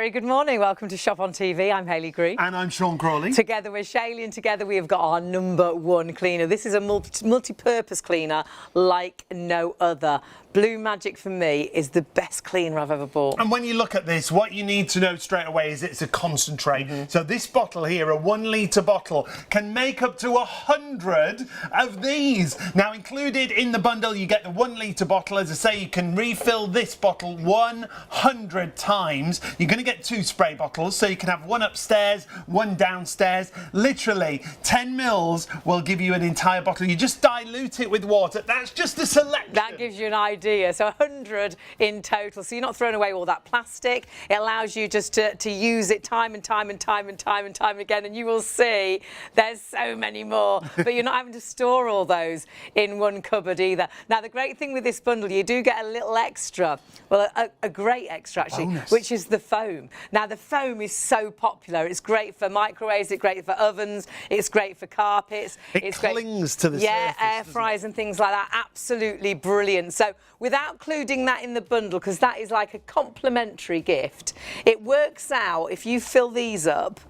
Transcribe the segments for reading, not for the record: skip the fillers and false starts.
Very good morning. Welcome to Shop on TV. I'm Hayley Green. And I'm Sean Crawley. Together we're Shailey, and together we have got our #1 cleaner. This is a multi-purpose cleaner like no other. Blue Magic for me is the best cleaner I've ever bought. And when you look at this, what you need to know straight away is it's a concentrate. So this bottle here, a 1 litre bottle, can make up to 100 of these. Now included in the bundle, you get the 1 litre bottle. As I say, you can refill this bottle 100 times. You're going to get 2 spray bottles, so you can have one upstairs, one downstairs. Literally 10 mils will give you an entire bottle. You just dilute it with water. That's just a selection. That gives you an idea. So 100 in total. So you're not throwing away all that plastic. It allows you just to use it time and time again, and you will see there's so many more. But you're not having to store all those in one cupboard either. Now the great thing with this bundle, you do get a little extra, well a great extra actually, bonus, which is the foam. Now the foam is so popular. It's great for microwaves, it's great for ovens, it's great for carpets. It clings to the surface, surface, air fryers and things like that. Absolutely brilliant. So without including that in the bundle, because that is like a complimentary gift, it works out, if you fill these up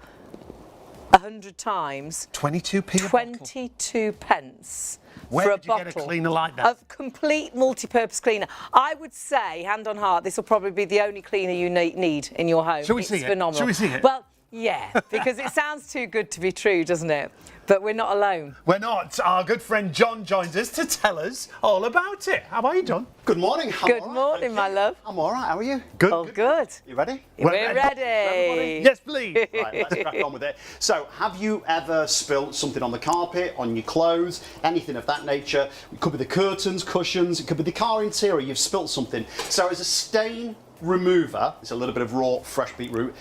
100 times, 22p. 22 pence. Where for a did you bottle get a cleaner like that? of complete multi-purpose cleaner. I would say, hand on heart, this will probably be the only cleaner you need in your home. Shall we it's see it? phenomenal. Shall we see it? Well, yeah, because it sounds too good to be true, doesn't it? But we're not alone. We're not. Our good friend John joins us to tell us all about it. How are you, John? Good morning. Good morning, my love. I'm all right. How are you? Good. Oh, good. You ready? We're ready. ready. Yes, please. Right, let's crack on with it. So, have you ever spilt something on the carpet, on your clothes, anything of that nature? It could be the curtains, cushions, it could be the car interior. You've spilt something. So, as a stain remover, it's a little bit of raw fresh beetroot.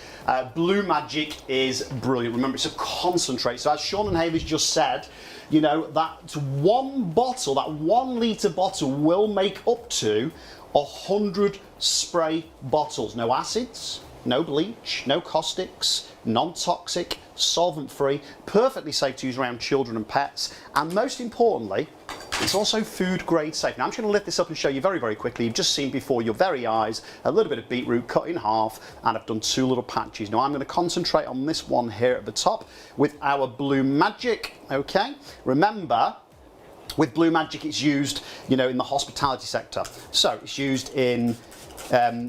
Blue Magic is brilliant. Remember, it's a concentrate. So as Sean and Hayley's just said, you know, that one bottle, that 1 litre bottle will make up to 100 spray bottles. No acids, no bleach, no caustics, non-toxic, solvent-free, perfectly safe to use around children and pets, and most importantly, it's also food grade safe. Now I'm just going to lift this up and show you very, very quickly. You've just seen before your very eyes a little bit of beetroot cut in half, and I've done 2 little patches. Now I'm going to concentrate on this one here at the top with our Blue Magic. Okay, remember, with Blue Magic it's used, you know, in the hospitality sector. So it's used in,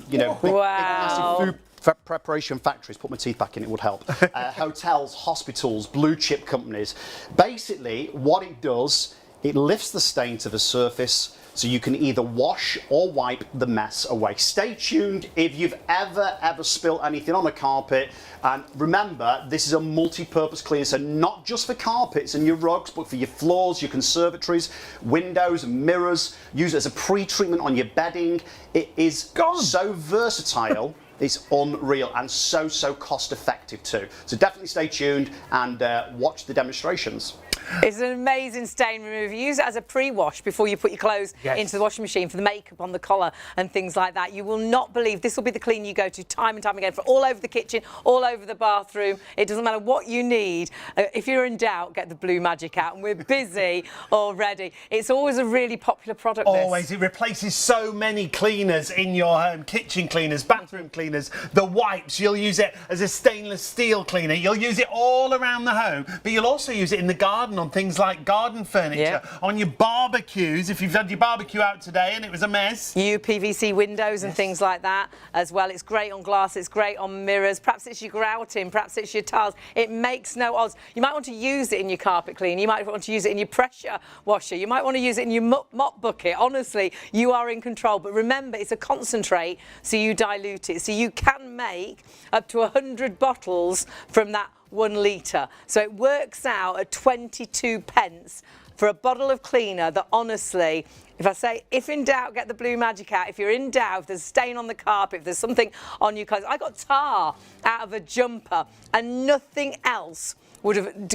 you know, big massive food preparation factories. Put my teeth back in, it would help. Hotels, hospitals, blue chip companies. Basically what it does, it lifts the stain to the surface so you can either wash or wipe the mess away. Stay tuned if you've ever spilt anything on a carpet. And remember, this is a multi-purpose cleaner, so not just for carpets and your rugs, but for your floors, your conservatories, windows and mirrors. Use it as a pre-treatment on your bedding. It is so versatile. It's unreal and so cost effective too. So definitely stay tuned and watch the demonstrations. It's an amazing stain remover. Use it as a pre-wash before you put your clothes into the washing machine for the makeup on the collar and things like that. You will not believe, this will be the cleaner you go to time and time again for all over the kitchen, all over the bathroom. It doesn't matter what you need. If you're in doubt, get the Blue Magic out, and we're busy already. It's always a really popular product. Always. It replaces so many cleaners in your home. Kitchen cleaners, bathroom cleaners, the wipes. You'll use it as a stainless steel cleaner. You'll use it all around the home, but you'll also use it in the garden on things like garden furniture, on your barbecues, if you've had your barbecue out today and it was a mess. UPVC windows and things like that as well. It's great on glass, it's great on mirrors, perhaps it's your grouting, perhaps it's your tiles. It makes no odds. You might want to use it in your carpet cleaner, you might want to use it in your pressure washer, you might want to use it in your mop bucket. Honestly, you are in control, but remember, it's a concentrate, so you dilute it, so you can make up to 100 bottles from that 1 litre. So it works out at 22 pence for a bottle of cleaner that, honestly, if I say, if in doubt, get the Blue Magic out. If you're in doubt, if there's a stain on the carpet, if there's something on your clothes. I got tar out of a jumper and nothing else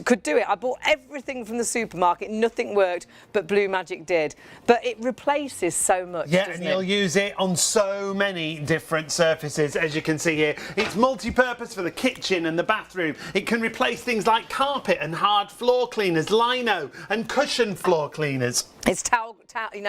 could do it. I bought everything from the supermarket, nothing worked, but Blue Magic did. But it replaces so much. Yeah, and you'll use it on so many different surfaces, as you can see here. It's multi-purpose for the kitchen and the bathroom. It can replace things like carpet and hard floor cleaners, lino and cushion floor cleaners. It's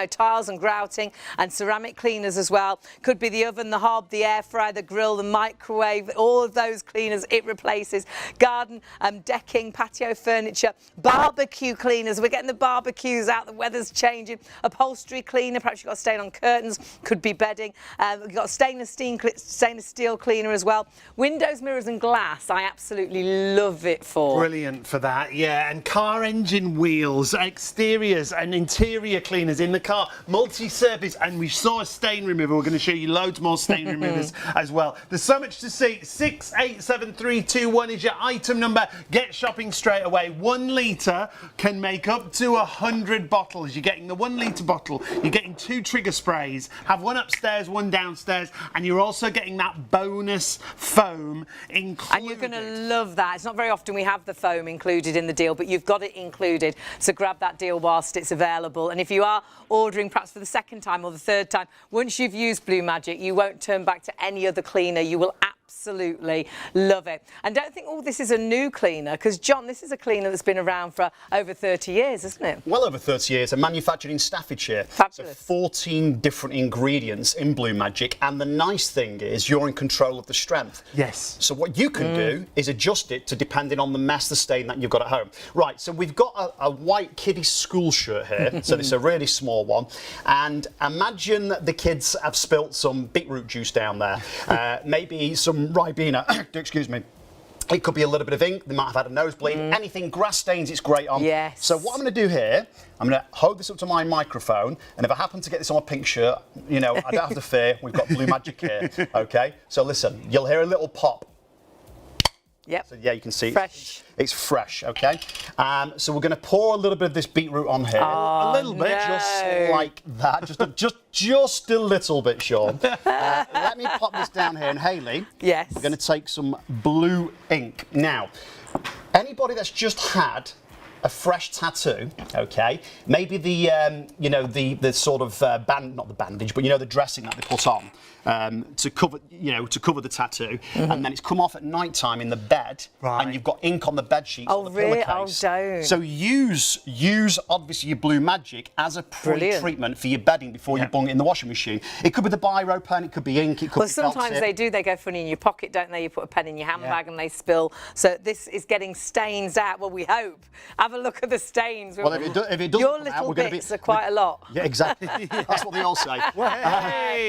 know, tiles and grouting and ceramic cleaners as well. Could be the oven, the hob, the air fryer, the grill, the microwave, all of those cleaners it replaces. Garden, decking, patio furniture, barbecue cleaners. We're getting the barbecues out, the weather's changing. Upholstery cleaner, perhaps you've got a stain on curtains, could be bedding. We've got a stainless steel cleaner as well. Windows, mirrors and glass, I absolutely love it for. Brilliant for that, yeah. And car engine wheels, exteriors and interior cleaners in the car, multi-surface, and we saw a stain remover. We're going to show you loads more stain removers as well. There's so much to see. 687321 is your item number. Get shopping straight away. 1 litre can make up to 100 bottles. You're getting the 1 litre bottle, you're getting 2 trigger sprays, have one upstairs, one downstairs, and you're also getting that bonus foam included. And you're going to love that. It's not very often we have the foam included in the deal, but you've got it included. So grab that deal whilst it's available. And if you are ordering perhaps for the second time or the third time, once you've used Blue Magic, you won't turn back to any other cleaner. You will absolutely love it. And don't think, oh, this is a new cleaner, because John, this is a cleaner that's been around for over 30 years, isn't it? Well over 30 years, and manufactured in Staffordshire. Fabulous. So 14 different ingredients in Blue Magic, and the nice thing is you're in control of the strength. Yes. So what you can do is adjust it to depending on the mess, the stain that you've got at home. Right, so we've got a white kiddie school shirt here, so it's a really small one, and imagine the kids have spilt some beetroot juice down there, maybe some Ribena, excuse me. It could be a little bit of ink, they might have had a nosebleed, anything grass stains it's great on. Yes. So what I'm going to do here, I'm going to hold this up to my microphone, and if I happen to get this on a pink shirt, you know, I don't have to fear, we've got Blue Magic here, okay? So listen, you'll hear a little pop. Yep. So yeah, you can see Fresh. It's fresh, okay? So we're going to pour a little bit of this beetroot on here. Oh, a little bit, no. just like that. Just a little bit, Sean. Let me pop this down here. And Hayley, yes, we're going to take some blue ink. Now, anybody that's just had a fresh tattoo, okay? Maybe the, you know, the sort of not the bandage, but you know, the dressing that they put on to cover, you know, to cover the tattoo, and then it's come off at night time in the bed, and you've got ink on the bed sheets. Oh, on the really? pillowcase. Oh, don't. So use obviously your Blue Magic as a pre-treatment for your bedding before you bung it in the washing machine. It could be the biro pen, it could be ink, it could well, be sometimes they do. They go funny in your pocket, don't they? You put a pen in your handbag and they spill. So this is getting stains out. Well, we hope. Have a look at the stains. Well, if it doesn't your come out, little we're going to be bits are quite a lot. Yeah, exactly. That's what they all say.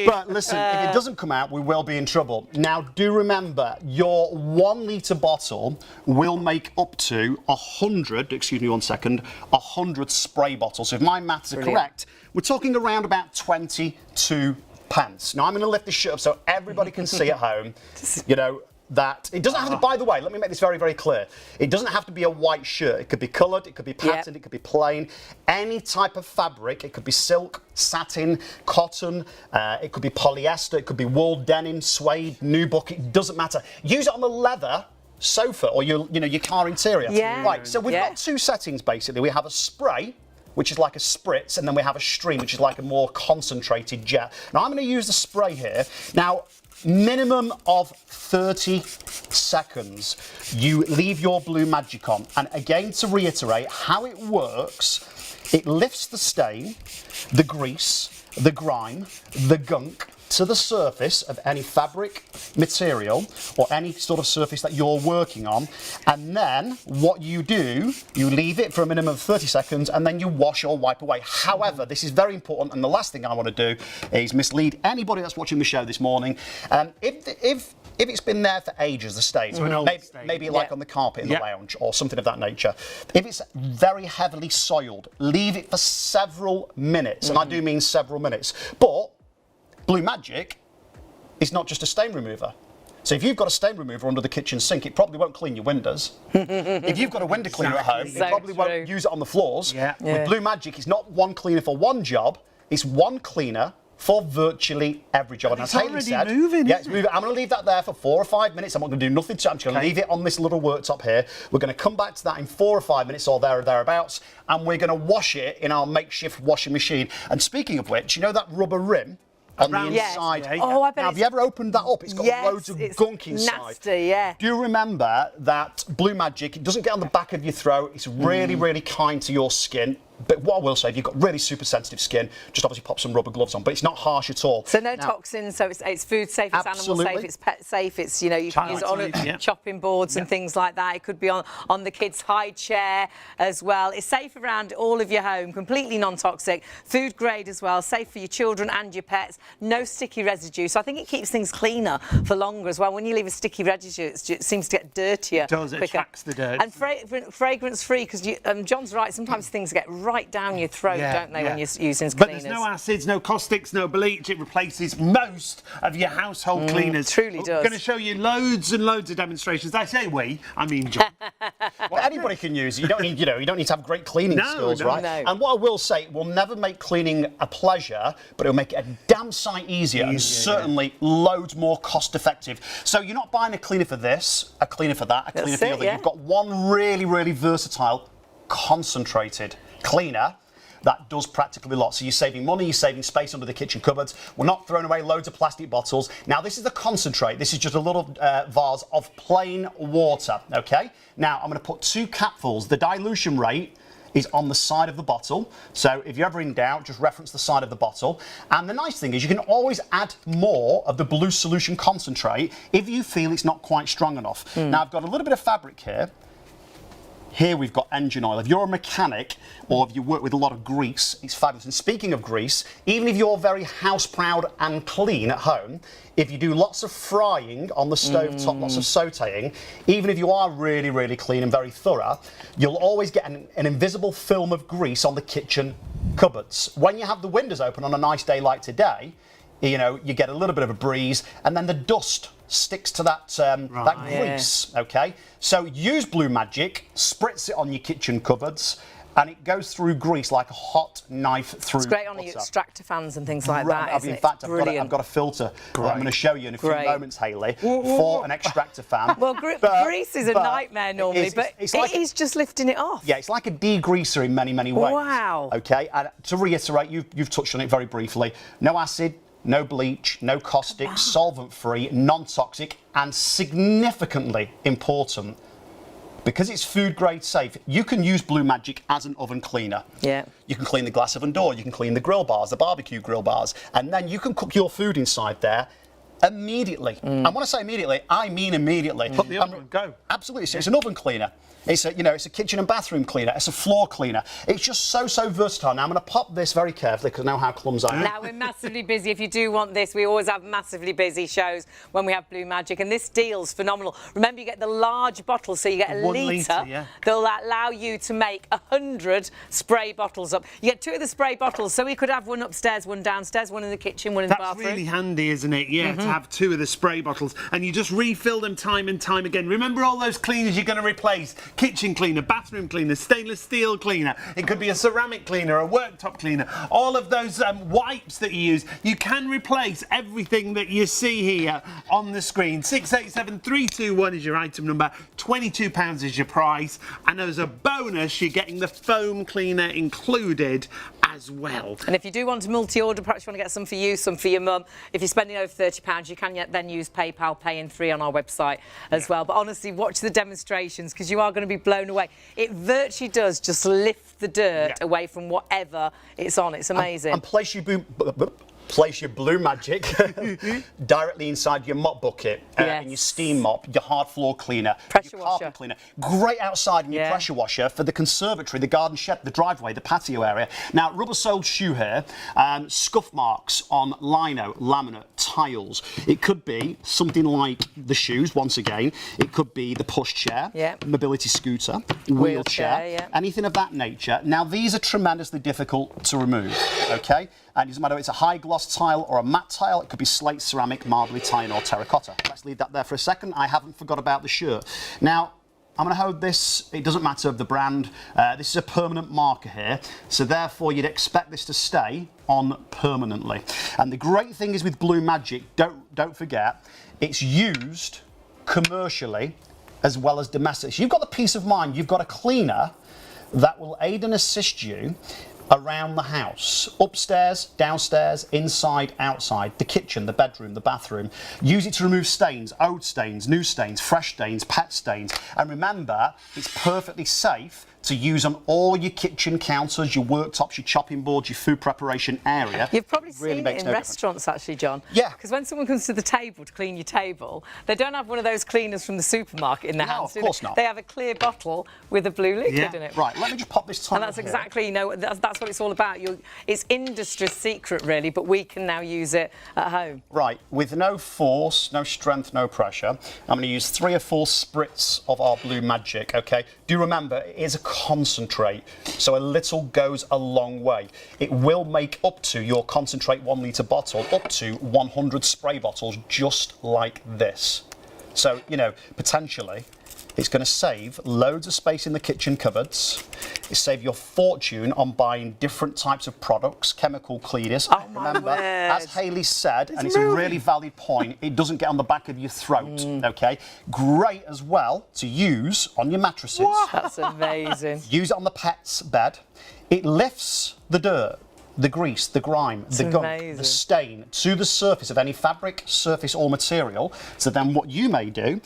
But listen, if it doesn't come out, we will be in trouble. Now, do remember, your 1 litre bottle will make up to 100, excuse me 1 second, 100 spray bottles. So if my maths are correct, we're talking around about 22 pence. Now, I'm going to lift this shirt up so everybody can see at home, you know, that it doesn't have to, by the way, let me make this very, very clear. It doesn't have to be a white shirt. It could be coloured, it could be patterned, it could be plain. Any type of fabric, it could be silk, satin, cotton, it could be polyester, it could be wool, denim, suede, nubuck, it doesn't matter. Use it on the leather sofa or your car interior. Yeah. Right, so we've got 2 settings basically. We have a spray, which is like a spritz, and then we have a stream, which is like a more concentrated jet. Now I'm going to use the spray here. Now, minimum of 30 seconds, you leave your Blue Magic on. And again, to reiterate how it works, it lifts the stain, the grease, the grime, the gunk to the surface of any fabric, material, or any sort of surface that you're working on. And then what you do, you leave it for a minimum of 30 seconds and then you wash or wipe away. However, this is very important, and the last thing I want to do is mislead anybody that's watching the show this morning. If it's been there for ages, the stains, maybe like on the carpet in the lounge or something of that nature, if it's very heavily soiled, leave it for several minutes, and I do mean several minutes. But Blue Magic is not just a stain remover. So if you've got a stain remover under the kitchen sink, it probably won't clean your windows. If you've got a window cleaner at home, it probably won't use it on the floors. With Blue Magic, it's not one cleaner for one job, it's one cleaner for virtually every job. And as Hayley said, moving, it's moving. I'm going to leave that there for 4 or 5 minutes. I'm not going to do nothing to it. I'm just going to leave it on this little worktop here. We're going to come back to that in 4 or 5 minutes or there or thereabouts, and we're going to wash it in our makeshift washing machine. And speaking of which, you know that rubber rim on the inside? Oh, I bet. Now, have you ever opened that up? It's got loads of gunk inside. Nasty, Do you remember that Blue Magic, it doesn't get on the back of your throat. It's really, really kind to your skin. But what I will say, if you've got really super sensitive skin, just obviously pop some rubber gloves on. But it's not harsh at all. So no toxins. So it's food safe, it's animal safe, it's pet safe. It's, you know, you can use it on chopping boards and things like that. It could be on the kids' high chair as well. It's safe around all of your home, completely non-toxic, food grade as well, safe for your children and your pets. No sticky residue. So I think it keeps things cleaner for longer as well. When you leave a sticky residue, it seems to get dirtier. It does. It attracts the dirt. And fragrance free, because John's right. Sometimes things get right down your throat, don't they, when you're using cleaners? But there's no acids, no caustics, no bleach. It replaces most of your household cleaners. Truly does. I'm going to show you loads and loads of demonstrations. I say we, I mean John. Well, anybody can use it. You don't need, you don't need to have great cleaning skills, right? No. And what I will say, it will never make cleaning a pleasure, but it'll make it a damn sight easier and certainly loads more cost effective. So you're not buying a cleaner for this, a cleaner for that, a cleaner for the other. You've got one really, really versatile, concentrated cleaner that does practically a lot. So you're saving money, you're saving space under the kitchen cupboards. We're not throwing away loads of plastic bottles. Now this is the concentrate. This is just a little vase of plain water, okay? Now I'm going to put 2 capfuls. The dilution rate is on the side of the bottle. So if you're ever in doubt, just reference the side of the bottle. And the nice thing is you can always add more of the blue solution concentrate if you feel it's not quite strong enough. Now I've got a little bit of fabric here. Here we've got engine oil. If you're a mechanic or if you work with a lot of grease, it's fabulous. And speaking of grease, even if you're very house proud and clean at home, if you do lots of frying on the stove top, lots of sautéing, even if you are really, really clean and very thorough, you'll always get an invisible film of grease on the kitchen cupboards. When you have the windows open on a nice day like today, you know, you get a little bit of a breeze and then the dust sticks to that, that grease, okay? So use Blue Magic, spritz it on your kitchen cupboards, and it goes through grease like a hot knife through It's great on your extractor fans and things like that, isn't In it? fact, I've got a filter that I'm going to show you in a few moments, Hayley, for an extractor fan. Well, grease is a nightmare normally, but it is just lifting it off. Yeah, it's like a degreaser in many, many ways. Wow. Okay, and to reiterate, you've touched on it very briefly. No acid, no bleach, no caustic, solvent-free, non-toxic, and significantly important, because it's food grade safe, you can use Blue Magic as an oven cleaner. Yeah. You can clean the glass oven door, you can clean the grill bars, the barbecue grill bars, and then you can cook your food inside there immediately. And when I say immediately, I mean immediately. Put the oven, go. Absolutely, it's an oven cleaner. It's a, it's a kitchen and bathroom cleaner. It's a floor cleaner. It's just so versatile. Now I'm going to pop this very carefully because I know how clumsy I am. Now we're massively busy. If you do want this, we always have massively busy shows when we have Blue Magic, and this deal's phenomenal. Remember, you get the large bottle, so you get a litre. They'll allow you to make 100 spray bottles up. You get 2 of the spray bottles, so we could have one upstairs, one downstairs, one in the kitchen, one in the bathroom. That's really handy, isn't it? Yeah, to have 2 of the spray bottles, and you just refill them time and time again. Remember all those cleaners you're going to replace: kitchen cleaner, bathroom cleaner, stainless steel cleaner. It could be a ceramic cleaner, a worktop cleaner. All of those wipes that you use, you can replace everything that you see here on the screen. 687321 is your item number. £22 is your price, and as a bonus, you're getting the foam cleaner included as well. And if you do want to multi-order, perhaps you want to get some for you, some for your mum. If you're spending over £30, you can then use PayPal Pay in 3 on our website as well. But honestly, watch the demonstrations because you are going to be blown away. It virtually does just lift the dirt away from whatever it's on. It's amazing. And place your Blue Magic directly inside your mop bucket, in your steam mop, your hard floor cleaner, pressure your carpet cleaner. Great outside in your pressure washer for the conservatory, the garden shed, the driveway, the patio area. Now, rubber-soled shoe here, scuff marks on lino, laminate, tiles. It could be something like the shoes, once again. It could be the push chair, mobility scooter, wheelchair, anything of that nature. Now, these are tremendously difficult to remove, okay? And it doesn't matter if it's a high gloss tile or a matte tile. It could be slate, ceramic, marbly, tin or terracotta. Let's leave that there for a second. I haven't forgot about the shirt. Now, I'm going to hold this. It doesn't matter of the brand. This is a permanent marker here. So therefore, you'd expect this to stay on permanently. And the great thing is with Blue Magic, don't forget, it's used commercially as well as domestic. So you've got the peace of mind. You've got a cleaner that will aid and assist you around the house, upstairs, downstairs, inside, outside, the kitchen, the bedroom, the bathroom. Use it to remove stains, old stains, new stains, fresh stains, pet stains. And remember, it's perfectly safe to use on all your kitchen counters, your worktops, your chopping boards, your food preparation area. You've probably really seen makes it in no restaurants, actually, John. Yeah. Because when someone comes to the table to clean your table, they don't have one of those cleaners from the supermarket in their hands. of course not. They have a clear bottle with a blue liquid Yeah. in it. Right, let me just pop this top. And that's exactly, that's what it's all about. It's industry's secret, really, but we can now use it at home. Right, with no force, no strength, no pressure, I'm going to use 3 or 4 spritz of our Blue Magic, okay? Do remember, it is a concentrate, so a little goes a long way. It will make up to your concentrate 1 litre bottle, up to 100 spray bottles, just like this. So, potentially, it's going to save loads of space in the kitchen cupboards. It save your fortune on buying different types of products, chemical cleaners. Oh, my Remember, word. as Hayley said, and it's a really valid point, it doesn't get on the back of your throat, okay? Great as well to use on your mattresses. That's amazing. Use it on the pet's bed. It lifts the dirt, the grease, the grime, the gunk, amazing. the stain to the surface of any fabric, surface or material. So then what you may do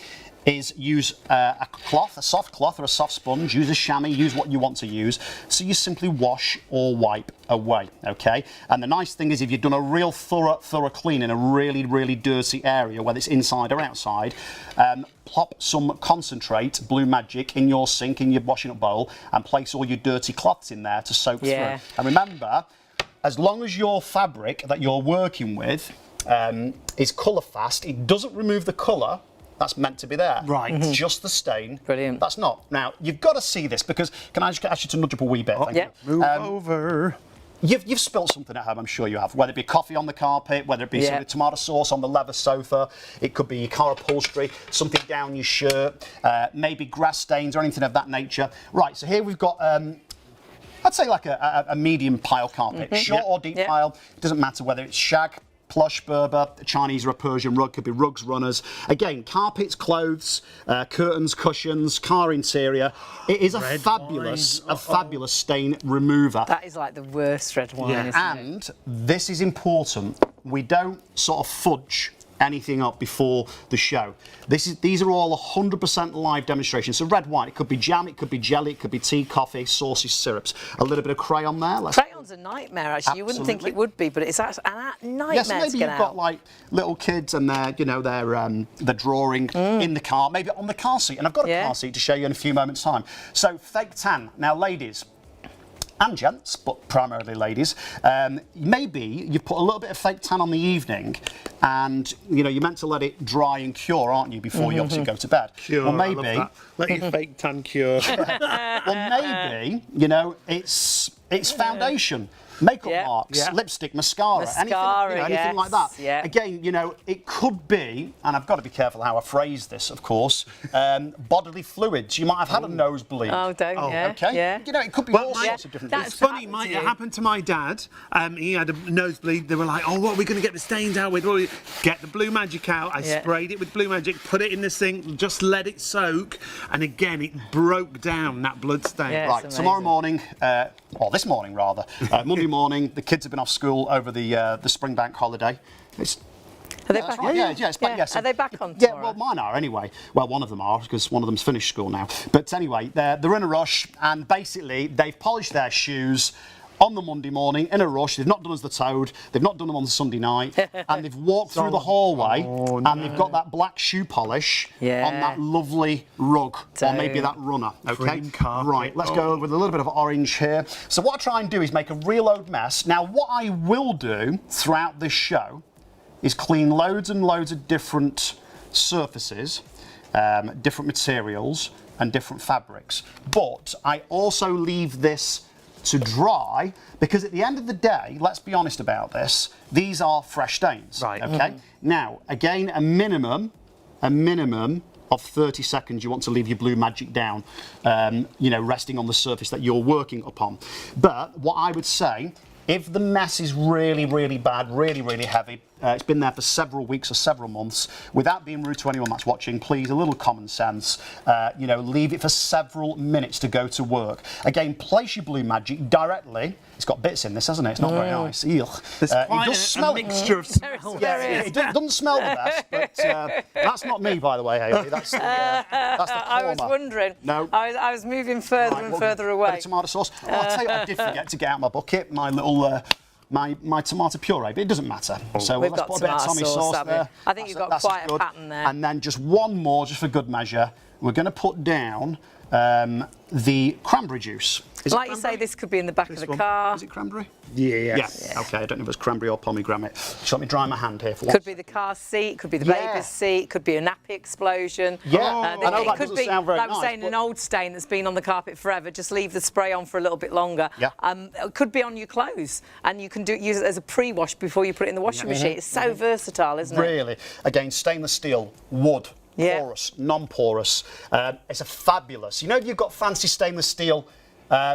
is use a cloth, a soft cloth or a soft sponge, use a chamois, use what you want to use. So you simply wash or wipe away, okay? And the nice thing is if you've done a real thorough clean in a really, really dirty area, whether it's inside or outside, plop some concentrate, Blue Magic, in your sink, in your washing up bowl, and place all your dirty cloths in there to soak through. And remember, as long as your fabric that you're working with is colour fast, it doesn't remove the colour that's meant to be there. Right. It's just the stain. Brilliant. That's not. Now, you've got to see this because, can I just ask you to nudge up a wee bit? Thank Yeah. you. Move over. You've spilt something at home, I'm sure you have, whether it be coffee on the carpet, whether it be some tomato sauce on the leather sofa, it could be your car upholstery, something down your shirt, maybe grass stains or anything of that nature. Right, so here we've got I'd say like a medium pile carpet, short or deep pile, it doesn't matter whether it's shag, plush, Berber, a Chinese or a Persian rug, could be rugs, runners. Again, carpets, clothes, curtains, cushions, car interior. It is a fabulous stain remover. That is like the worst red wine, isn't it? And this is important. We don't sort of fudge anything up before the show. These are all 100% live demonstrations. So red wine, it could be jam, it could be jelly, it could be tea, coffee, sauces, syrups. A little bit of crayon there. Crayon's a nightmare, actually. You wouldn't think it would be, but it's actually a nightmare Yes, maybe to you've get got out. like little kids and they're drawing in the car, maybe on the car seat. And I've got a car seat to show you in a few moments' time. So fake tan. Now, ladies, and gents, but primarily ladies, maybe you put a little bit of fake tan on the evening and, you're meant to let it dry and cure, aren't you, before you obviously go to bed? Cure, well, I love maybe, that. Let your fake tan cure. well, maybe, it's foundation. Makeup marks, lipstick, mascara, anything like that. Yeah. Again, it could be, and I've got to be careful how I phrase this, of course, bodily fluids. You might have had a nosebleed. Oh, don't you? Okay. Yeah. It could be all sorts of different It's things. funny, it happened to my dad. He had a nosebleed. They were like, oh, what are we going to get the stains out with? Well, get the Blue Magic out. I sprayed it with Blue Magic, put it in the sink, just let it soak. And again, it broke down that blood stain. Yeah. Right, tomorrow morning, or this morning rather, Monday morning, the kids have been off school over the spring bank holiday. Are they back? Right. Yeah, it's back. Yes. Are they back on Yeah, tomorrow? well, mine are anyway. Well, one of them are because one of them's finished school now. But anyway, they're in a rush, and basically they've polished their shoes on the Monday morning in a rush. They've not done as the toad. They've not done them on the Sunday night, and they've walked through the hallway, and they've got that black shoe polish on that lovely rug, or maybe that runner. Okay, Cream carpet. right. Let's go with a little bit of orange here. So what I try and do is make a real old mess. Now, what I will do throughout this show is clean loads and loads of different surfaces, different materials, and different fabrics. But I also leave this to dry because at the end of the day, let's be honest about this, these are fresh stains. Right. Okay. Now, again, a minimum of 30 seconds you want to leave your Blue Magic down, resting on the surface that you're working upon. But what I would say, if the mess is really, really bad, really, really heavy, it's been there for several weeks or several months. Without being rude to anyone that's watching, please, a little common sense. You know, leave it for several minutes to go to work. Again, place your Blue Magic directly. It's got bits in this, hasn't it? It's not very nice. Ew. There's quite it does smell mixture of smells. Yeah, it doesn't smell the best, but that's not me, by the way, Hayley. That's the I was korma. wondering. No. I was moving further and further away. Bit of tomato sauce. Oh, I'll tell you what, I did forget to get out my bucket, my little my tomato puree, but it doesn't matter. So We've let's got put a bit of tomato Tommy sauce there. I think you've got quite a pattern there. And then just one more, just for good measure. We're going to put down the cranberry juice. Is Like you say, this could be in the back of the car. Is it cranberry? Yes. Yeah. Okay, I don't know if it's cranberry or pomegranate. Just let me dry my hand here for one. Could be the car seat, could be the baby's seat, could be a nappy explosion. Yeah, I know that could doesn't be, sound very like we're nice, saying, but- an old stain that's been on the carpet forever. Just leave the spray on for a little bit longer. Yeah. It could be on your clothes, and you can use it as a pre-wash before you put it in the washing machine. It's so versatile, isn't it? Really. Again, stainless steel, wood, porous, non-porous. It's a fabulous. You know, if you've got fancy stainless steel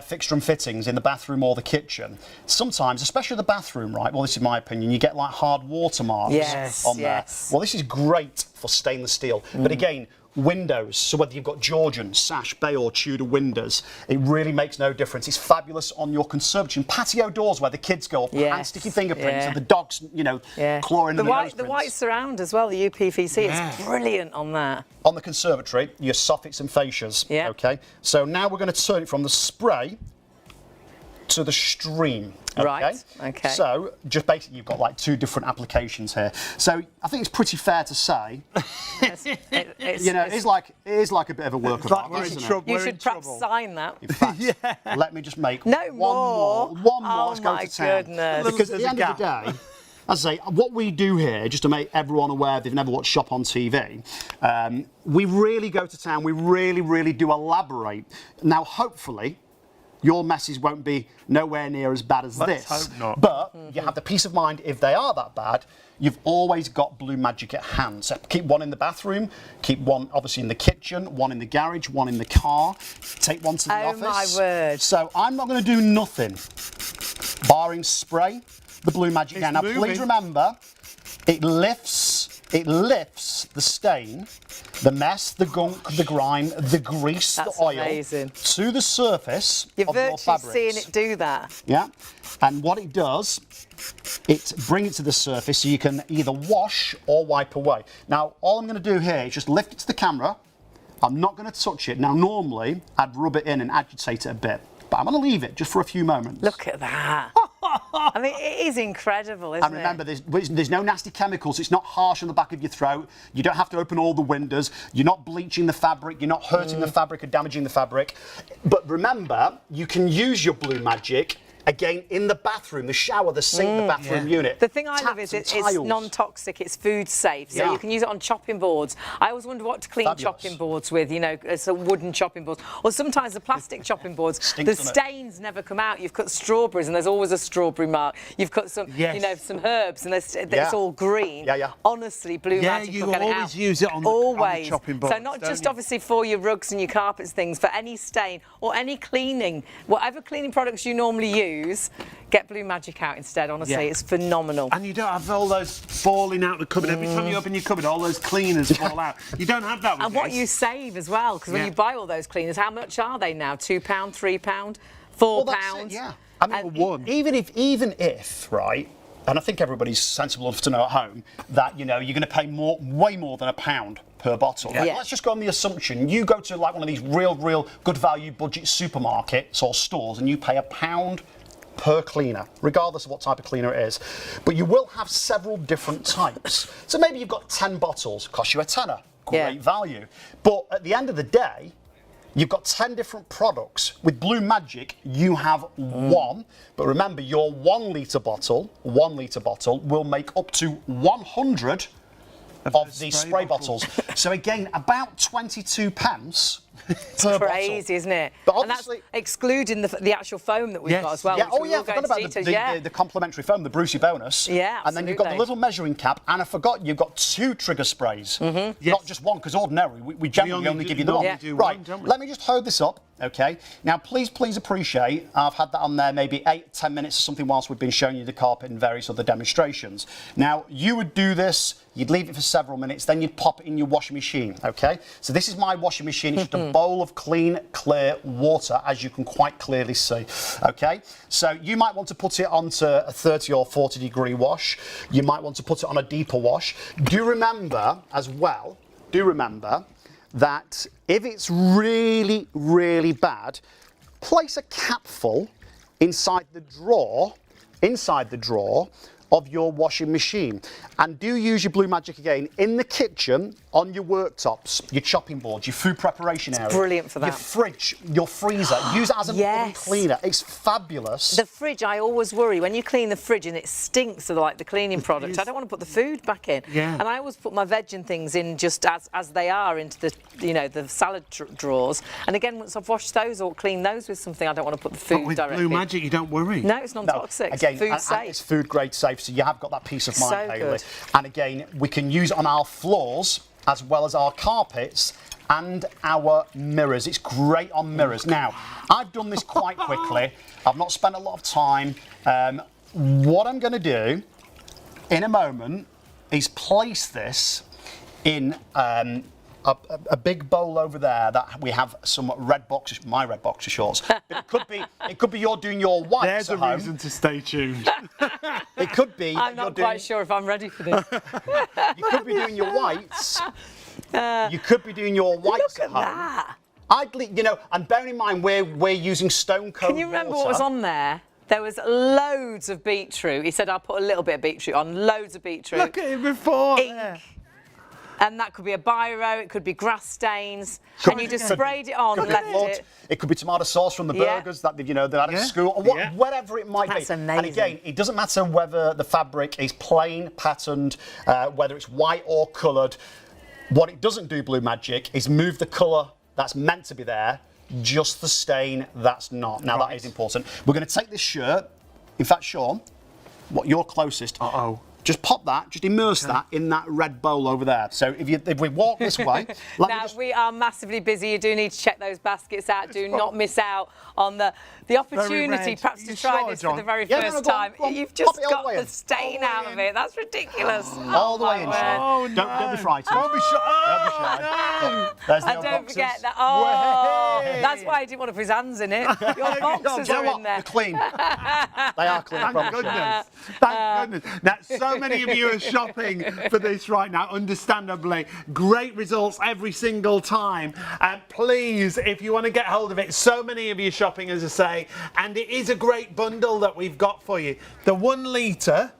fixture and fittings in the bathroom or the kitchen, sometimes, especially the bathroom, right, well, this is my opinion, you get like hard watermarks on there. Well, this is great for stainless steel. But again, windows, so whether you've got Georgian, sash, bay or Tudor windows, it really makes no difference. It's fabulous on your conservatory and patio doors where the kids go up and sticky fingerprints and the dogs, you know, clawing the the white surround as well, the UPVC, it's brilliant on that. On the conservatory, your soffits and fascias. Yeah. Okay. So now we're going to turn it from the spray to the stream. Okay? Right. Okay. So just basically, you've got like two different applications here. So I think it's pretty fair to say, you know, it is like a bit of a work of art, isn't it? You should perhaps sign that. In fact, let me just make one more. more. Oh, Let's go to town. goodness. Because at the end of the day, as I say, what we do here, just to make everyone aware if they've never watched Shop on TV, we really go to town. We really, really do elaborate. Now, hopefully, your messes won't be nowhere near as bad as this. Let's hope not. But you have the peace of mind if they are that bad. You've always got Blue Magic at hand. So keep one in the bathroom, keep one obviously in the kitchen, one in the garage, one in the car. Take one to the office. Oh my word. So I'm not going to do nothing, barring spray the Blue Magic down. Now please remember, it lifts the stain, the mess, the gunk, the grime, the grease, the oil amazing. to the surface You're of your virtually fabrics. seeing it do that. Yeah, and what it does, it brings it to the surface so you can either wash or wipe away. Now, all I'm going to do here is just lift it to the camera. I'm not going to touch it. Now, normally, I'd rub it in and agitate it a bit, but I'm going to leave it just for a few moments. Look at that. I mean, it is incredible, isn't And remember, there's no nasty chemicals. It's not harsh on the back of your throat. You don't have to open all the windows. You're not bleaching the fabric. You're not hurting the fabric or damaging the fabric. But remember, you can use your Blue Magic again in the bathroom, the shower, the sink, the bathroom unit. The thing I love is Taps it's and tiles. non-toxic, it's food safe, so you can use it on chopping boards. I always wonder what to clean Fabulous. chopping boards with, you know, so wooden chopping boards, or sometimes the plastic chopping boards. Stinks, The doesn't it? stains never come out. You've cut strawberries and there's always a strawberry mark. You've cut some, you know, some herbs and it's all green. Yeah, yeah. Honestly, Blue Magic you will get it out. always use it on the Always. chopping So boards, not don't just you? obviously for your rugs and your carpets things, for any stain or any cleaning, whatever cleaning products you normally use, get Blue Magic out instead. Honestly, it's phenomenal. And you don't have all those falling out the cupboard. Every time you open your cupboard, all those cleaners fall out. You don't have that with And what this. you save as well, because when Yeah. you buy all those cleaners, how much are they now? £2, £3, £4? Well, that's it, yeah. I mean, And one. even if, right, and I think everybody's sensible enough to know at home that, you know, you're going to pay way more than £1 per bottle. Yeah. Let's just go on the assumption you go to like one of these real good value budget supermarkets or stores and you pay £1 per cleaner, regardless of what type of cleaner it is. But you will have several different types. So maybe you've got 10 bottles, cost you £10. Great value. But at the end of the day, you've got 10 different products. With Blue Magic, you have one. But remember, your 1 litre bottle will make up to 100 of these spray bottles. So again, about 22 pence per Crazy, bottle. isn't it? But And that's obviously, excluding the actual foam that we've got as well. yeah, which oh we yeah, will I go forgot into about details. the complimentary foam, the Brucey bonus. Yeah, And then you've got the absolutely. little measuring cap, and I forgot you've got 2 trigger sprays. Not just one, because ordinarily we generally only give you the one. normally do Right, one, don't we? let me just hold this up. Okay. Now, please appreciate, I've had that on there maybe 8-10 minutes or something whilst we've been showing you the carpet and various other demonstrations. Now, you would do this, you'd leave it for several minutes, then you'd pop it in your washing machine, okay? So this is my washing machine. It's just a bowl of clean, clear water, as you can quite clearly see, okay? So you might want to put it onto a 30 or 40 degree wash. You might want to put it on a deeper wash. Do remember as well, that if it's really, really bad, place a capful inside the drawer of your washing machine. And do use your Blue Magic again in the kitchen, on your worktops, your chopping boards, your food preparation area. Brilliant for that. Your fridge, your freezer. Use it as an oven cleaner. It's fabulous. The fridge, I always worry when you clean the fridge and it stinks of like the cleaning product. I don't want to put the food back in. Yeah. And I always put my veg and things in just as they are into the the salad drawers. And again, once I've washed those or cleaned those with something, I don't want to put the food But with directly. Blue Magic, you don't worry. No, it's non-toxic. No, again, it's food and safe. it's food grade safe, so you have got that peace of mind, So Hayley. good. And again, we can use it on our floors as well as our carpets and our mirrors. It's great on mirrors. Now, I've done this quite quickly. I've not spent a lot of time. What I'm going to do in a moment is place this in a big bowl over there that we have some red boxer, my red boxer shorts. But it could be you're doing your wipes There's at a home. reason to stay tuned. It could be. I'm not quite sure if I'm ready for this. You could be doing your whites. You could be doing your whites Look at home. that. And bearing in mind we're using stone cold Can you remember water. what was on there? There was loads of beetroot. He said, I'll put a little bit of beetroot on, loads of beetroot. Look at it before. Ink. There. And that could be a biro, it could be grass stains. And you just sprayed it on and left Blood. it. It could be tomato sauce from the Yeah. burgers that they had at Yeah. school, or Yeah. whatever it might That's be. And amazing. again, it doesn't matter whether the fabric is plain, patterned, whether it's white or coloured. What it doesn't do, Blue Magic, is move the colour that's meant to be there, just the stain that's not. Now that is important. We're going to take this shirt. In fact, Sean, what you're closest. Uh-oh. Just pop that, just immerse that in that red bowl over there. So if we walk this way, Now, we are massively busy. You do need to check those baskets out. Do not miss out on the opportunity, red. perhaps, Are to you try sure, this John? for the very Yeah, no, first go on, time. go on. You've Pop just it all got the way the in. stain All the out way of in. it. That's ridiculous. all the way in. my word. Oh, no. Don't be frightened. Don't be shy. Don't be shy. No. There's the And old don't boxes. forget that. Oh, Way. that's why he didn't want to put his hands in it. Your boxes Do you know are what? in there. They're clean. They are clean. I Thank promise you. goodness. Thank goodness. Now, so many of you are shopping for this right now, understandably. Great results every single time. Please, if you want to get hold of it, so many of you are shopping, as I say, and it is a great bundle that we've got for you. The 1 litre.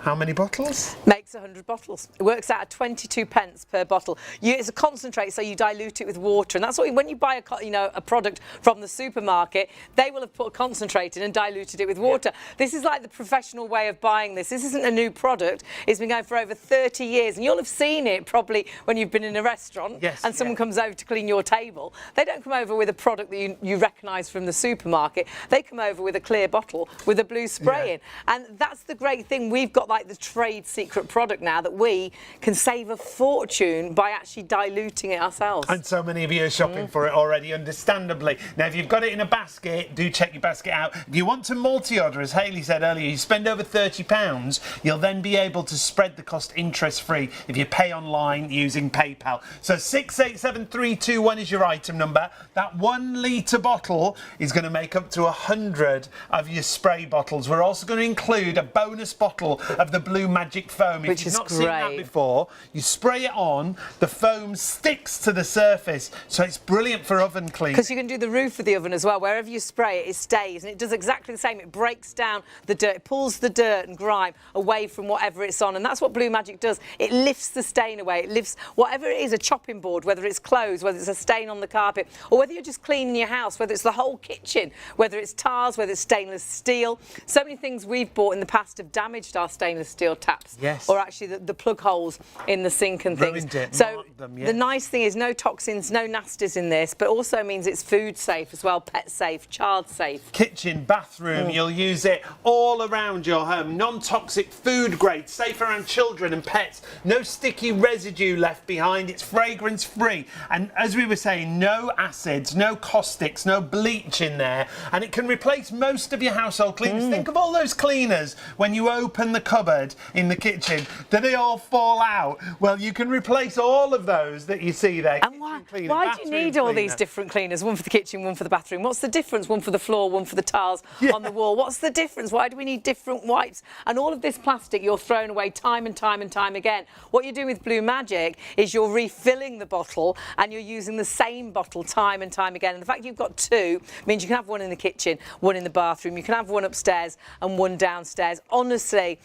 How many bottles? Makes 100 bottles. It works out at 22 pence per bottle. It's a concentrate, so you dilute it with water, and that's what when you buy a product from the supermarket, they will have put a concentrate in and diluted it with water. This is like the professional way of buying this. This isn't a new product. It's been going for over 30 years, and you'll have seen it probably when you've been in a restaurant and someone comes over to clean your table. They don't come over with a product that you recognise from the supermarket. They come over with a clear bottle with a blue spray in, and that's the great thing. We've got like the trade secret product now that we can save a fortune by actually diluting it ourselves. And so many of you are shopping for it already, understandably. Now, if you've got it in a basket, do check your basket out. If you want to multi-order, as Hayley said earlier, you spend over £30, you'll then be able to spread the cost interest-free if you pay online using PayPal. So 687321 is your item number. That 1 litre bottle is going to make up to 100 of your spray bottles. We're also going to include a bonus bottle of the Blue Magic foam. Which if is you've not seen that great. before, you spray it on, the foam sticks to the surface, so it's brilliant for oven cleaning. Because you can do the roof of the oven as well. Wherever you spray it, it stays, and it does exactly the same. It breaks down the dirt, it pulls the dirt and grime away from whatever it's on, and that's what Blue Magic does. It lifts the stain away. It lifts whatever it is, a chopping board, whether it's clothes, whether it's a stain on the carpet, or whether you're just cleaning your house, whether it's the whole kitchen, whether it's tiles, whether it's stainless steel. So many things we've bought in the past have damaged our stainless stainless steel taps. Yes. Or actually the plug holes in the sink and things. Ruined it, so marked them, yeah. the nice thing is no toxins, no nasties in this, but also means it's food safe as well, pet safe, child safe. Kitchen, bathroom, you'll use it all around your home. Non-toxic, food grade, safe around children and pets. No sticky residue left behind. It's fragrance free. And as we were saying, no acids, no caustics, no bleach in there. And it can replace most of your household cleaners. Think of all those cleaners when you open the cupboard in the kitchen. Do they all fall out? Well, you can replace all of those that you see there. And why do you need all these different cleaners? One for the kitchen, one for the bathroom. What's the difference? One for the floor, one for the tiles on the wall. What's the difference? Why do we need different wipes? And all of this plastic you're throwing away time and time and time again. What you're doing with Blue Magic is you're refilling the bottle and you're using the same bottle time and time again. And the fact you've got two means you can have one in the kitchen, one in the bathroom. You can have one upstairs and one downstairs. Honestly,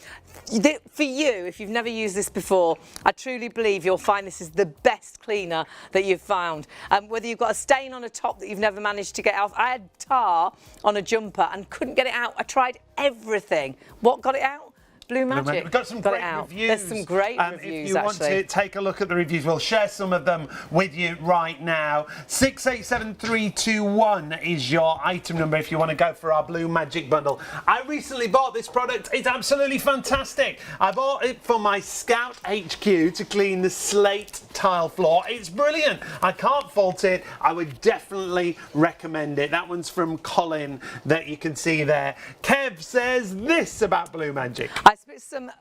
for you, if you've never used this before, I truly believe you'll find this is the best cleaner that you've found. Whether you've got a stain on a top that you've never managed to get off. I had tar on a jumper and couldn't get it out. I tried everything. What got it out? Blue Magic. We've got some great reviews. There's some great reviews, if you want to take a look at the reviews, we'll share some of them with you right now. 687321 is your item number if you want to go for our Blue Magic bundle. I recently bought this product. It's absolutely fantastic. I bought it for my Scout HQ to clean the slate tile floor. It's brilliant. I can't fault it. I would definitely recommend it. That one's from Colin that you can see there. Kev says this about Blue Magic.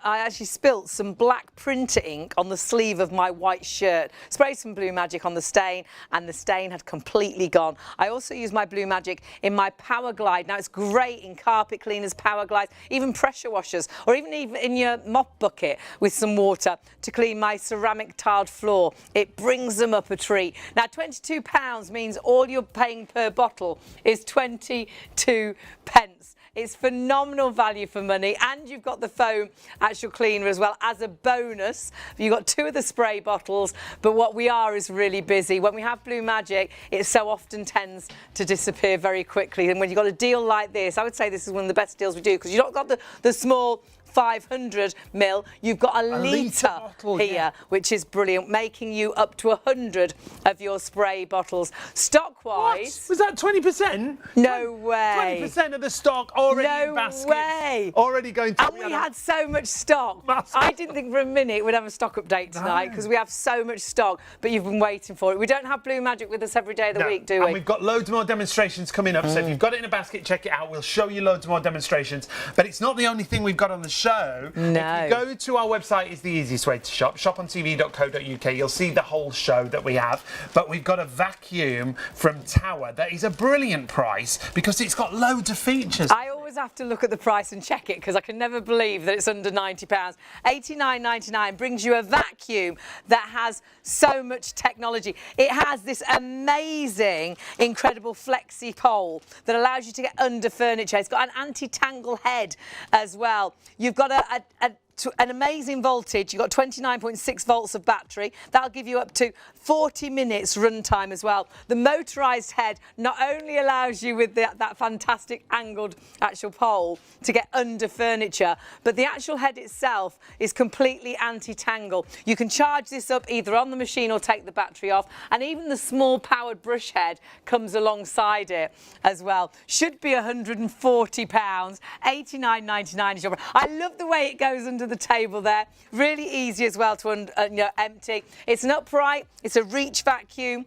I actually spilt some black printer ink on the sleeve of my white shirt. Sprayed some Blue Magic on the stain and the stain had completely gone. I also use my Blue Magic in my Power Glide. Now it's great in carpet cleaners, Power Glides, even pressure washers, or even in your mop bucket with some water to clean my ceramic tiled floor. It brings them up a treat. Now £22 means all you're paying per bottle is 22 pence. It's phenomenal value for money, and you've got the foam actual cleaner as well as a bonus. You've got two of the spray bottles, but what we are is really busy. When we have Blue Magic, it so often tends to disappear very quickly, and when you've got a deal like this, I would say this is one of the best deals we do, because you've not got the small 500 ml, you've got a litre bottle here, which is brilliant, making you up to 100 of your spray bottles. Stock wise, was that 20%? No way. 20% of the stock already in baskets. No way. Already going to. And we had so much stock. I didn't think for a minute we'd have a stock update tonight because we have so much stock, but you've been waiting for it. We don't have Blue Magic with us every day of the week, do we? And we've got loads more demonstrations coming up, so if you've got it in a basket, check it out. We'll show you loads more demonstrations. But it's not the only thing we've got on the show. No. If you go to our website, is the easiest way to shop, ShopOnTV.co.uk. You'll see the whole show that we have. But we've got a vacuum from Tower that is a brilliant price because it's got loads of features. I always have to look at the price and check it because I can never believe that it's under £90. £89.99 brings you a vacuum that has so much technology. It has this amazing, incredible flexi pole that allows you to get under furniture. It's got an anti-tangle head as well. You've got an amazing voltage. You've got 29.6 volts of battery. That'll give you up to 40 minutes run time as well. The motorised head not only allows you with that fantastic angled actual pole to get under furniture, but the actual head itself is completely anti-tangle. You can charge this up either on the machine or take the battery off, and even the small powered brush head comes alongside it as well. Should be £140. £89.99 is your price. I love the way it goes under the table there. Really easy as well to empty. It's an upright, it's a reach vacuum.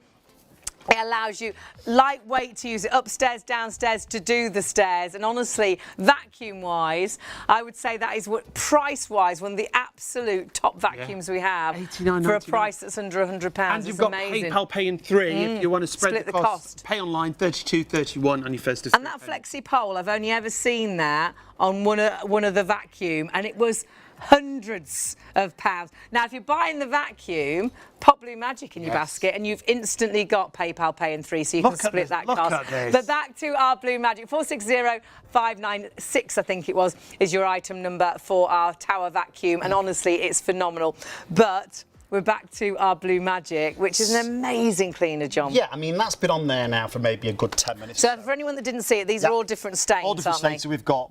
It allows you lightweight to use it upstairs, downstairs, to do the stairs. And honestly, vacuum-wise, I would say that is what, price-wise, one of the absolute top vacuums we have for a price that's under £100. And you've got PayPal Pay in 3 if you want to spread the cost. Pay online, £32.31 on your first of. And that flexi pole, I've only ever seen that on one of the vacuum, and it was hundreds of pounds. Now, if you're buying the vacuum, pop Blue Magic in your basket and you've instantly got PayPal Pay in 3, so you can split that cost. But back to our Blue Magic, 460596, I think it was, is your item number for our Tower vacuum, and honestly, it's phenomenal. But we're back to our Blue Magic, which is an amazing cleaner, John. Yeah, I mean, that's been on there now for maybe a good 10 minutes. So for anyone that didn't see it, these are all different stains, all different stains. So we've got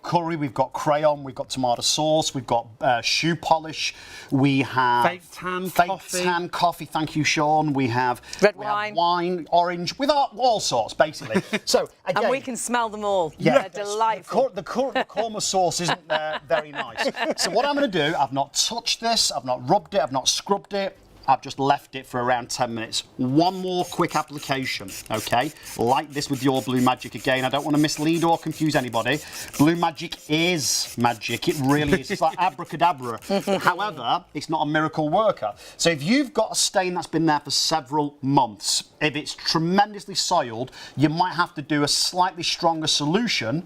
curry, we've got crayon, we've got tomato sauce, we've got shoe polish, we have fake tan coffee. Thank you, Sean. We have red wine, orange, with all sorts basically. So again, and we can smell them all. Yeah, they're delightful. The korma sauce isn't very nice. So what I'm going to do, I've not touched this, I've not rubbed it, I've not scrubbed it. I've just left it for around 10 minutes. One more quick application, okay? Like this with your Blue Magic again. I don't want to mislead or confuse anybody. Blue Magic is magic. It really is. It's like abracadabra. However, it's not a miracle worker. So if you've got a stain that's been there for several months, if it's tremendously soiled, you might have to do a slightly stronger solution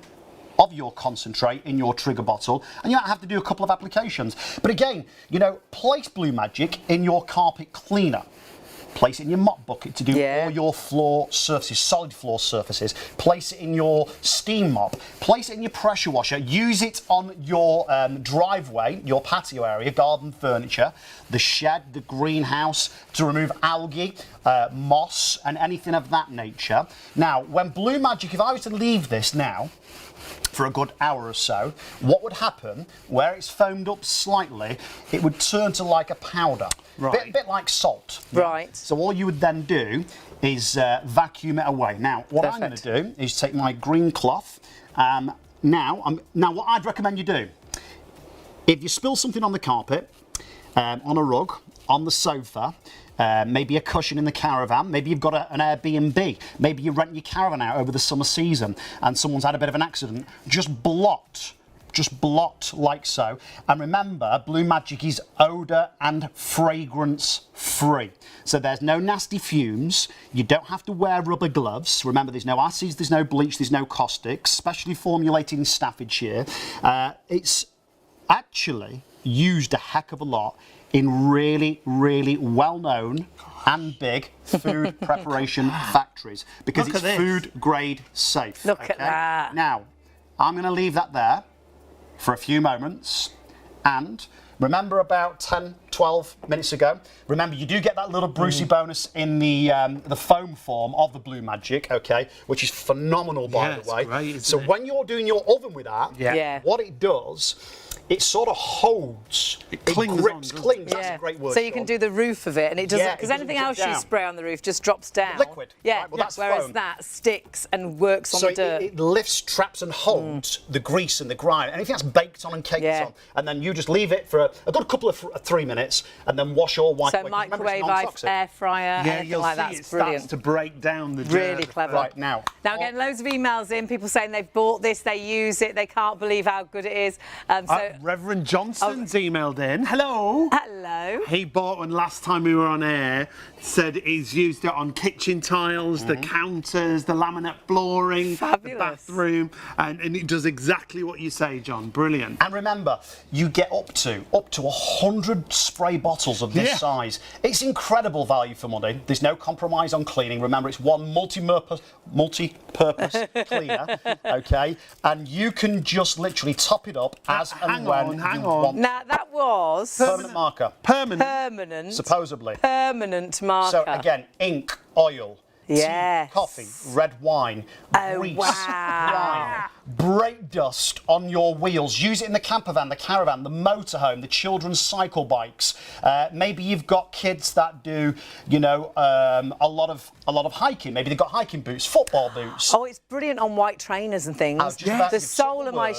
of your concentrate in your trigger bottle, and you might have to do a couple of applications. But again, you know, place Blue Magic in your carpet cleaner. Place it in your mop bucket to do all your floor surfaces, solid floor surfaces. Place it in your steam mop. Place it in your pressure washer. Use it on your driveway, your patio area, garden furniture, the shed, the greenhouse, to remove algae, moss, and anything of that nature. Now, when Blue Magic, if I was to leave this now for a good hour or so, what would happen, where it's foamed up slightly, it would turn to like a powder. Right. Bit like salt. Right. So all you would then do is vacuum it away. Now, what I'm going to do is take my green cloth. Now, what I'd recommend you do, if you spill something on the carpet, on a rug, on the sofa, maybe a cushion in the caravan, maybe you've got an Airbnb, maybe you rent your caravan out over the summer season and someone's had a bit of an accident, just blot like so. And remember, Blue Magic is odour and fragrance free. So there's no nasty fumes, you don't have to wear rubber gloves. Remember, there's no acids, there's no bleach, there's no caustics, specially formulated in Staffordshire. It's actually used a heck of a lot in really, really well-known and big food preparation factories because it's food grade safe. Look at that. Now, I'm going to leave that there for a few moments, and remember about 10, 12 minutes ago, remember you do get that little Brucey bonus in the foam form of the Blue Magic, okay, which is phenomenal by the way. Great, so when you're doing your oven with that, what it does, it sort of holds, it clings grips, on, clings, that's a great word. So you can do the roof of it and it doesn't, because it anything doesn't else drip you down. spray on the roof just drops down. Liquid. Yeah, Right, well, that's whereas foam. that sticks and works on So the dirt. it lifts, traps and holds the grease and the grime, anything that's baked on and caked on, and then you just leave it for a good couple of 3 minutes and then wash or wipe So away. microwave, air fryer, anything like that. It's brilliant. Starts to break down the dirt. Really clever. Right, now. Now, getting loads of emails in, people saying they've bought this, they use it, they can't believe how good it is. Reverend Johnston's emailed in. Hello. Hello. He bought one last time we were on air, said he's used it on kitchen tiles, the counters, the laminate flooring, Fabulous. the bathroom, and it does exactly what you say, John. Brilliant. And remember, you get up to 100 spray bottles of this size. It's incredible value for money. There's no compromise on cleaning. Remember, it's one multi-purpose cleaner, okay? And you can just literally top it up as and when you want. Now, that was... Permanent marker. Permanent. Supposedly. Permanent marker. So again, ink, oil, tea, coffee, red wine, grease, grime, brake dust on your wheels. Use it in the camper van, the caravan, the motorhome, the children's cycle bikes. Maybe you've got kids that do, you know, a lot of hiking. Maybe they've got hiking boots, football boots. Oh, it's brilliant on white trainers and things. The sole of my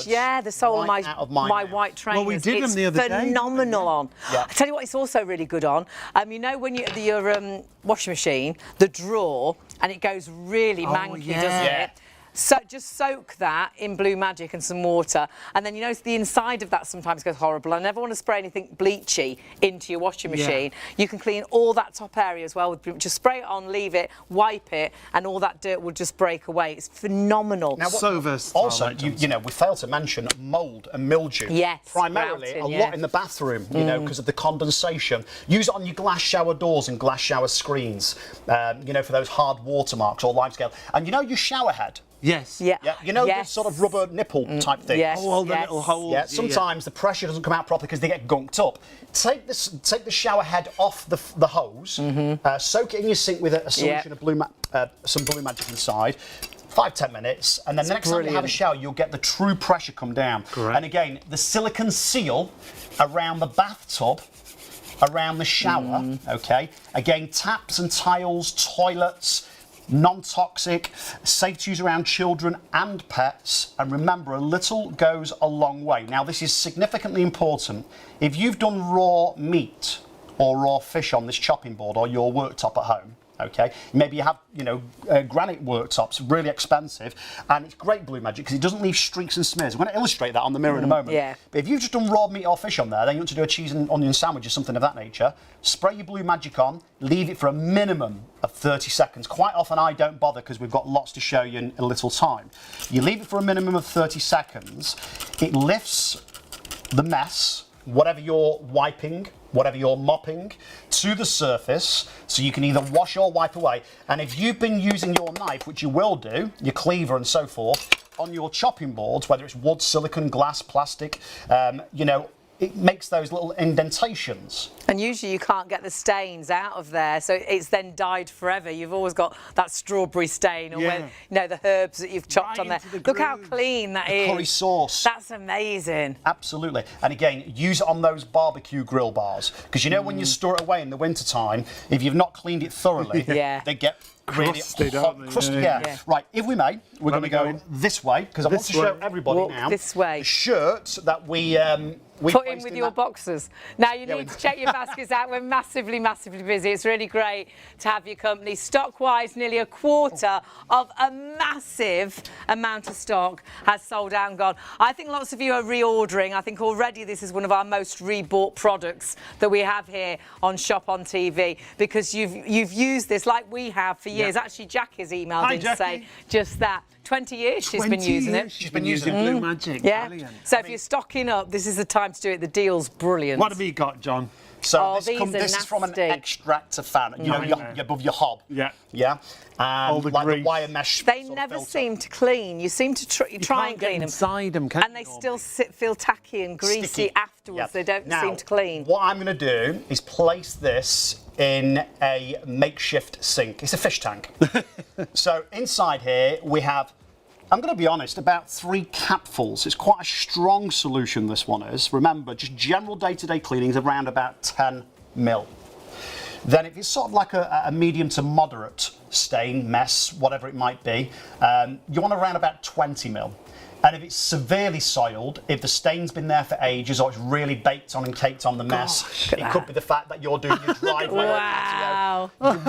my white trainers. Well, we did them the other day. Phenomenal on. I tell you what, it's also really good on. You know when your washing machine, the drawer, and it goes really manky, doesn't it? So just soak that in Blue Magic and some water, and then you notice the inside of that sometimes goes horrible. I never want to spray anything bleachy into your washing machine. You can clean all that top area as well with just spray it on, leave it, wipe it, and all that dirt will just break away. It's phenomenal. Now, so versatile. Also, you know, we failed to mention mould and mildew. Yes, primarily grouting, a lot in the bathroom, you know, because of the condensation. Use it on your glass shower doors and glass shower screens, you know, for those hard watermarks or limescale. And you know your shower head. Yes. Yeah. Yeah, you know Yes. the sort of rubber nipple type thing. Yes. Oh, all the Yes. little holes. Yeah, sometimes the pressure doesn't come out properly because they get gunked up. Take the shower head off the hose, soak it in your sink with a solution of some Blue Magic inside. 5-10 minutes, and then the next time you have a shower, you'll get the true pressure come down. Correct. And again, the silicone seal around the bathtub, around the shower, okay? Again, taps and tiles, toilets, non-toxic, safe to use around children and pets. And remember, a little goes a long way. Now, this is significantly important. If you've done raw meat or raw fish on this chopping board or your worktop at home, okay, maybe you have, granite worktops, really expensive, and it's great Blue Magic because it doesn't leave streaks and smears. I'm going to illustrate that on the mirror in a moment. Yeah. But if you've just done raw meat or fish on there, then you want to do a cheese and onion sandwich or something of that nature, spray your Blue Magic on, leave it for a minimum of 30 seconds. Quite often I don't bother because we've got lots to show you in a little time. You leave it for a minimum of 30 seconds, it lifts the mess, whatever you're wiping, whatever you're mopping, to the surface, so you can either wash or wipe away. And if you've been using your knife, which you will do, your cleaver and so forth, on your chopping boards, whether it's wood, silicone, glass, plastic, it makes those little indentations. And usually you can't get the stains out of there, so it's then dyed forever. You've always got that strawberry stain, or the herbs that you've chopped on there. Look how clean that is. Curry sauce. That's amazing. Absolutely. And again, use it on those barbecue grill bars, because when you store it away in the winter time, if you've not cleaned it thoroughly, they get really crusty, hot, don't they? crusty. Yeah. Right, if we may, we're going to go this way, because I want to show everybody Walk now this way. the shirt that we Put in placed with in your that- boxes. Now you need to check your baskets out. We're massively, massively busy. It's really great to have your company. Stock-wise, nearly a quarter of a massive amount of stock has sold out and gone. I think lots of you are reordering. I think already this is one of our most rebought products that we have here on Shop on TV, because you've used this like we have for years. Actually, Jack has emailed Hi, in to Jackie. say just that. 20 years she's been using it. She's been using Blue Magic. Yeah. Brilliant. So if you're stocking up, this is the time to do it. The deal's brilliant. What have you got, John? So these are this is from an nasty. extractor fan, above your hob. Yeah. Yeah. All the like grease. the wire mesh. They sort of never filter. seem to clean. You seem to try and Can't get clean them. inside them, can And they still feel tacky and greasy Sticky. afterwards. Yeah. They don't Now, seem to clean. What I'm going to do is place this in a makeshift sink. It's a fish tank. So inside here we have, I'm going to be honest, about 3 capfuls. It's quite a strong solution, this one is. Remember, just general day-to-day cleaning is around about 10 mil. Then if it's sort of like a medium to moderate stain, mess, whatever it might be, you want around about 20 mil. And if it's severely soiled, if the stain's been there for ages or it's really baked on and caked on the mess, it could be the fact that you're doing your driveway. Wow. You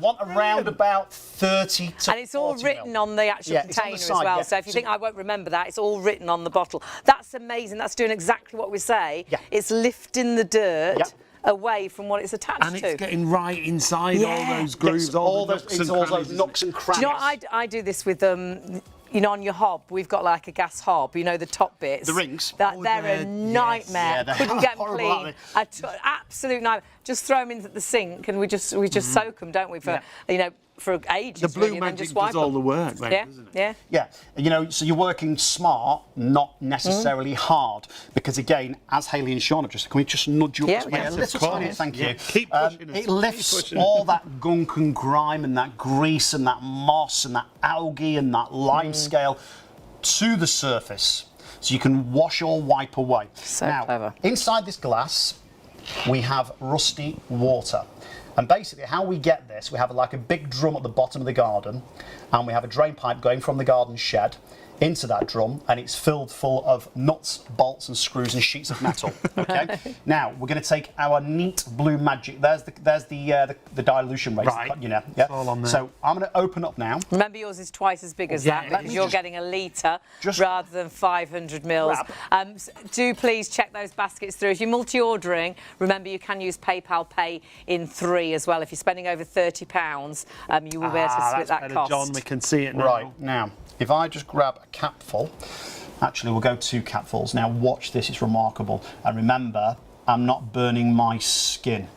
want around about 30 to And it's all 40 written mil. on the actual Yeah, it's on container the as side, well. yeah. So if you So- think I won't remember that, it's all written on the bottle. That's amazing. That's doing exactly what we say. Yeah. It's lifting the dirt Yeah. away from what it's attached And to. it's getting right inside all those grooves, Yes, all those, the nooks it's and all crannies, those isn't nooks it? and Do crannies. you know what I do this with on your hob, we've got like a gas hob, the top bits. The rings? They're yes. a nightmare. Yeah, they Couldn't are get them horrible, clean. aren't Absolute nightmare. Just throw them into the sink and we just soak them, don't we? For for ages. The Blue really, and then Magic just wipe does all them. the work, then, Yeah, doesn't it? yeah. Yeah, so you're working smart, not necessarily hard, because again, as Hayley and Sean have just, can we just nudge you Yeah, up to yes, a little of course. tiny, thank Yeah, you. keep pushing us, It keep lifts pushing. all that gunk and grime and that grease and that moss and that algae and that lime scale to the surface, so you can wash or wipe away. So now, clever. Inside this glass, we have rusty water. And basically how we get this, we have like a big drum at the bottom of the garden, and we have a drain pipe going from the garden shed into that drum, and it's filled full of nuts, bolts and screws and sheets of metal. Okay. Now we're going to take our neat Blue Magic. There's the dilution rate. Right. Yeah. It's all on there. So I'm going to open up now. Remember, yours is twice as big as Yeah, that let because me you're just- getting a litre just rather than 500 mils. Do please check those baskets through. If you're multi-ordering, remember you can use PayPal Pay in 3 as well. If you're spending over £30, you will be able to split that's that better, cost. John, we can see it now. Right, now, if I just grab a capful, actually we'll go 2 capfuls. Now watch this, it's remarkable. And remember, I'm not burning my skin.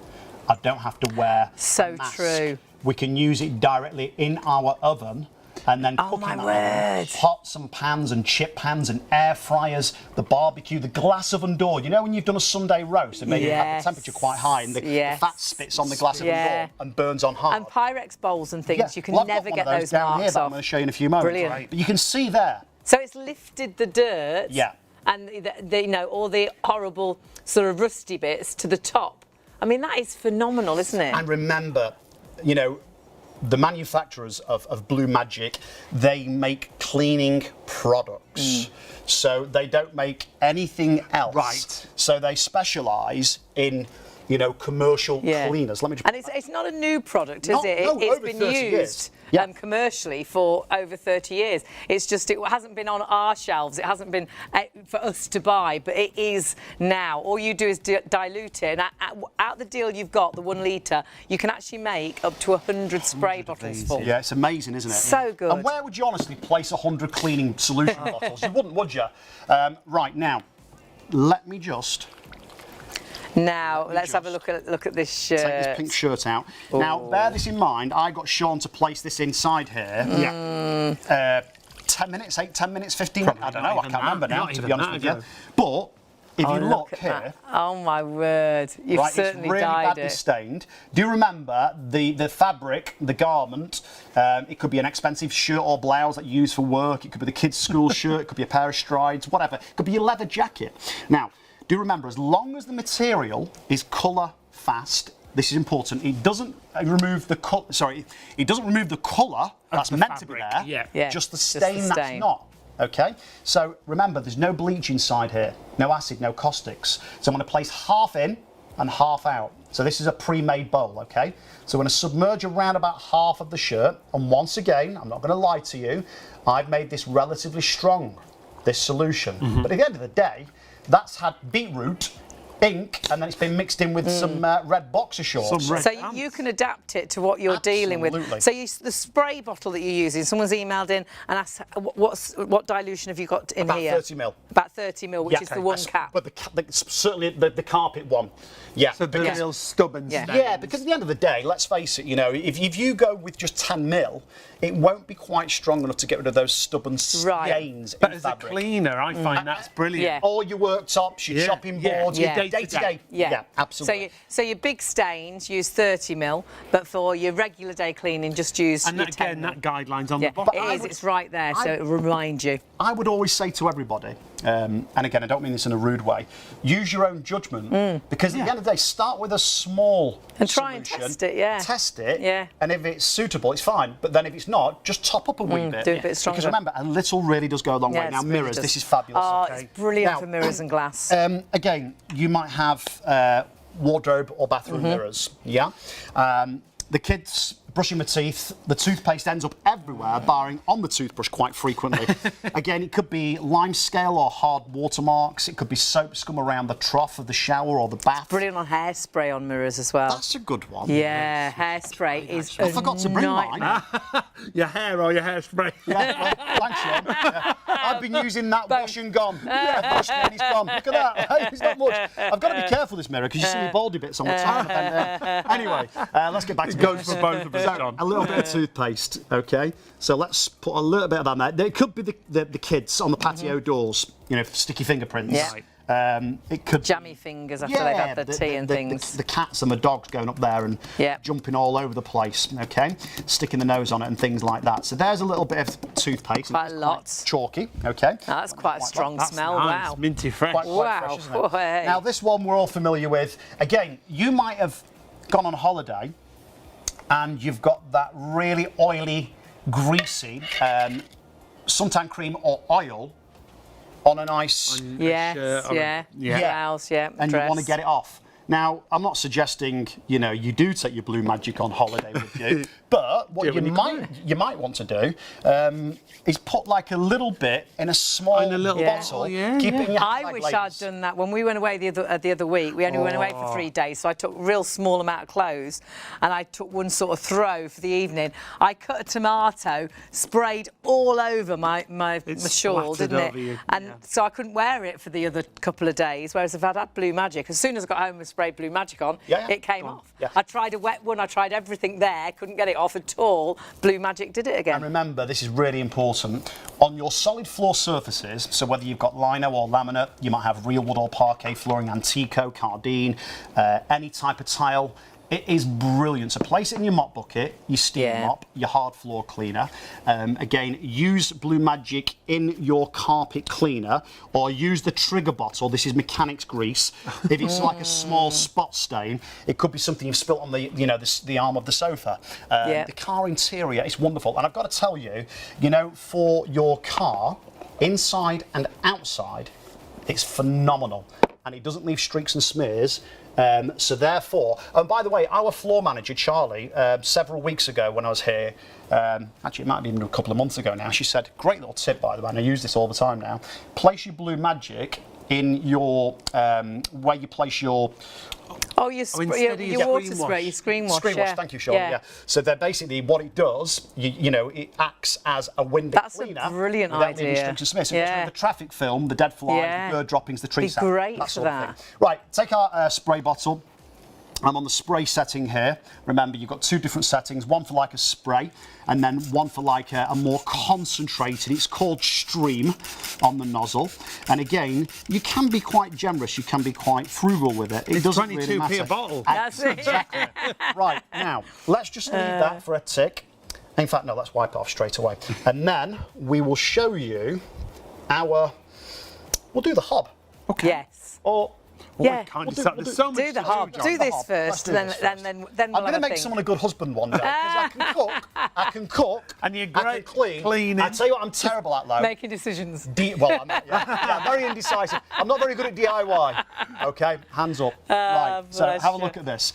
I don't have to wear So a mask. true. We can use it directly in our oven and then Oh, cooking my that in word. pots and pans and chip pans and air fryers, the barbecue, the glass oven door. You know when you've done a Sunday roast and maybe you have the temperature quite high and the fat spits on the glass oven door and burns on hard. And Pyrex bowls and things, you can I've never got get one of those down here marks that I'm off. going to show you in a few moments. Brilliant. But you can see there. So it's lifted the dirt and you know, all the horrible sort of rusty bits to the top. I mean, that is phenomenal, isn't it? And remember, you know, the manufacturers of Blue Magic, they make cleaning products. So they don't make anything else. Right. So they specialise in, you know, commercial cleaners. Let me just. And it's not a new product, is it? No, It's over been 30 years. used commercially for over 30 years. It's just, it hasn't been on our shelves. It hasn't been for us to buy, but it is now. All you do is dilute it. And out the deal you've got, the 1 litre, you can actually make up to 100 spray bottles full. Yeah, it's amazing, isn't it? So good. And where would you honestly place 100 cleaning solution bottles? You wouldn't, would you? Right, now, let me just... Now, let's have a look at this shirt. Take this pink shirt out. Now, bear this in mind. I got Sean to place this inside here. 10 minutes, 10 minutes, 15 minutes. I don't know. I can't remember now, to be honest with you. But if you look here. That. Oh, my word. You've certainly it's really dyed badly it. stained. Do you remember the fabric, the garment? It could be an expensive shirt or blouse that you use for work. It could be the kids' school shirt. It could be a pair of strides, whatever. It could be your leather jacket. Now, do remember, as long as the material is colour fast, this is important. It doesn't remove the colour. Sorry, it doesn't remove the colour that's meant to be there. Yeah. Just the stain that's not. Okay. So remember, there's no bleach inside here, no acid, no caustics. So I'm going to place half in and half out. So this is a pre-made bowl. Okay. So I'm going to submerge around about half of the shirt. And once again, I'm not going to lie to you, I've made this relatively strong, this solution. But at the end of the day, that's had beetroot, ink, and then it's been mixed in with some red boxer shorts. So you can adapt it to what you're dealing with. So the spray bottle that you're using, someone's emailed in and asked, what dilution have you got in here? About 30 mil. About 30 mil, which is the 1 cap. But certainly the carpet one. Yeah. So the real stubborn stains. Yeah, because at the end of the day, let's face it, you know, if you go with just 10 mil, it won't be quite strong enough to get rid of those stubborn stains But in as fabric. a cleaner, I find that's brilliant. Yeah. All your worktops, your chopping boards, your day-to-day. Yeah, absolutely. So your big stains use 30 mil, but for your regular day cleaning, just use And your that, 10 again, mil. that guideline's on the bottom. It is, it's right there, so it'll remind you. I would always say to everybody, and again, I don't mean this in a rude way, use your own judgment, because at the end of the day, start with a small And try and solution, test it, Test it, Yeah. and if it's suitable, it's fine. But then if it's not, just top up a wee bit. Do a bit stronger. Because remember, a little really does go a long way. it Now, really mirrors, does. this is fabulous. Oh, okay? it's brilliant Now, for mirrors and glass. Again, you might have wardrobe or bathroom mirrors, yeah? The kids brushing the teeth, the toothpaste ends up everywhere, barring on the toothbrush quite frequently. Again, it could be lime scale or hard watermarks. It could be soap scum around the trough of the shower or the bath. Brilliant on hairspray on mirrors as well. That's a good one. Yeah, hairspray is I forgot to bring mine. Your hair or your hairspray. Yeah, well, thanks, Sean. Yeah. I've been using that wash and gone. Yeah, wash and it's gone. Look at that. Hey, it's not much. I've got to be careful this mirror because you see me baldy bits on the top. Anyway, let's get back to Goes for both of us, John. A little bit of toothpaste, okay? So let's put a little bit of that in there. It could be the kids on the patio doors, you know, sticky fingerprints. Yeah. It could Jammy fingers after they've had their tea and things. The cats and the dogs going up there and jumping all over the place, okay? Sticking the nose on it and things like that. So there's a little bit of toothpaste. Quite a lot. Chalky, okay? Oh, that's quite a strong smell, Nice, wow. minty fresh. Quite Wow. fresh, isn't it? Hey. Now this one we're all familiar with. Again, you might have gone on holiday and you've got that really oily, greasy suntan cream or oil on a nice Yes, Yeah. blouse, and dress. you want to get it off. Now, I'm not suggesting, you know, you do take your Blue Magic on holiday with you, but what you might want to do is put like a little bit in a small bottle. Keep it in your I handbag wish labels. I'd done that when we went away the other week. We only went away for 3 days, so I took a real small amount of clothes and I took one sort of throw for the evening. I cut a tomato, sprayed all over my shawl, splattered didn't it? over you, And so I couldn't wear it for the other couple of days, whereas if I'd had Blue Magic, as soon as I got home and sprayed sprayed Blue Magic on, Yeah, yeah. it came off. Yeah. I tried a wet one, I tried everything there, couldn't get it off at all. Blue Magic did it again. And remember, this is really important. On your solid floor surfaces, so whether you've got lino or laminate, you might have real wood or parquet flooring, Antico, Cardine, any type of tile. It is brilliant. So place it in your mop bucket, your steam mop, your hard floor cleaner. Again, use Blue Magic in your carpet cleaner, or use the trigger bottle. This is mechanics grease. If it's like a small spot stain, it could be something you've spilt on the, you know, the arm of the sofa. The car interior is wonderful, and I've got to tell you, you know, for your car, inside and outside, it's phenomenal, and it doesn't leave streaks and smears. So therefore, and by the way, our floor manager, Charlie, several weeks ago when I was here, actually it might have been a couple of months ago now, she said, great little tip by the way, and I use this all the time now, place your Blue Magic in your, where you place your... Oh, your water spray, your screen wash. Screen wash, thank you, Sean. Yeah. So they're basically what it does. You know, it acts as a window cleaner. That's a brilliant without idea. leaving streaks and smears. So the traffic film, the dead flies, the bird droppings, the tree sap, great that for sort of that. thing. Right, take our spray bottle. I'm on the spray setting here. Remember, you've got two different settings, one for like a spray and then one for like a more concentrated, it's called stream on the nozzle. And again, you can be quite generous, you can be quite frugal with it. It doesn't really matter. 22p a bottle. That's it. Exactly. Right, now, let's just leave that for a tick. In fact, no, let's wipe it off straight away. And then we will show you we'll do the hob. Okay. Yes. Or Yeah. Can't you We'll start? do- There's so much Do the to hob. John. Do this Let's first, do then this first. then I'm we'll going to have a make think. someone a good husband one day, because I can cook, And you're I great can clean. cleaning. I tell you what I'm terrible at, though. Making decisions. Well, I'm not, yeah, very indecisive. I'm not very good at DIY. Okay, hands up. Right, so bless have a you. look at this.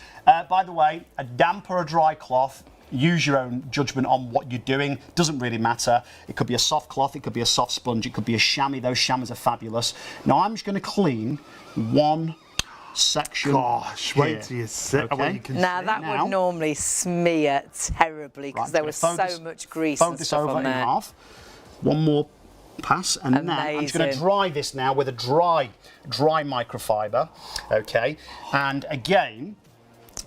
By the way, a damp or a dry cloth, use your own judgment on what you're doing. Doesn't really matter. It could be a soft cloth, it could be a soft sponge, it could be a chamois. Those chamois are fabulous. Now I'm just going to clean one section. Gosh, here. wait till you sit. Okay. Well, you can Now see. that Now- would normally smear terribly because Right, there gonna was fold so this- much grease Fold and this stuff over on in there. half. One more pass, and then I'm just going to Amazing. dry this now with a dry microfiber. Okay, and again,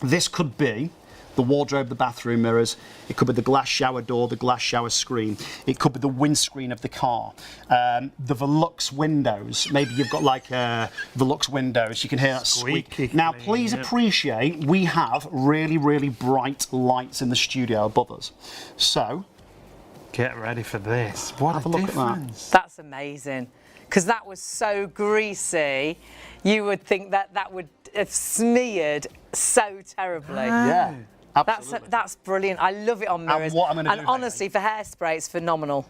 this could be the wardrobe, the bathroom mirrors. It could be the glass shower door, the glass shower screen. It could be the windscreen of the car. The Velux windows. Maybe you've got like Velux windows. You can hear that squeak. Squeaky Now, clean, please yeah. appreciate we have really, really bright lights in the studio above us. So, Get ready for this. What Have a a look at that. difference. That's amazing. Because that was so greasy, you would think that that would have smeared so terribly. yeah, absolutely. That's brilliant. I love it on mirrors. what I'm gonna do, honestly, for hairspray, it's phenomenal.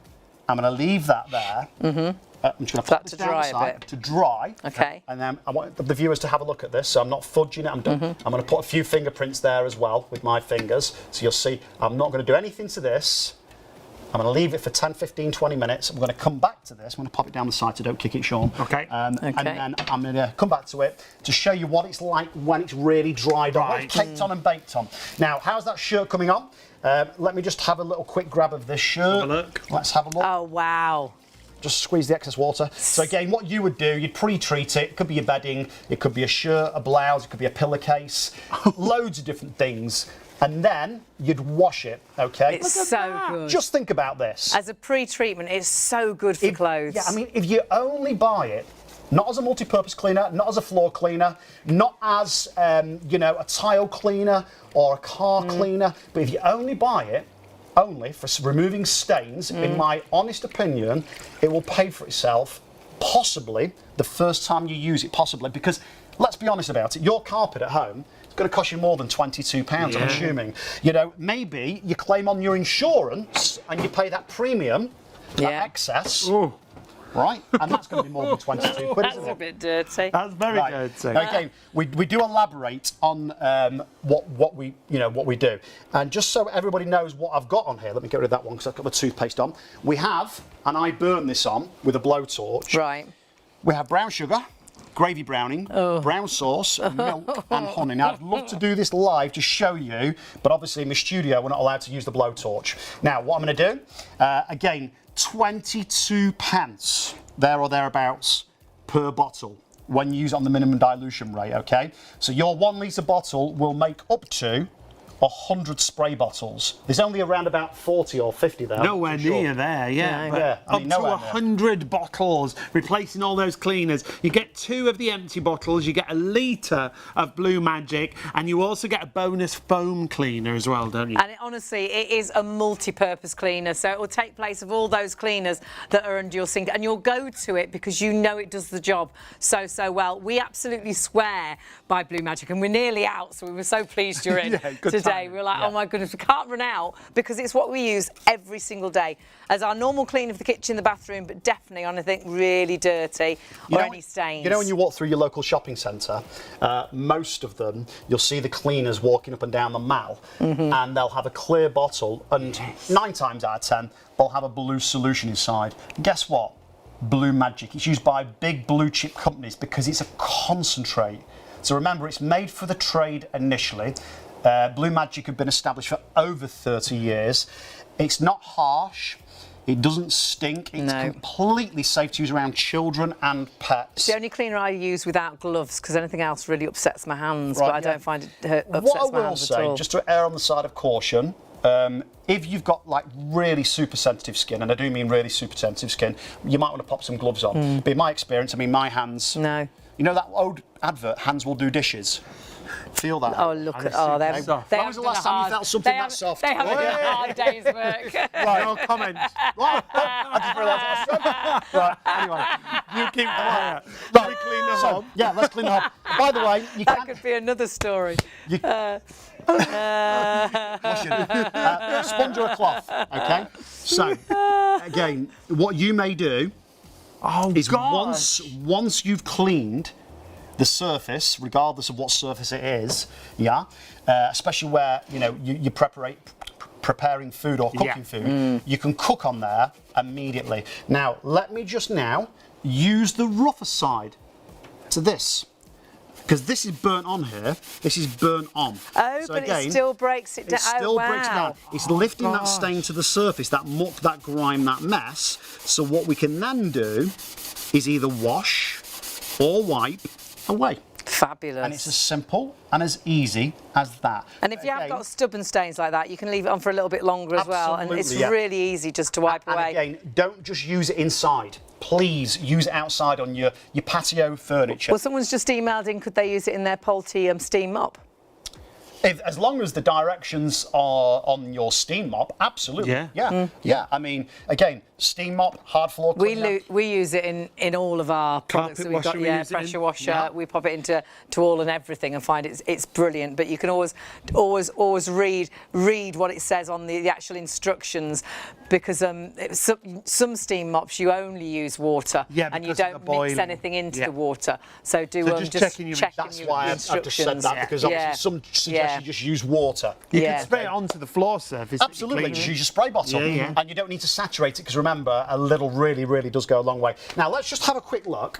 I'm going to leave that there. I'm just going to put That this to down dry the a side bit. to dry. Okay. And then I want the viewers to have a look at this. So I'm not fudging it. I'm going to put a few fingerprints there as well with my fingers. So you'll see I'm not going to do anything to this. I'm going to leave it for 10, 15, 20 minutes. I'm going to come back to this. I'm going to pop it down the side so don't kick it, Sean. Okay. And then I'm going to come back to it to show you what it's like when it's really dried on, Right. caked on and baked on. Now, how's that shirt coming on? Let me just have a little quick grab of this shirt. Have a look. Let's have a look. Oh, wow. Just squeeze the excess water. So again, what you would do, you'd pre-treat it. It could be your bedding, it could be a shirt, a blouse, it could be a pillowcase, loads of different things. And then you'd wash it, okay? It's so good. Just think about this. As a pre-treatment, it's so good for clothes. Yeah, I mean, if you only buy it, not as a multi-purpose cleaner, not as a floor cleaner, not as, you know, a tile cleaner or a car cleaner, but if you only buy it, only for removing stains, in my honest opinion, it will pay for itself, possibly, the first time you use it, possibly, because let's be honest about it, your carpet at home, it's going to cost you more than £22, I'm assuming. You know, maybe you claim on your insurance and you pay that premium, that excess, right? And that's going to be more than 22 quid, That's isn't a it? bit dirty. That's very Right. good. Now, again, we do elaborate on what we do, and just so everybody knows what I've got on here. Let me get rid of that one because I've got my toothpaste on. We have, and I burn this on with a blowtorch. Right. We have brown sugar, gravy browning, brown sauce, milk, and honey. Now, I'd love to do this live to show you, but obviously in my studio we're not allowed to use the blowtorch. Now, what I'm going to do, again, 22 pence there or thereabouts per bottle. when you use it on the minimum dilution rate, okay? So your 1 litre bottle will make up to 100 spray bottles. There's only around about 40 or 50 there. Nowhere near there, yeah. No. But Yeah, I mean, up to nowhere 100 bottles, replacing all those cleaners. You get 2 of the empty bottles, you get a litre of Blue Magic, and you also get a bonus foam cleaner as well, don't you? And honestly, it is a multi-purpose cleaner, so it will take place of all those cleaners that are under your sink, and you'll go to it because you know it does the job so well. We absolutely swear by Blue Magic, and we're nearly out, so we were so pleased you're in Yeah, good today. timing. We were like, Yeah. oh my goodness, we can't run out because it's what we use every single day as our normal clean of the kitchen, the bathroom, but definitely on anything really dirty or any stains. You know when you walk through your local shopping centre, most of them, you'll see the cleaners walking up and down the mall, and they'll have a clear bottle, and 9 times out of 10, they'll have a blue solution inside. Guess what? Blue Magic. It's used by big blue chip companies because it's a concentrate. So remember, it's made for the trade initially. Blue Magic have been established for over 30 years. It's not harsh. It doesn't stink. It's completely safe to use around children and pets. It's the only cleaner I use without gloves because anything else really upsets my hands, Right, but I yeah. don't find it upsets What I my will hands at say, all. just to err on the side of caution, if you've got like really super sensitive skin, and I do mean really super sensitive skin, you might want to pop some gloves on. But in my experience, I mean, my hands... No. You know that old advert, hands will do dishes? Feel that? Oh, look at they've soft. they When have was the done last a time you hard- felt something they that have- soft? They haven't done a hard day's work. Right, no comments. Right, I just realised I said. Right, anyway. You keep quiet. Right, We clean the so, hob. yeah, let's clean the hob. By the way, you That can... could be another story. sponge or a cloth, okay? So, again, what you may do is once you've cleaned the surface, regardless of what surface it is, yeah, especially where you're preparing food or cooking food, you can cook on there immediately. Now, let me just use the rougher side to this. Because this is burnt on here, this is burnt on. Oh, so but again, it still breaks it down. it still breaks it down. It's lifting that gosh. stain to the surface, that muck, that grime, that mess. So what we can then do is either wash or wipe away. Fabulous. And it's as simple and as easy as that. And if you have Again, got stubborn stains like that, you can leave it on for a little bit longer as well. And it's Absolutely, yeah. really easy just to wipe and away. again, don't just use it inside. Please use it outside on your patio furniture. Well, someone's just emailed in, could they use it in their Polty steam mop? As long as the directions are on your steam mop, absolutely. Yeah. Yeah. I mean, again, steam mop, hard floor cleaner. We use it in all of our products that we've got. washer we Yeah, use it in. pressure washer. Yeah. We pop it into all and everything and find it's brilliant. But you can always read what it says on the actual instructions, because some steam mops you only use water, Yeah, and you because of the don't mix boiling. anything into Yeah. the water. So just checking your- That's your why I've just said instructions. that, because obviously some suggest you just use water. You Yeah. can spray it onto the floor surface. that you're Absolutely, cleaning. just use your spray bottle, Yeah. and you don't need to saturate it, because remember, a little really does go a long way. Now let's just have a quick look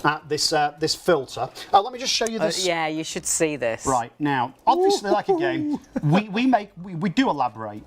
at this this filter. Let me just show you this. Yeah, you should see this. Right now, obviously, like again, we do elaborate,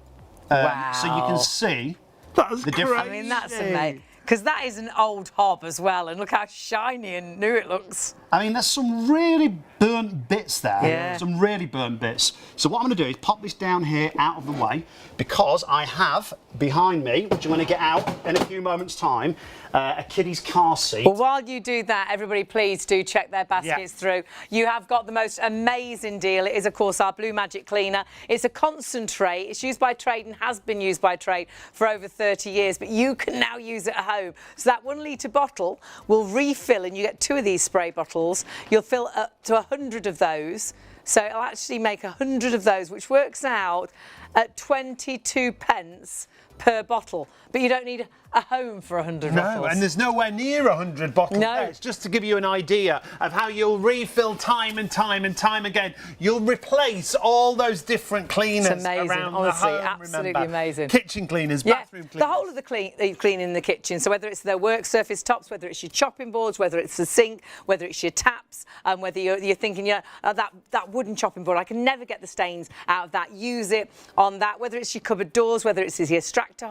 so you can see That's the difference. I mean, that's amazing. Because that is an old hob as well, and look how shiny and new it looks. I mean, there's some really burnt bits there. Yeah. Some really burnt bits. So what I'm going to do is pop this down here out of the way, because I have behind me, which I'm going to get out in a few moments' time, a kiddie's car seat. Well, while you do that, everybody please do check their baskets through. You have got the most amazing deal. It is, of course, our Blue Magic Cleaner. It's a concentrate. It's used by trade and has been used by trade for over 30 years, but you can now use it at home. So that 1 litre bottle will refill, and you get 2 of these spray bottles. You'll fill up to 100 of those. So it'll actually make 100 of those, which works out at 22 pence per bottle. But you don't need a home for 100 No, bottles. and there's nowhere near 100 bottles. No. there. It's just to give you an idea of how you'll refill time and time and time again. You'll replace all those different cleaners It's amazing, around honestly, the home. absolutely remember. amazing. Kitchen cleaners, Yeah, bathroom cleaners. the whole of the cleaning in the kitchen. So whether it's their work surface tops, whether it's your chopping boards, whether it's the sink, whether it's your taps, whether you're thinking, that wooden chopping board, I can never get the stains out of that. Use it on that, whether it's your cupboard doors, whether it's the extractor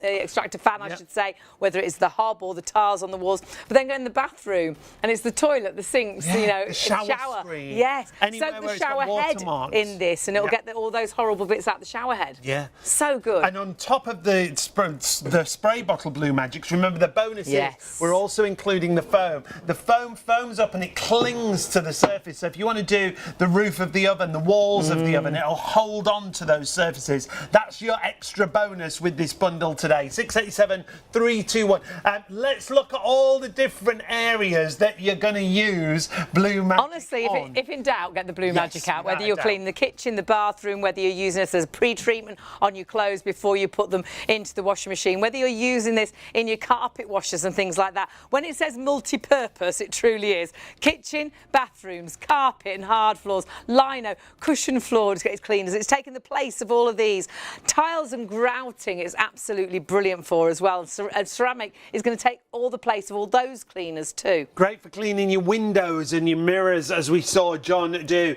extractor fan, I should say, whether it's the hob or the tiles on the walls. But then go in the bathroom and it's the toilet, the sinks, you know, the shower screen. Yes. Anywhere Soak where the it's got shower head watermarks. in this and it'll get all those horrible bits out the shower head. Yeah. So good. And on top of the spray bottle Blue Magics, remember the bonus is we're also including the foam. The foam foams up and it clings to the surface. So if you want to do the roof of the oven, the walls of the oven, it'll hold on to those surfaces. That's your extra bonus with this bundle today. 687 321. Let's look at all the different areas that you're going to use Blue Magic. Honestly, if in doubt, get the Blue Magic out. Whether you're cleaning the kitchen, the bathroom, whether you're using this as a pre-treatment on your clothes before you put them into the washing machine, whether you're using this in your carpet washers and things like that. When it says multi-purpose, it truly is. Kitchen, bathrooms, carpet and hard floors, lino, cushion floors, it's cleaners. It's taken the place of all of these. Tiles and grouting is absolutely brilliant for as well. And ceramic is going to take all the place of all those cleaners too. Great for cleaning your windows and your mirrors, as we saw John do.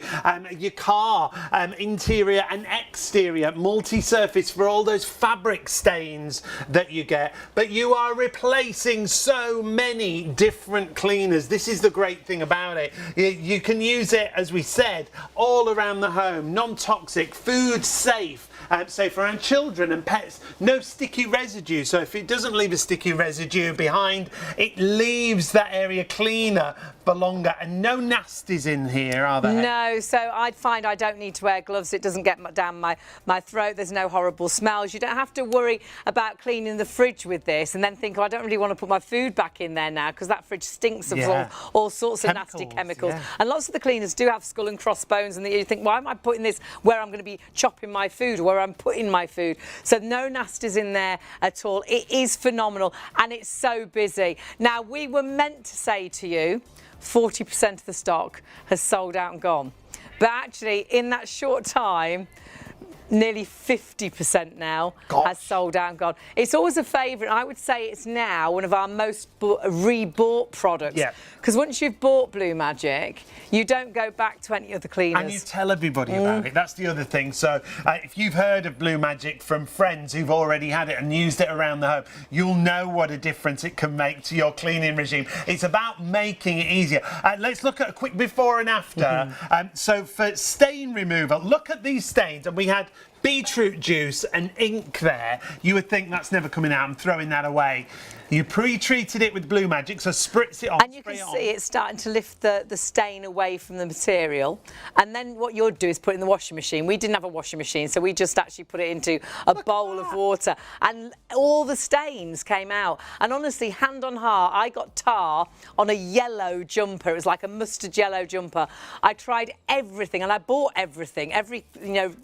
Your car, interior and exterior, multi-surface for all those fabric stains that you get. But you are replacing so many different cleaners. This is the great thing about it. You can use it, as we said, all around the home. Non-toxic, food safe. Safe around children and pets. No sticky residue. So if it doesn't leave a sticky residue behind, it leaves that area cleaner for longer. And no nasties in here, are there? No, so I'd find I don't need to wear gloves. It doesn't get down my throat. There's no horrible smells. You don't have to worry about cleaning the fridge with this and then think, oh, I don't really want to put my food back in there now because that fridge stinks of all sorts of nasty chemicals. And lots of the cleaners do have skull and crossbones and you think, why am I putting this where I'm going to be chopping my food or where I'm putting my food? So no nasties in there at all. It is phenomenal and it's so busy. Now, we were meant to say to you 40% of the stock has sold out and gone. But actually, in that short time, nearly 50% now has sold out and gone. It's always a favourite. I would say it's now one of our most rebought products. Because once you've bought Blue Magic, you don't go back to any other cleaners. And you tell everybody about it. That's the other thing. So if you've heard of Blue Magic from friends who've already had it and used it around the home, you'll know what a difference it can make to your cleaning regime. It's about making it easier. Let's look at a quick before and after. So for stain removal, look at these stains. And we had beetroot juice and ink there. You would think that's never coming out. I'm throwing that away. You pre-treated it with Blue Magic, so spritz it on. And you can see it's starting to lift the stain away from the material. And then what you'll do is put it in the washing machine. We didn't have a washing machine, so we just actually put it into a bowl of water. And all the stains came out. And honestly, hand on heart, I got tar on a yellow jumper. It was like a mustard yellow jumper. I tried everything, and I bought everything, every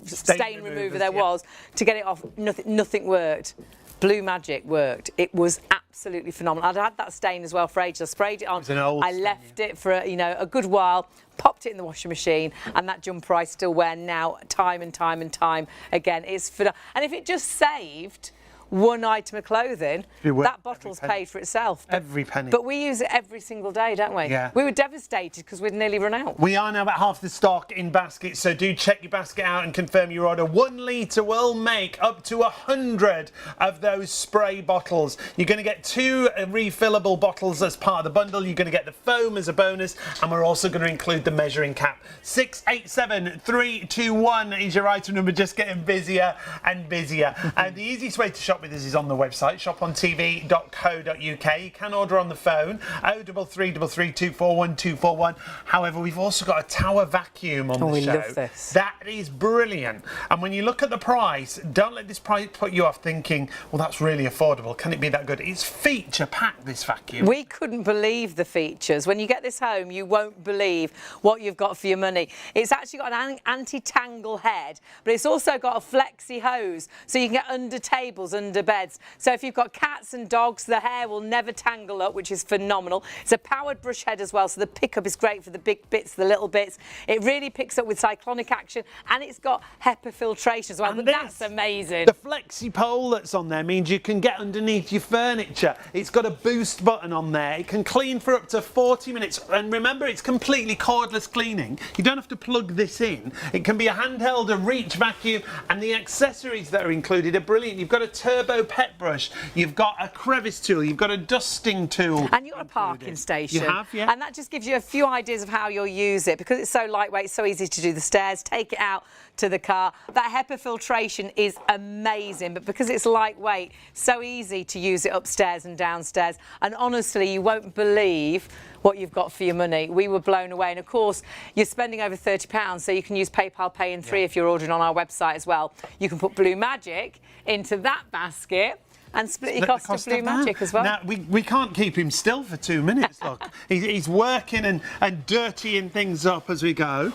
stain remover there was, to get it off. Nothing worked. Blue Magic worked. It was absolutely phenomenal. I'd had that stain as well for ages. I sprayed it on. I left it for a good while, popped it in the washing machine, and that jumper I still wear now, time and time and time again. It's phenomenal. And if it just saved one item of clothing, that bottle's paid for itself. Every penny. But we use it every single day, don't we? Yeah. We were devastated because we'd nearly run out. We are now at half the stock in baskets, so do check your basket out and confirm your order. 1 litre will make up to 100 of those spray bottles. You're going to get 2 refillable bottles as part of the bundle. You're going to get the foam as a bonus, and we're also going to include the measuring cap. 687 321 is your item number, just getting busier and busier. And the easiest way to shop with us is on the website, ShopOnTV.co.uk. You can order on the phone, 0333 241 241. However, we've also got a tower vacuum on the show. We love this. That is brilliant. And when you look at the price, don't let this price put you off thinking, well, that's really affordable. Can it be that good? It's feature packed, this vacuum. We couldn't believe the features. When you get this home, you won't believe what you've got for your money. It's actually got an anti-tangle head, but it's also got a flexi hose, so you can get under tables, under under beds. So if you've got cats and dogs, the hair will never tangle up, which is phenomenal. It's a powered brush head as well, so the pickup is great for the big bits, the little bits. It really picks up with cyclonic action, and it's got HEPA filtration as well. And That's amazing. The flexi pole that's on there means you can get underneath your furniture. It's got a boost button on there. It can clean for up to 40 minutes. And remember, it's completely cordless cleaning. You don't have to plug this in. It can be a handheld, a reach vacuum, and the accessories that are included are brilliant. You've got a turbo pet brush, you've got a crevice tool, you've got a dusting tool. And you've got a parking station. You have, yeah. And that just gives you a few ideas of how you'll use it. Because it's so lightweight, so easy to do the stairs, take it out to the car. That HEPA filtration is amazing, but because it's lightweight, so easy to use it upstairs and downstairs. And honestly, you won't believe what you've got for your money. We were blown away. And of course, you're spending over £30, so you can use PayPal Pay in 3 if you're ordering on our website as well. You can put Blue Magic into that basket and split your cost of Blue Magic as well. Now, we can't keep him still for 2 minutes, look. He's working and dirtying things up as we go.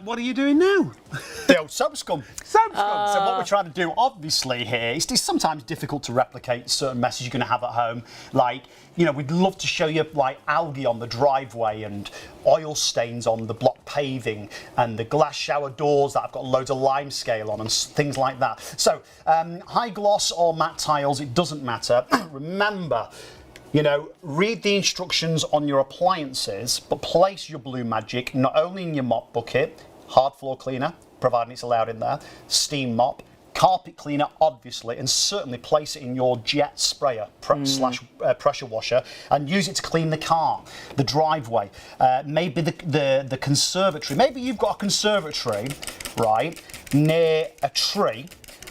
What are you doing now? The old soap scum. Soap scum. So what we're trying to do, obviously, here, it's sometimes difficult to replicate certain messes you're going to have at home. Like, you know, we'd love to show you, like, algae on the driveway and oil stains on the block paving and the glass shower doors that have got loads of lime scale on and things like that. So, high gloss or matte tiles, it doesn't matter. Remember, you know, read the instructions on your appliances, but place your Blue Magic not only in your mop bucket, hard floor cleaner, providing it's allowed in there, steam mop, carpet cleaner, obviously, and certainly place it in your jet sprayer slash pressure washer and use it to clean the car, the driveway, maybe the conservatory. Maybe you've got a conservatory, right, near a tree,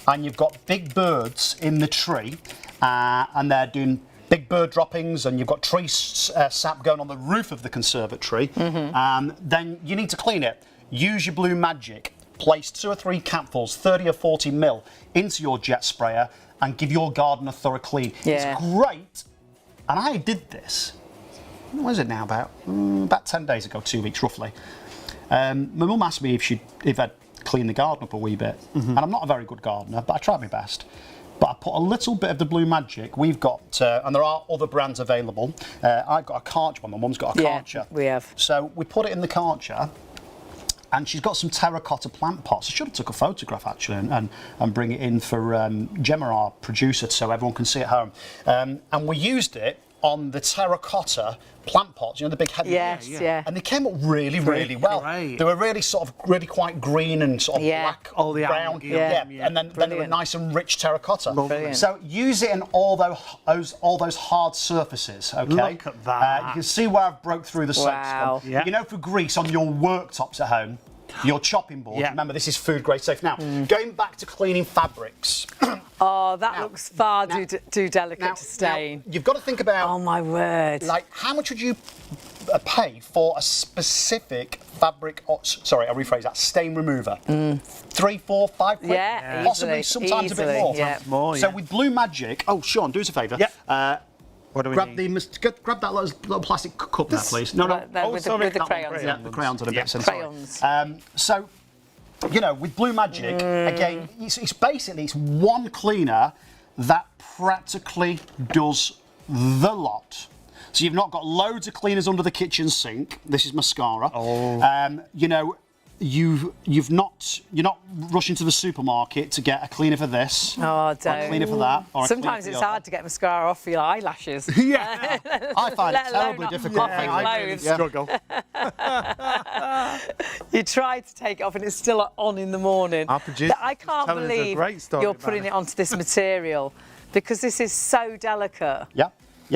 and you've got big birds in the tree, and they're doing big bird droppings, and you've got tree sap going on the roof of the conservatory, then you need to clean it. Use your Blue Magic. Place 2 or 3 capfuls, 30 or 40 mil, into your jet sprayer and give your garden a thorough clean. Yeah. It's great. And I did this, what is it now, about 10 days ago, 2 weeks roughly. My mum asked me if I'd clean the garden up a wee bit. And I'm not a very good gardener, but I tried my best. But I put a little bit of the Blue Magic. We've got, and there are other brands available. I've got a Karcher, my mum's got a Karcher. We have. So we put it in the Karcher. And she's got some terracotta plant pots. I should have took a photograph actually and bring it in for Gemma, our producer, so everyone can see at home. And we used it on the terracotta plant pots, you know, the big heavy ones. Yeah. And they came up really, really well. Great. They were really quite green and sort of black, all the brown. algae. And then they were nice and rich terracotta. Brilliant. So use it in all those hard surfaces. Okay. Look at that. You can see where I've broke through the soap Wow. scum. Yeah. You know, for grease on your worktops at home, your chopping board. Yeah. Remember, this is food grade safe. Now, going back to cleaning fabrics. Oh, that looks far too delicate to stain. Now, you've got to think about, Oh my word. like, how much would you pay for a specific fabric, I'll rephrase that, stain remover? 3, 4, 5 quid? Yeah, Possibly, easily, sometimes a bit easily, more. yeah. More, So yeah. with Blue Magic, oh, Sean, do us a favour. Yeah. What do we Grab need? grab that little plastic cup there, please. No, With the crayons. Yeah, the crayons are a bit sensitive. Crayons. So, you know, with Blue Magic, again, it's basically one cleaner that practically does the lot. So you've not got loads of cleaners under the kitchen sink. This is mascara. Oh. You know, you're not rushing to the supermarket to get a cleaner for this, Oh, or a don't. cleaner for that, or a Sometimes cleaner it's for the hard to get mascara off your eyelashes. Yeah. I find it Let alone terribly off difficult. your I really clothes. struggle. You try to take it off and it's still on in the morning. Our producer I can't telling us a believe great story you're about putting it. it onto this material because this is so delicate. Yeah,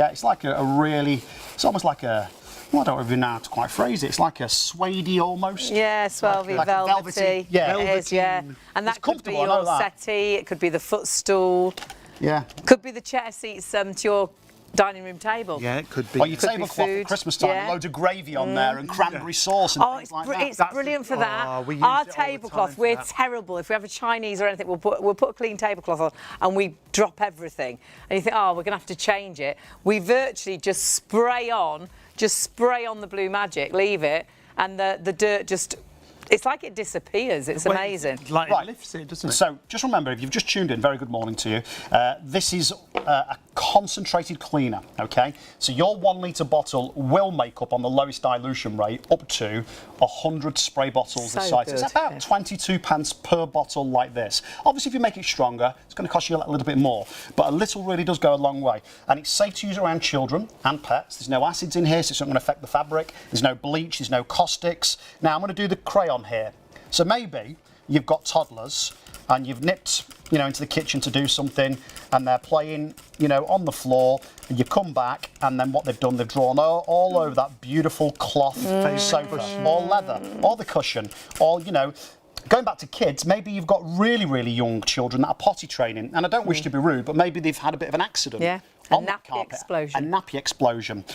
it's like a really, it's almost like a, well, I don't even know how to quite phrase it. It's like a suede almost. Yeah, swelvy, like a velvety. yeah. It is, yeah. And that It's could be comfortable, I know your that. settee, it could be the footstool, Yeah. could be the chair seats to your dining room table. Yeah, it could be. Or your Could be tablecloth at food, Christmas time, yeah. loads of gravy on there and cranberry sauce and Oh, things it's, like that. it's That's brilliant the- for that. oh, we use Our it all the tablecloth, time for we're that. terrible. If we have a Chinese or anything, we'll put a clean tablecloth on and we drop everything. And you think, oh, we're going to have to change it. We virtually just spray on the Blue Magic, leave it, and the dirt just It's like it disappears. It's amazing. Like Right. it lifts it, doesn't it? So just remember, if you've just tuned in, very good morning to you. This is a concentrated cleaner, okay? So your 1 litre bottle will make up on the lowest dilution rate up to 100 spray bottles this So size. It's good, about yeah. 22 pence per bottle like this. Obviously, if you make it stronger, it's going to cost you a little bit more, but a little really does go a long way. And it's safe to use around children and pets. There's no acids in here, so it's not going to affect the fabric. There's no bleach, there's no caustics. Now, I'm going to do the crayon here. So maybe you've got toddlers and you've nipped, into the kitchen to do something and they're playing, on the floor, and you come back and then what they've done, they've drawn all over that beautiful cloth sofa or leather or the cushion or, going back to kids, maybe you've got really, really young children that are potty training, and I don't wish to be rude, but maybe they've had a bit of an accident. Yeah. On A that nappy carpet. explosion. A nappy explosion.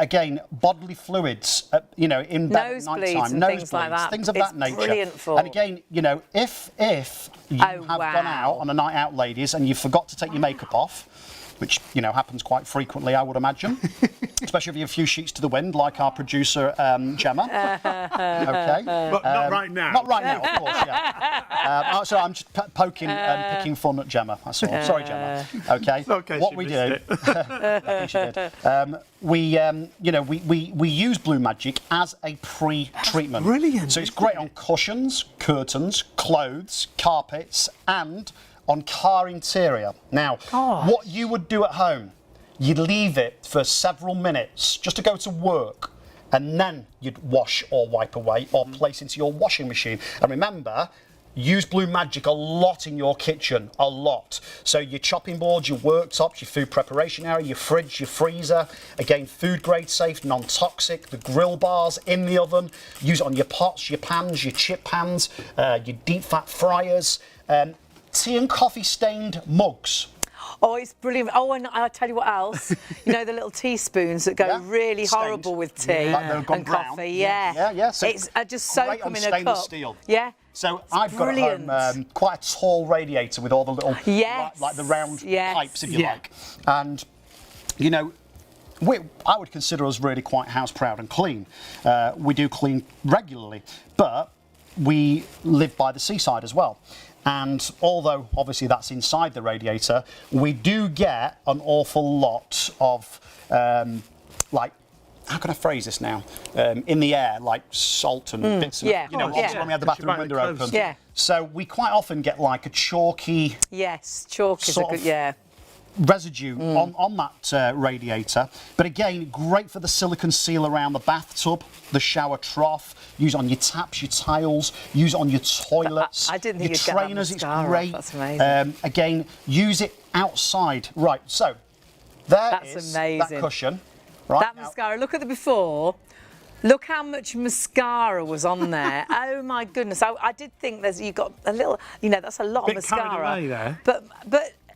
Again, bodily fluids, in bed at night Nosebleeds time, and things like that. things of It's that nature. brilliant for. And again, if you have gone out on a night out, ladies, and you forgot to take your makeup off, which happens quite frequently, I would imagine, especially if you have a few sheets to the wind, like our producer Gemma. Okay, But not right now. Not right now, of course. Yeah. Sorry, I'm just poking, picking fun at Gemma. That's all. Sorry, Gemma. Okay. Okay, What she we missed do, it. I think she did. We use Blue Magic as a pre-treatment. Brilliant, So it's isn't great it? on cushions, curtains, clothes, carpets, and on car interior. Now, what you would do at home, you'd leave it for several minutes just to go to work, and then you'd wash or wipe away or place into your washing machine. And remember, use Blue Magic a lot in your kitchen, a lot. So your chopping boards, your worktops, your food preparation area, your fridge, your freezer, again, food grade safe, non-toxic, the grill bars in the oven, use it on your pots, your pans, your chip pans, your deep fat fryers, tea and coffee stained mugs. Oh, it's brilliant. Oh, and I'll tell you what else. The little teaspoons that go Yeah. really Stained. horrible with tea Like they've gone and brown. coffee. Yeah. Yeah. So It's just soak great them on in a stainless cup. steel. Yeah. So It's I've got brilliant. at home quite a tall radiator with all the little, Yes. like the round Yes. pipes, if you Yeah. like. And, I would consider us really quite house proud and clean. We do clean regularly, but we live by the seaside as well. And although obviously that's inside the radiator, we do get an awful lot of how can I phrase this now? In the air, like salt and bits of, Yeah. obviously when we had the bathroom Right, window close. open. Yeah. So we quite often get like a chalky Yes. Chalk is a Sort good. of- Yeah. residue on that radiator. But again, great for the silicone seal around the bathtub, the shower trough, use it on your taps, your tiles, use it on your toilets. I didn't think your you'd get that trainers, it's mascara off, great. that's amazing. Again, use it outside. Right, so there That's is amazing. that cushion. Right, That now- mascara. Look at the before. Look how much mascara was on there. Oh my goodness. I did think you got a little, that's a lot Bit of carried mascara. away there. But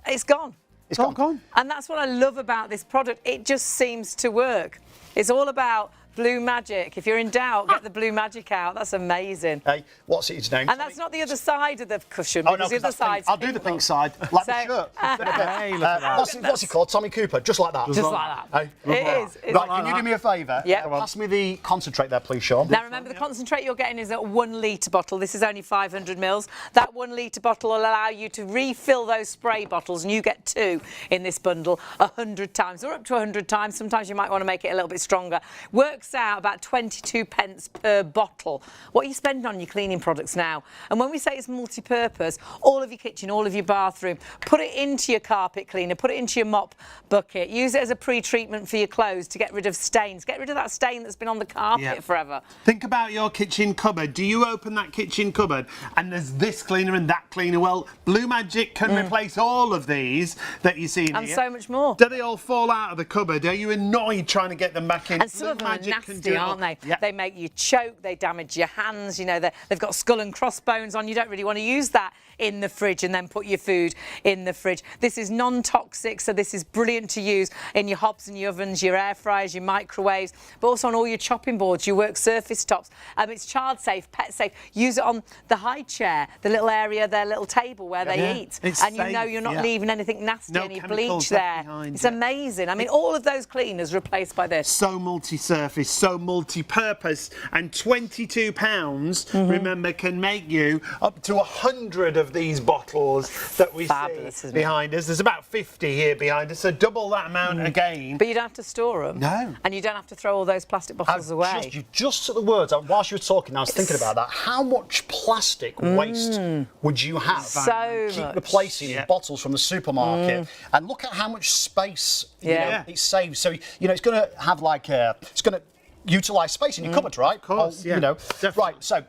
it's gone. It's All gone. gone. And that's what I love about this product. It just seems to work. It's all about Blue Magic. If you're in doubt, get the Blue Magic out. That's amazing. Hey, what's its name? And that's not the other side of the cushion. Oh no, because the 'cause other that's pink. side's I'll do the pink side, like the So- shirt. Hey, look at that. What's it called? Tommy Cooper, just like that. Just like that. Hey? It is. It's Right, can you do me a favour? Yeah. Pass me the concentrate there, please, Sean. Now remember, the concentrate you're getting is a 1 litre bottle. This is only 500 mils. That 1 litre bottle will allow you to refill those spray bottles, and you get 2 in this bundle 100 times, or up to 100 times. Sometimes you might want to make it a little bit stronger. Works out about 22 pence per bottle. What are you spending on your cleaning products now? And when we say it's multi-purpose, all of your kitchen, all of your bathroom, put it into your carpet cleaner, put it into your mop bucket, use it as a pre-treatment for your clothes to get rid of stains. Get rid of that stain that's been on the carpet Yeah. forever. Think about your kitchen cupboard. Do you open that kitchen cupboard and there's this cleaner and that cleaner? Well, Blue Magic can replace all of these that you see in And here. so much more. Do they all fall out of the cupboard? Are you annoyed trying to get them back in? And some Blue of them are Magic can do nasty, it all. aren't they? Yeah. They make you choke, they damage your hands, they've got skull and crossbones on. You don't really want to use that in the fridge and then put your food in the fridge. This is non-toxic, so this is brilliant to use in your hobs and your ovens, your air fryers, your microwaves, but also on all your chopping boards, your work surface tops. It's child safe, pet safe. Use it on the high chair, the little area, their little table where they Yeah. eat. It's and safe, you're not yeah. leaving anything nasty, No any chemicals bleach left there. behind, It's yeah. amazing. All of those cleaners replaced by this. So multi-surface. this so multi-purpose, and £22, remember, can make you up to 100 of these bottles that we see behind us. There's about 50 here behind us, so double that amount again. But you don't have to store them. No. And you don't have to throw all those plastic bottles away. You just took the words. Whilst you were talking, I was thinking about that. How much plastic waste would you have? So keep much. replacing bottles from the supermarket, and look at how much space you know, it saves. So it's going to have it's going to utilise space in your cupboard, right? Of course, You know, right. So.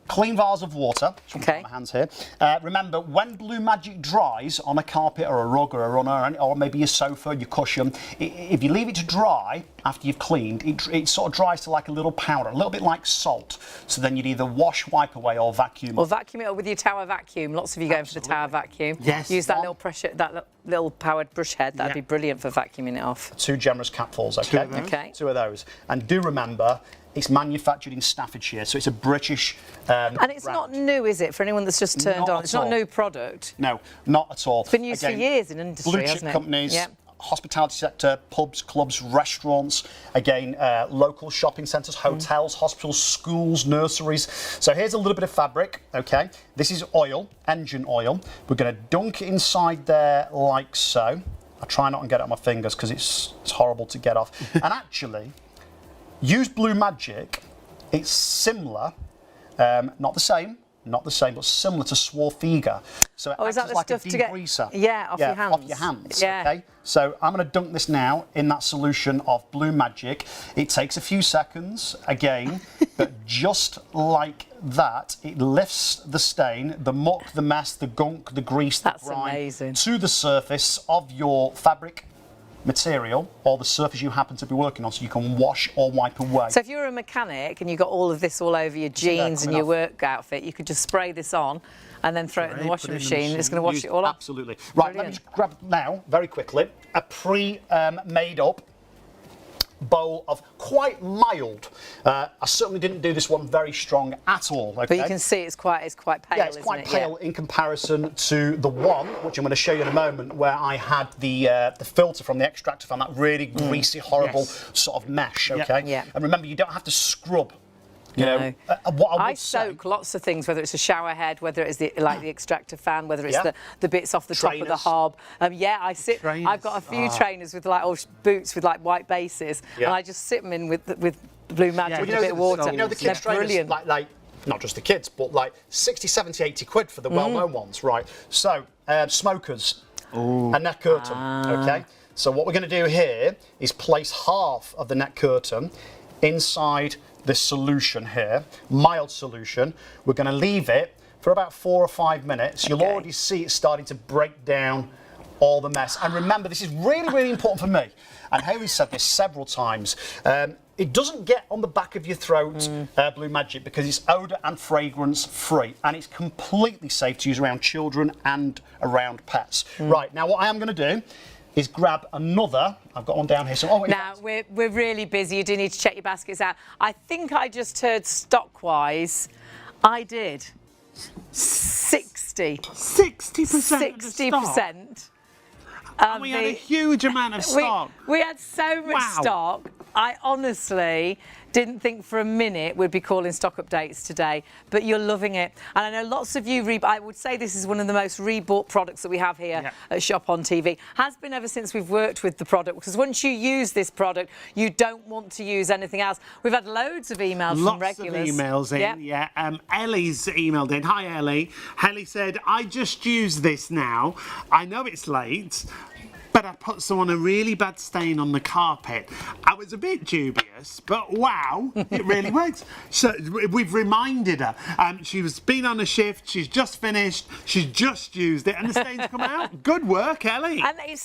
Clean vase of water. Okay. My hands here. Remember, when Blue Magic dries on a carpet or a rug or a runner or maybe your sofa, your cushion, if you leave it to dry after you've cleaned, it sort of dries to like a little powder, a little bit like salt. So then you'd either wash, wipe away, or vacuum. Or vacuum it with your tower vacuum. Lots of you going for the tower vacuum. Yes. Use that little pressure, little powered brush head. That'd be brilliant for vacuuming it off. 2 generous capfuls, okay? Okay. 2 of those. And do remember, it's manufactured in Staffordshire, so it's a British and it's brand. not new, is it, for anyone that's just turned on? It's not a new product. No, not at all. It's been used for years in industry, blue chip hasn't it? companies, hospitality sector, pubs, clubs, restaurants, again, local shopping centres, hotels, hospitals, schools, nurseries. So here's a little bit of fabric, okay? This is oil, engine oil. We're going to dunk it inside there like so. I try not to get it on my fingers because it's horrible to get off. And actually, use Blue Magic. It's similar, not the same, but similar to Swarthega. So it acts is that as the like a stuff to get degreaser. off your hands? Off your hands. Yeah. Okay. So I'm going to dunk this now in that solution of Blue Magic. It takes a few seconds again, but just like that, it lifts the stain, the muck, the mess, the gunk, the grease, the grime amazing. to the surface of your fabric material or the surface you happen to be working on, so you can wash or wipe away. So if you're a mechanic and you've got all of this all over your jeans and your work outfit, you could just spray this on and then throw it in the washing machine. It's going to wash it all off. Absolutely. Right, let me just grab now, very quickly, a pre-made up bowl of quite mild. I certainly didn't do this one very strong at all. Okay? But you can see it's quite pale. Yeah, it's quite pale in comparison to the one which I'm going to show you in a moment, where I had the filter from the extractor fan, that really greasy, horrible sort of mesh. Okay. Yeah. And remember, you don't have to scrub. You know, what I soak lots of things, whether it's a shower head, whether it's the extractor fan, whether it's the bits off the top of the hob. I've got a few trainers with boots with white bases, and I just sit them in with Blue Magic with a bit of water. You know, the kids' trainers, like not just the kids, but like 60, 70, 80 quid for the well-known ones, right? So, smokers, a neck curtain, okay? So what we're going to do here is place half of the neck curtain inside this solution here, mild solution. We're going to leave it for about 4 or 5 minutes. You'll already see it starting to break down all the mess. And remember, this is really, really important for me. And Haley said this several times. It doesn't get on the back of your throat, Blue Magic, because it's odour and fragrance free, and it's completely safe to use around children and around pets. Right, now what I am going to do is grab another. I've got one down here. So, now, we're really busy. You do need to check your baskets out. I think I just heard stock-wise, I did 60%. 60%. And we had a huge amount of stock. We had so much stock. I honestly didn't think for a minute we'd be calling stock updates today, but you're loving it. And I know lots of you, I would say this is one of the most rebought products that we have here at ShopOnTV. Has been ever since we've worked with the product, because once you use this product, you don't want to use anything else. We've had loads of emails from regulars. Lots of emails in, Ellie's emailed in. Hi, Ellie. Ellie said, I just used this now. I know it's late, but I put on a really bad stain on the carpet. I was a bit dubious, but wow, it really works. So we've reminded her. She's been on a shift, she's just finished, she's just used it, and the stain's come out. Good work, Ellie. And it's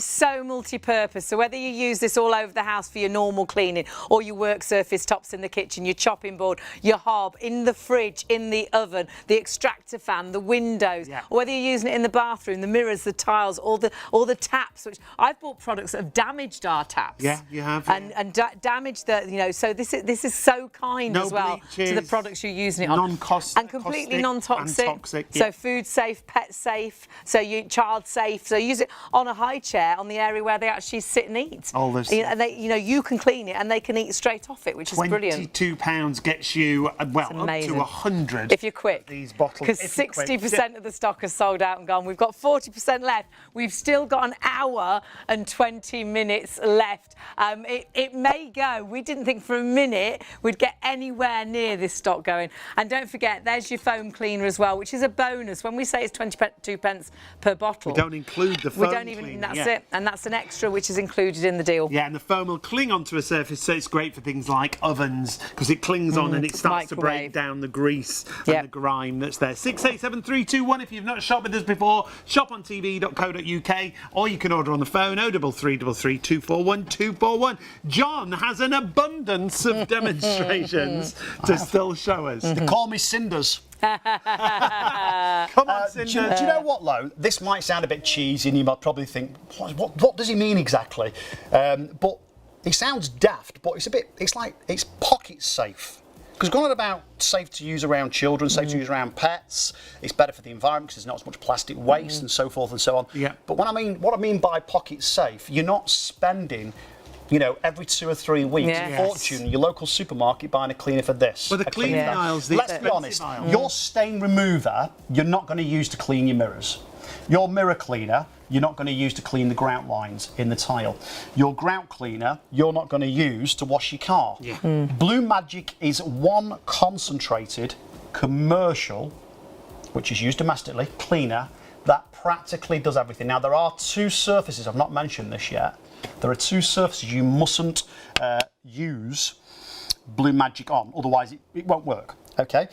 so multi-purpose. So whether you use this all over the house for your normal cleaning, or your work surface tops in the kitchen, your chopping board, your hob, in the fridge, in the oven, the extractor fan, the windows, or whether you're using it in the bathroom, the mirrors, the tiles, all the towels, taps, which I've bought products that have damaged our taps. Yeah, you have. And damaged the, you know, so this is so kind No as well bleaches, to the products you're using it on. And completely non-toxic. So yeah. food safe, pet safe, so you child safe. So use it on a high chair on the area where they actually sit and eat. All this. And they, you know, you can clean it and they can eat straight off it, which is brilliant. £22 gets you, well, up to 100. If you're quick. These bottles. Because 60% of the stock has sold out and gone. We've got 40% left. We've still got an hour and 20 minutes left. It may go. We didn't think for a minute we'd get anywhere near this stock going. And don't forget, there's your foam cleaner as well, which is a bonus. When we say it's 22 pence per bottle, we don't include the foam. We don't even. That's it, and that's an extra which is included in the deal. Yeah, and the foam will cling onto a surface, so it's great for things like ovens because it clings on and it starts to break down the grease and the grime that's there. 687321. If you've not shopped with us before, ShopOnTV.co.uk, or you can order on the phone 0333 241 241. John has an abundance of demonstrations to still show us. They call me Cinders. Come on, Cinders. Do you know what, Lo? This might sound a bit cheesy and you might probably think, what does he mean exactly? But it sounds daft, but it's pocket safe. Because we're going on about safe to use around children, safe to use around pets. It's better for the environment because there's not as much plastic waste and so forth and so on. Yeah. But what I mean by pocket safe, you're not spending, you know, every 2 or 3 weeks a fortune in your local supermarket buying a cleaner for this. Well, the cleaning aisles, let's be honest, your stain remover, you're not going to use to clean your mirrors. Your mirror cleaner, you're not going to use to clean the grout lines in the tile. Your grout cleaner, you're not going to use to wash your car. Yeah. Blue Magic is one concentrated commercial, which is used domestically, cleaner that practically does everything. Now, there are 2 surfaces, I've not mentioned this yet. There are 2 surfaces you mustn't use Blue Magic on, otherwise it won't work, okay?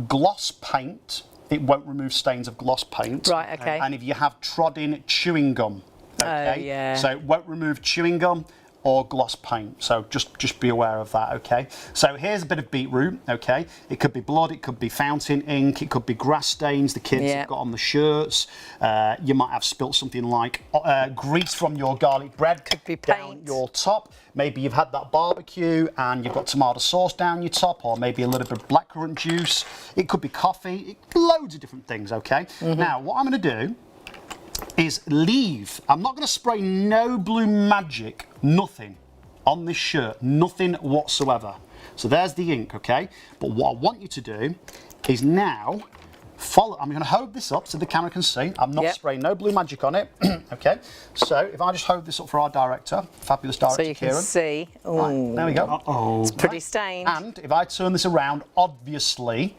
Gloss paint, it won't remove stains of gloss paint. Right, okay. And if you have trodden chewing gum, okay? So it won't remove chewing gum or gloss paint, so just be aware of that, okay? So here's a bit of beetroot, okay? It could be blood, it could be fountain ink, it could be grass stains the kids have got on the shirts. You might have spilt something like grease from your garlic bread could be down your top. Maybe you've had that barbecue and you've got tomato sauce down your top, or maybe a little bit of blackcurrant juice. It could be coffee, loads of different things, okay? Now, what I'm gonna do is leave. I'm not going to spray no Blue Magic, nothing on this shirt, nothing whatsoever. So there's the ink, okay? But what I want you to do is now follow. I'm going to hold this up so the camera can see. I'm not spraying no Blue Magic on it, okay? So if I just hold this up for our director, fabulous director, so you can Kieran. see. Right, there we go. It's pretty stained. And if I turn this around, obviously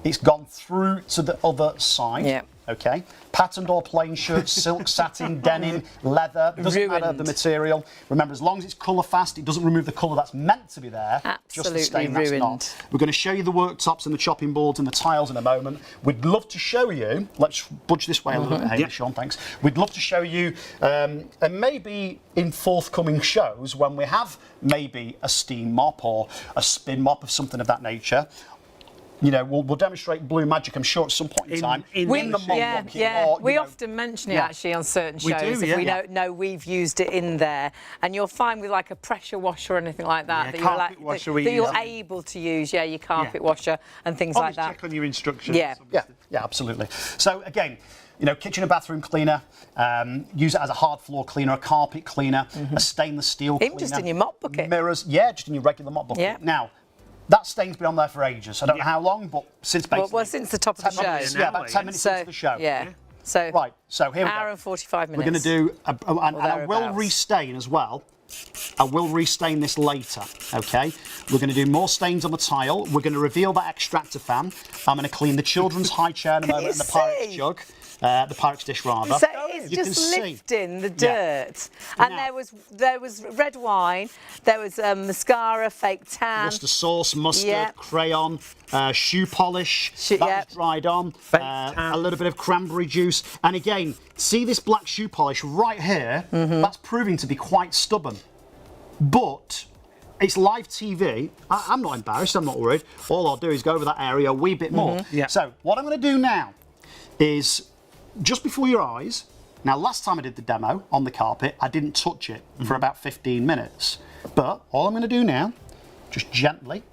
it's gone through to the other side. Yeah. Okay, patterned or plain shirts, silk, satin, denim, leather, doesn't matter the material. Remember, as long as it's colour fast, it doesn't remove the colour that's meant to be there. Just the stain that's not. We're going to show you the worktops and the chopping boards and the tiles in a moment. We'd love to show you, let's budge this way a little bit, Hayley, Sean, thanks. We'd love to show you, and maybe in forthcoming shows, when we have maybe a steam mop or a spin mop of something of that nature, you know, we'll demonstrate Blue Magic, I'm sure, at some point in time. In the mop bucket, or, we often mention it actually on certain shows if we know we've used it in there. And you'll find with like a pressure washer or anything like that, that you're able to use, your carpet washer and things like that. Check on your instructions. Yeah, absolutely. So again, you know, kitchen and bathroom cleaner, use it as a hard floor cleaner, a carpet cleaner, a stainless steel cleaner. Even just in your mop bucket. Mirrors, just in your regular mop bucket. Yeah. Now, that stain's been on there for ages. I don't know how long, but since basically... Well, since the top of the show. Yeah, about 10 minutes into the show. Yeah. So, right, so here we go. Hour and 45 minutes. We're going to do, and I will restain as well. I will restain this later, okay? We're going to do more stains on the tile. We're going to reveal that extractor fan. I'm going to clean the children's high chair in a moment and the Pyrex jug. The Pyrex dish, rather. So it's just lifting the dirt. And there was red wine, there was mascara, fake tan. Mustard sauce, mustard, crayon, shoe polish, that was dried on, a little bit of cranberry juice. And again, see this black shoe polish right here? That's proving to be quite stubborn. But it's live TV. I'm not embarrassed, I'm not worried. All I'll do is go over that area a wee bit more. So what I'm going to do now is, just before your eyes, Now, last time I did the demo on the carpet, I didn't touch it for about 15 minutes. But all I'm going to do now, just gently,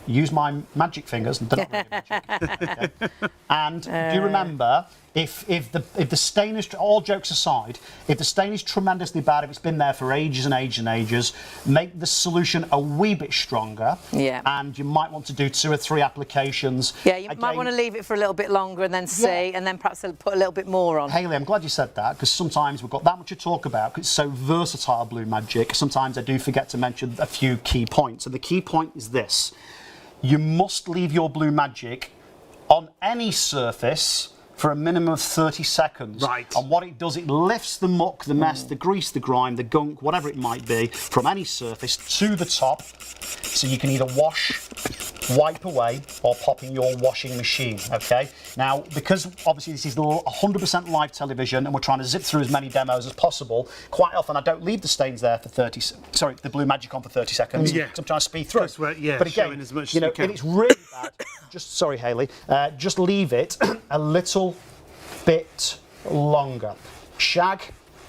use my magic fingers. They're not really magic. Okay. And do you remember, if the stain is, all jokes aside, if the stain is tremendously bad, if it's been there for ages and ages and ages, make the solution a wee bit stronger. Yeah. And you might want to do 2 or 3 applications. Yeah, you might want to leave it for a little bit longer and then see, and then perhaps put a little bit more on. Hayley, I'm glad you said that, because sometimes we've got that much to talk about, because it's so versatile, Blue Magic. Sometimes I do forget to mention a few key points. And the key point is this. You must leave your Blue Magic on any surface for a minimum of 30 seconds. Right. And what it does, it lifts the muck, the mess, the grease, the grime, the gunk, whatever it might be, from any surface to the top. So you can either wash, wipe away, or pop in your washing machine, okay? Now, because obviously this is 100% live television and we're trying to zip through as many demos as possible, quite often I don't leave the stains there for the Blue Magic on for 30 seconds. Yeah. I'm trying to speed through. That's right, yeah, But again, showing as much you as know, you can. if it's really bad, sorry, Hayley, just leave it a little bit longer. Shag,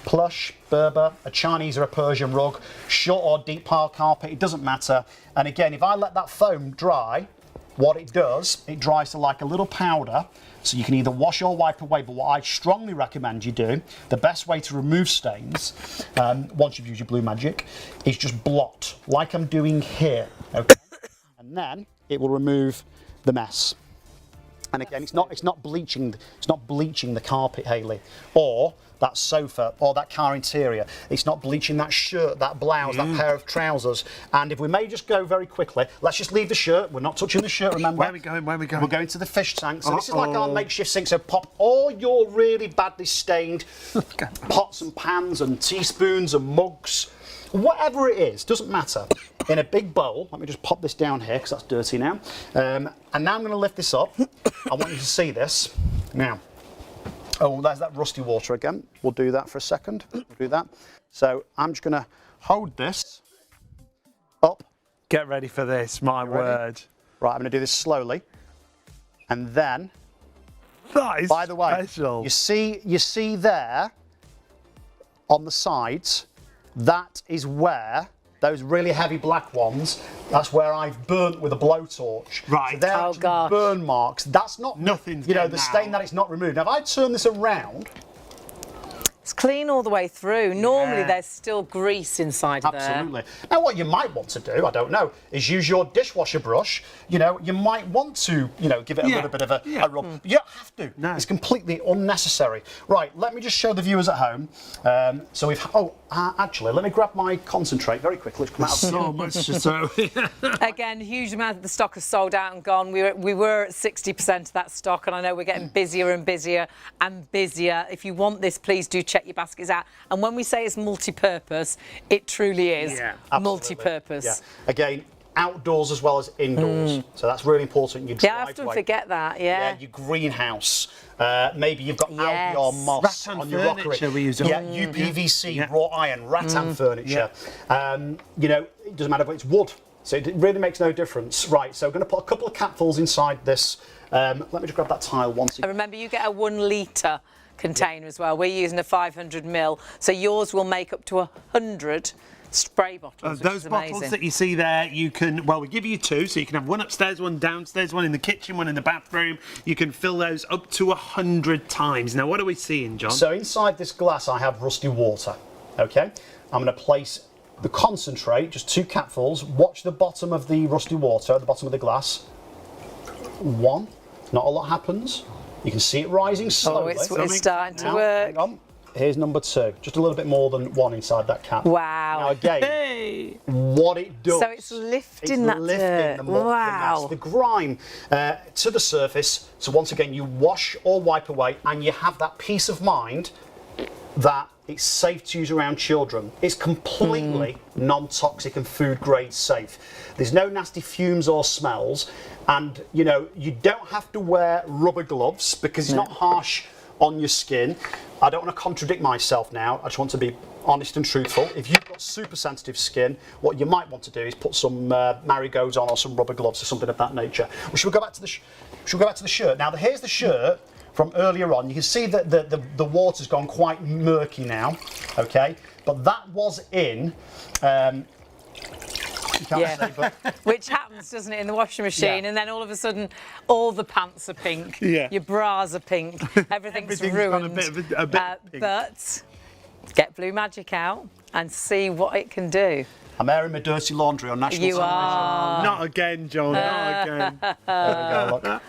plush, Berber, a Chinese or a Persian rug, short or deep pile carpet, it doesn't matter. And again, if I let that foam dry, what it does, it dries to like a little powder, so you can either wash or wipe away. But what I strongly recommend you do, the best way to remove stains, once you've used your Blue Magic, is just blot, like I'm doing here, okay? And then it will remove the mess. And again, it's not bleaching the carpet, Hayley, or that sofa, or that car interior. It's not bleaching that shirt, that blouse, that pair of trousers. And if we may just go very quickly, let's just leave the shirt. We're not touching the shirt, remember? Where are we going? Where are we going? We're going to the fish tank. So this is like our makeshift sink. So pop all your really badly stained pots and pans and teaspoons and mugs, whatever it is, doesn't matter, in a big bowl. Let me just pop this down here because that's dirty now. And now I'm going to lift this up. I want you to see this. Now, oh, there's that rusty water again. We'll do that for a second. We'll do that. So I'm just going to hold this up. Get ready for this, my word. Right, I'm going to do this slowly. And then, That is by the way, special. you see there on the sides, that is where those really heavy black ones, that's where I've burnt with a blowtorch. Right. So they're Oh, actually gosh. burn marks. That's not, Nothing's you know, getting the stain out. that it's not removed. Now, if I turn this around, It's clean all the way through. Normally Yeah. there's still grease inside there. absolutely. Now, what you might want to do, I don't know, is use your dishwasher brush. You know, you might want to, you know, give it a Yeah. little bit of a rub. Hmm. You don't have to. No. It's completely unnecessary. Right, let me just show the viewers at home. So we've, actually, let me grab my concentrate very quickly. It's come out of So much to throw. Again, huge amount of the stock has sold out and gone. We were at 60% of that stock, and I know we're getting busier and busier and busier. If you want this, please do check your baskets out. And when we say it's multi-purpose, it truly is Yeah, multi-purpose. Yeah. Again, outdoors as well as indoors. So that's really important. Your Yeah, I driveway. often forget that. Yeah. Your greenhouse. Maybe you've got algae or Yes. moss Rattan on your furniture rockery. we use. Yeah, UPVC, Yeah. wrought iron, rattan furniture. You know, it doesn't matter if it's wood. So it really makes no difference. Right, so I'm going to put a couple of capfuls inside this. Let me just grab that tile once And again. remember, you get a 1 litre container as well. We're using a 500 ml, so yours will make up to 100 spray bottles. Which Those is bottles amazing. that you see there, you can, well, we give you 2, so you can have one upstairs, one downstairs, one in the kitchen, one in the bathroom. You can fill those up to 100 times. Now, what are we seeing, John? So inside this glass, I have rusty water. Okay, I'm going to place the concentrate, just 2 capfuls. Watch the bottom of the rusty water, the bottom of the glass. 1, not a lot happens. You can see it rising slowly. it's starting to Now, work. hang on. Here's number 2, just a little bit more than 1 inside that cap. Wow. Now again, Hey! what it does. So it's lifting that dirt. The muck, Wow. the mess, the grime to the surface. So once again, you wash or wipe away, and you have that peace of mind that it's safe to use around children. It's completely non-toxic and food grade safe. There's no nasty fumes or smells, and you know you don't have to wear rubber gloves because it's not harsh on your skin. I don't want to contradict myself now. I just want to be honest and truthful. If you've got super sensitive skin, what you might want to do is put some marigolds on or some rubber gloves or something of that nature. Well, should we go back to the shirt? Now, here's the shirt from earlier on. You can see that the water's gone quite murky now, okay? But that was in, you can't say, but Which happens, doesn't it, in the washing machine, Yeah. and then all of a sudden, all the pants are pink, Yeah. your bras are pink, everything's Everything's ruined. gone a bit pink. But get Blue Magic out and see what it can do. I'm airing my dirty laundry on national You television. are. Not again, John, not again. There we go, look.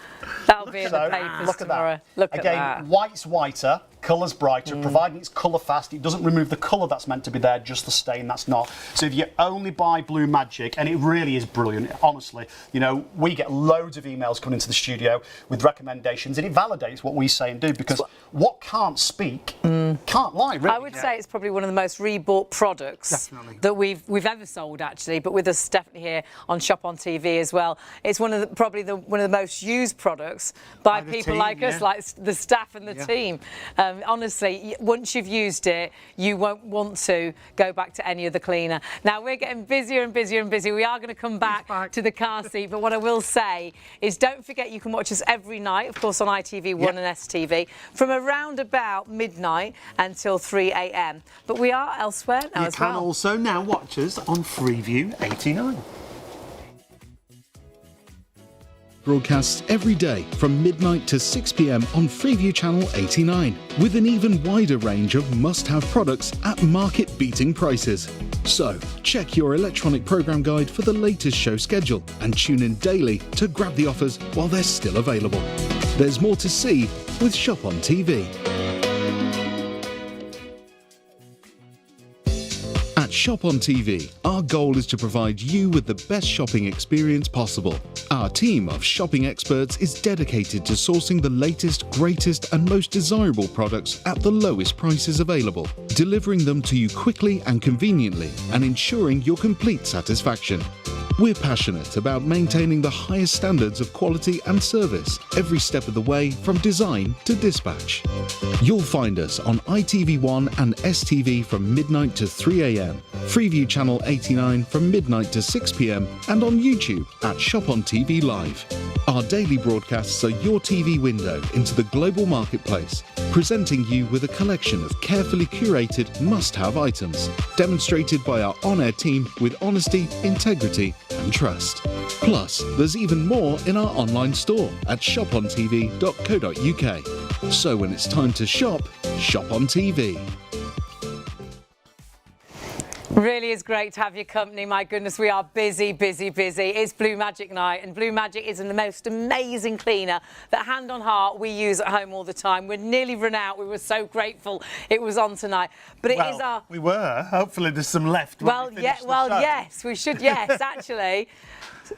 That'll be in So, the papers look at tomorrow. that. Look at Again, that. white's whiter, colour's brighter, providing it's colour fast. It doesn't remove the colour that's meant to be there, just the stain that's not. So if you only buy Blue Magic, and it really is brilliant, honestly, you know, we get loads of emails coming into the studio with recommendations, and it validates what we say and do, because what can't speak can't lie, really. I would say it's probably one of the most rebought products Definitely. that we've ever sold, actually, but with us definitely here on Shop on TV as well. It's one of the, probably one of the most used products by the people team, like us, yeah. like the staff and the Yeah. team. Honestly, once you've used it, you won't want to go back to any other cleaner. Now, we're getting busier and busier and busier. We are going to come back to the car seat, but what I will say is don't forget you can watch us every night, of course, on ITV1 and STV, from around about midnight until 3 a.m. But we are elsewhere now You as can well. also now watch us on Freeview 89. Broadcasts every day from midnight to 6 p.m. on Freeview Channel 89, with an even wider range of must-have products at market-beating prices. So, check your electronic program guide for the latest show schedule and tune in daily to grab the offers while they're still available. There's more to see with Shop on TV. At Shop on TV, our goal is to provide you with the best shopping experience possible. Our team of shopping experts is dedicated to sourcing the latest, greatest and most desirable products at the lowest prices available, delivering them to you quickly and conveniently and ensuring your complete satisfaction. We're passionate about maintaining the highest standards of quality and service every step of the way, from design to dispatch. You'll find us on ITV1 and STV from midnight to 3 a.m, Freeview Channel 89 from midnight to 6 p.m, and on YouTube at ShopOnTV Live. Our daily broadcasts are your TV window into the global marketplace, presenting you with a collection of carefully curated must-have items, demonstrated by our on-air team with honesty, integrity and trust. Plus, there's even more in our online store at shopontv.co.uk. So when it's time to shop, shop on TV. Really is great to have your company. My goodness, we are busy, busy, busy. It's Blue Magic night, and Blue Magic is the most amazing cleaner that, hand on heart, we use at home all the time. We're nearly run out. We were so grateful it was on tonight. But it is our... We were. Hopefully there's some left. when Well, we yeah, finish the show. yes, we should, yes, actually.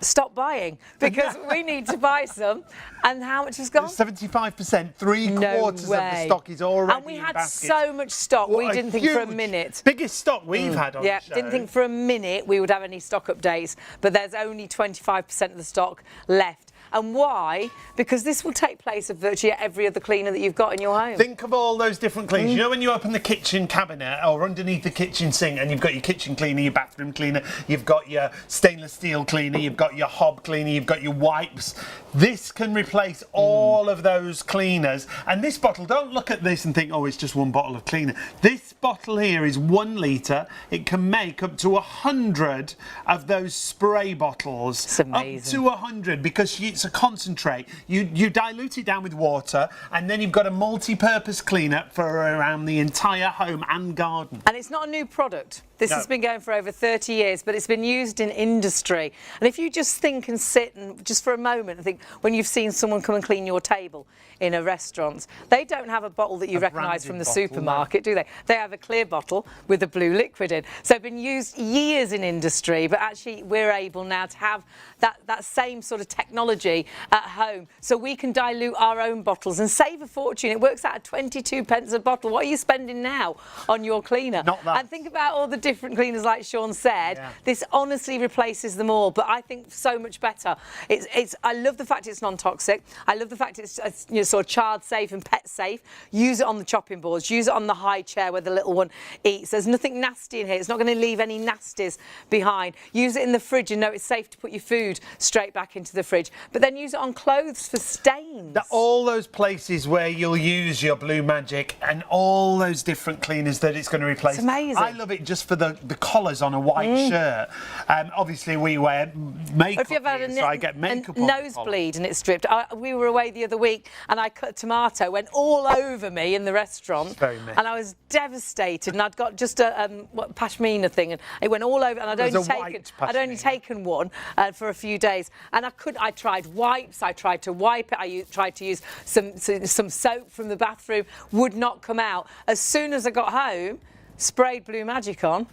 Stop buying, because we need to buy some. And how much has gone? 75%, three-quarters of the stock is already And we in had baskets. so much stock, we What didn't think for a huge- minute. Biggest stock we've had on Yeah, the show. didn't think for a minute we would have any stock updates, but there's only 25% of the stock left. And why? Because this will take place of virtually every other cleaner that you've got in your home. Think of all those different cleaners. You know when you open the kitchen cabinet or underneath the kitchen sink and you've got your kitchen cleaner, your bathroom cleaner, you've got your stainless steel cleaner, you've got your hob cleaner, you've got your wipes. This can replace all of those cleaners. And this bottle, don't look at this and think, oh, it's just one bottle of cleaner. This bottle here is 1 litre. It can make up to 100 of those spray bottles. It's amazing. Up to 100, because it's a concentrate. You dilute it down with water, and then you've got a multi-purpose cleaner for around the entire home and garden. And it's not a new product. This No. has been going for over 30 years, but it's been used in industry. And if you just think and sit and just for a moment and think, when you've seen someone come and clean your table in a restaurant, they don't have a bottle that you recognise from the branded bottle, supermarket, do they? They have a clear bottle with a blue liquid in. So it's been used years in industry, but actually we're able now to have that same sort of technology at home. So we can dilute our own bottles and save a fortune. It works out at 22 pence a bottle. What are you spending now on your cleaner? Not that. And think about all the different cleaners, like Sean said. Yeah. This honestly replaces them all, but I think so much better. I love the fact it's non-toxic. I love the fact it's sort of child safe and pet safe. Use it on the chopping boards. Use it on the high chair where the little one eats. There's nothing nasty in here. It's not going to leave any nasties behind. Use it in the fridge and know it's safe to put your food straight back into the fridge. But but then use it on clothes for stains. All those places where you'll use your Blue Magic and all those different cleaners that it's going to replace. It's amazing. I love it just for the collars on a white shirt. Obviously, we wear makeup. If you've had here, so I get makeup a on nosebleed and it's stripped. We were away the other week and I cut a tomato, went all over me in the restaurant. It's very messy. And I was devastated. And I'd got just a pashmina thing, and it went all over. And I'd only taken one for a few days. And I tried wipes. I tried to wipe it. I tried to use some soap from the bathroom. Would not come out. As soon as I got home, sprayed Blue Magic on.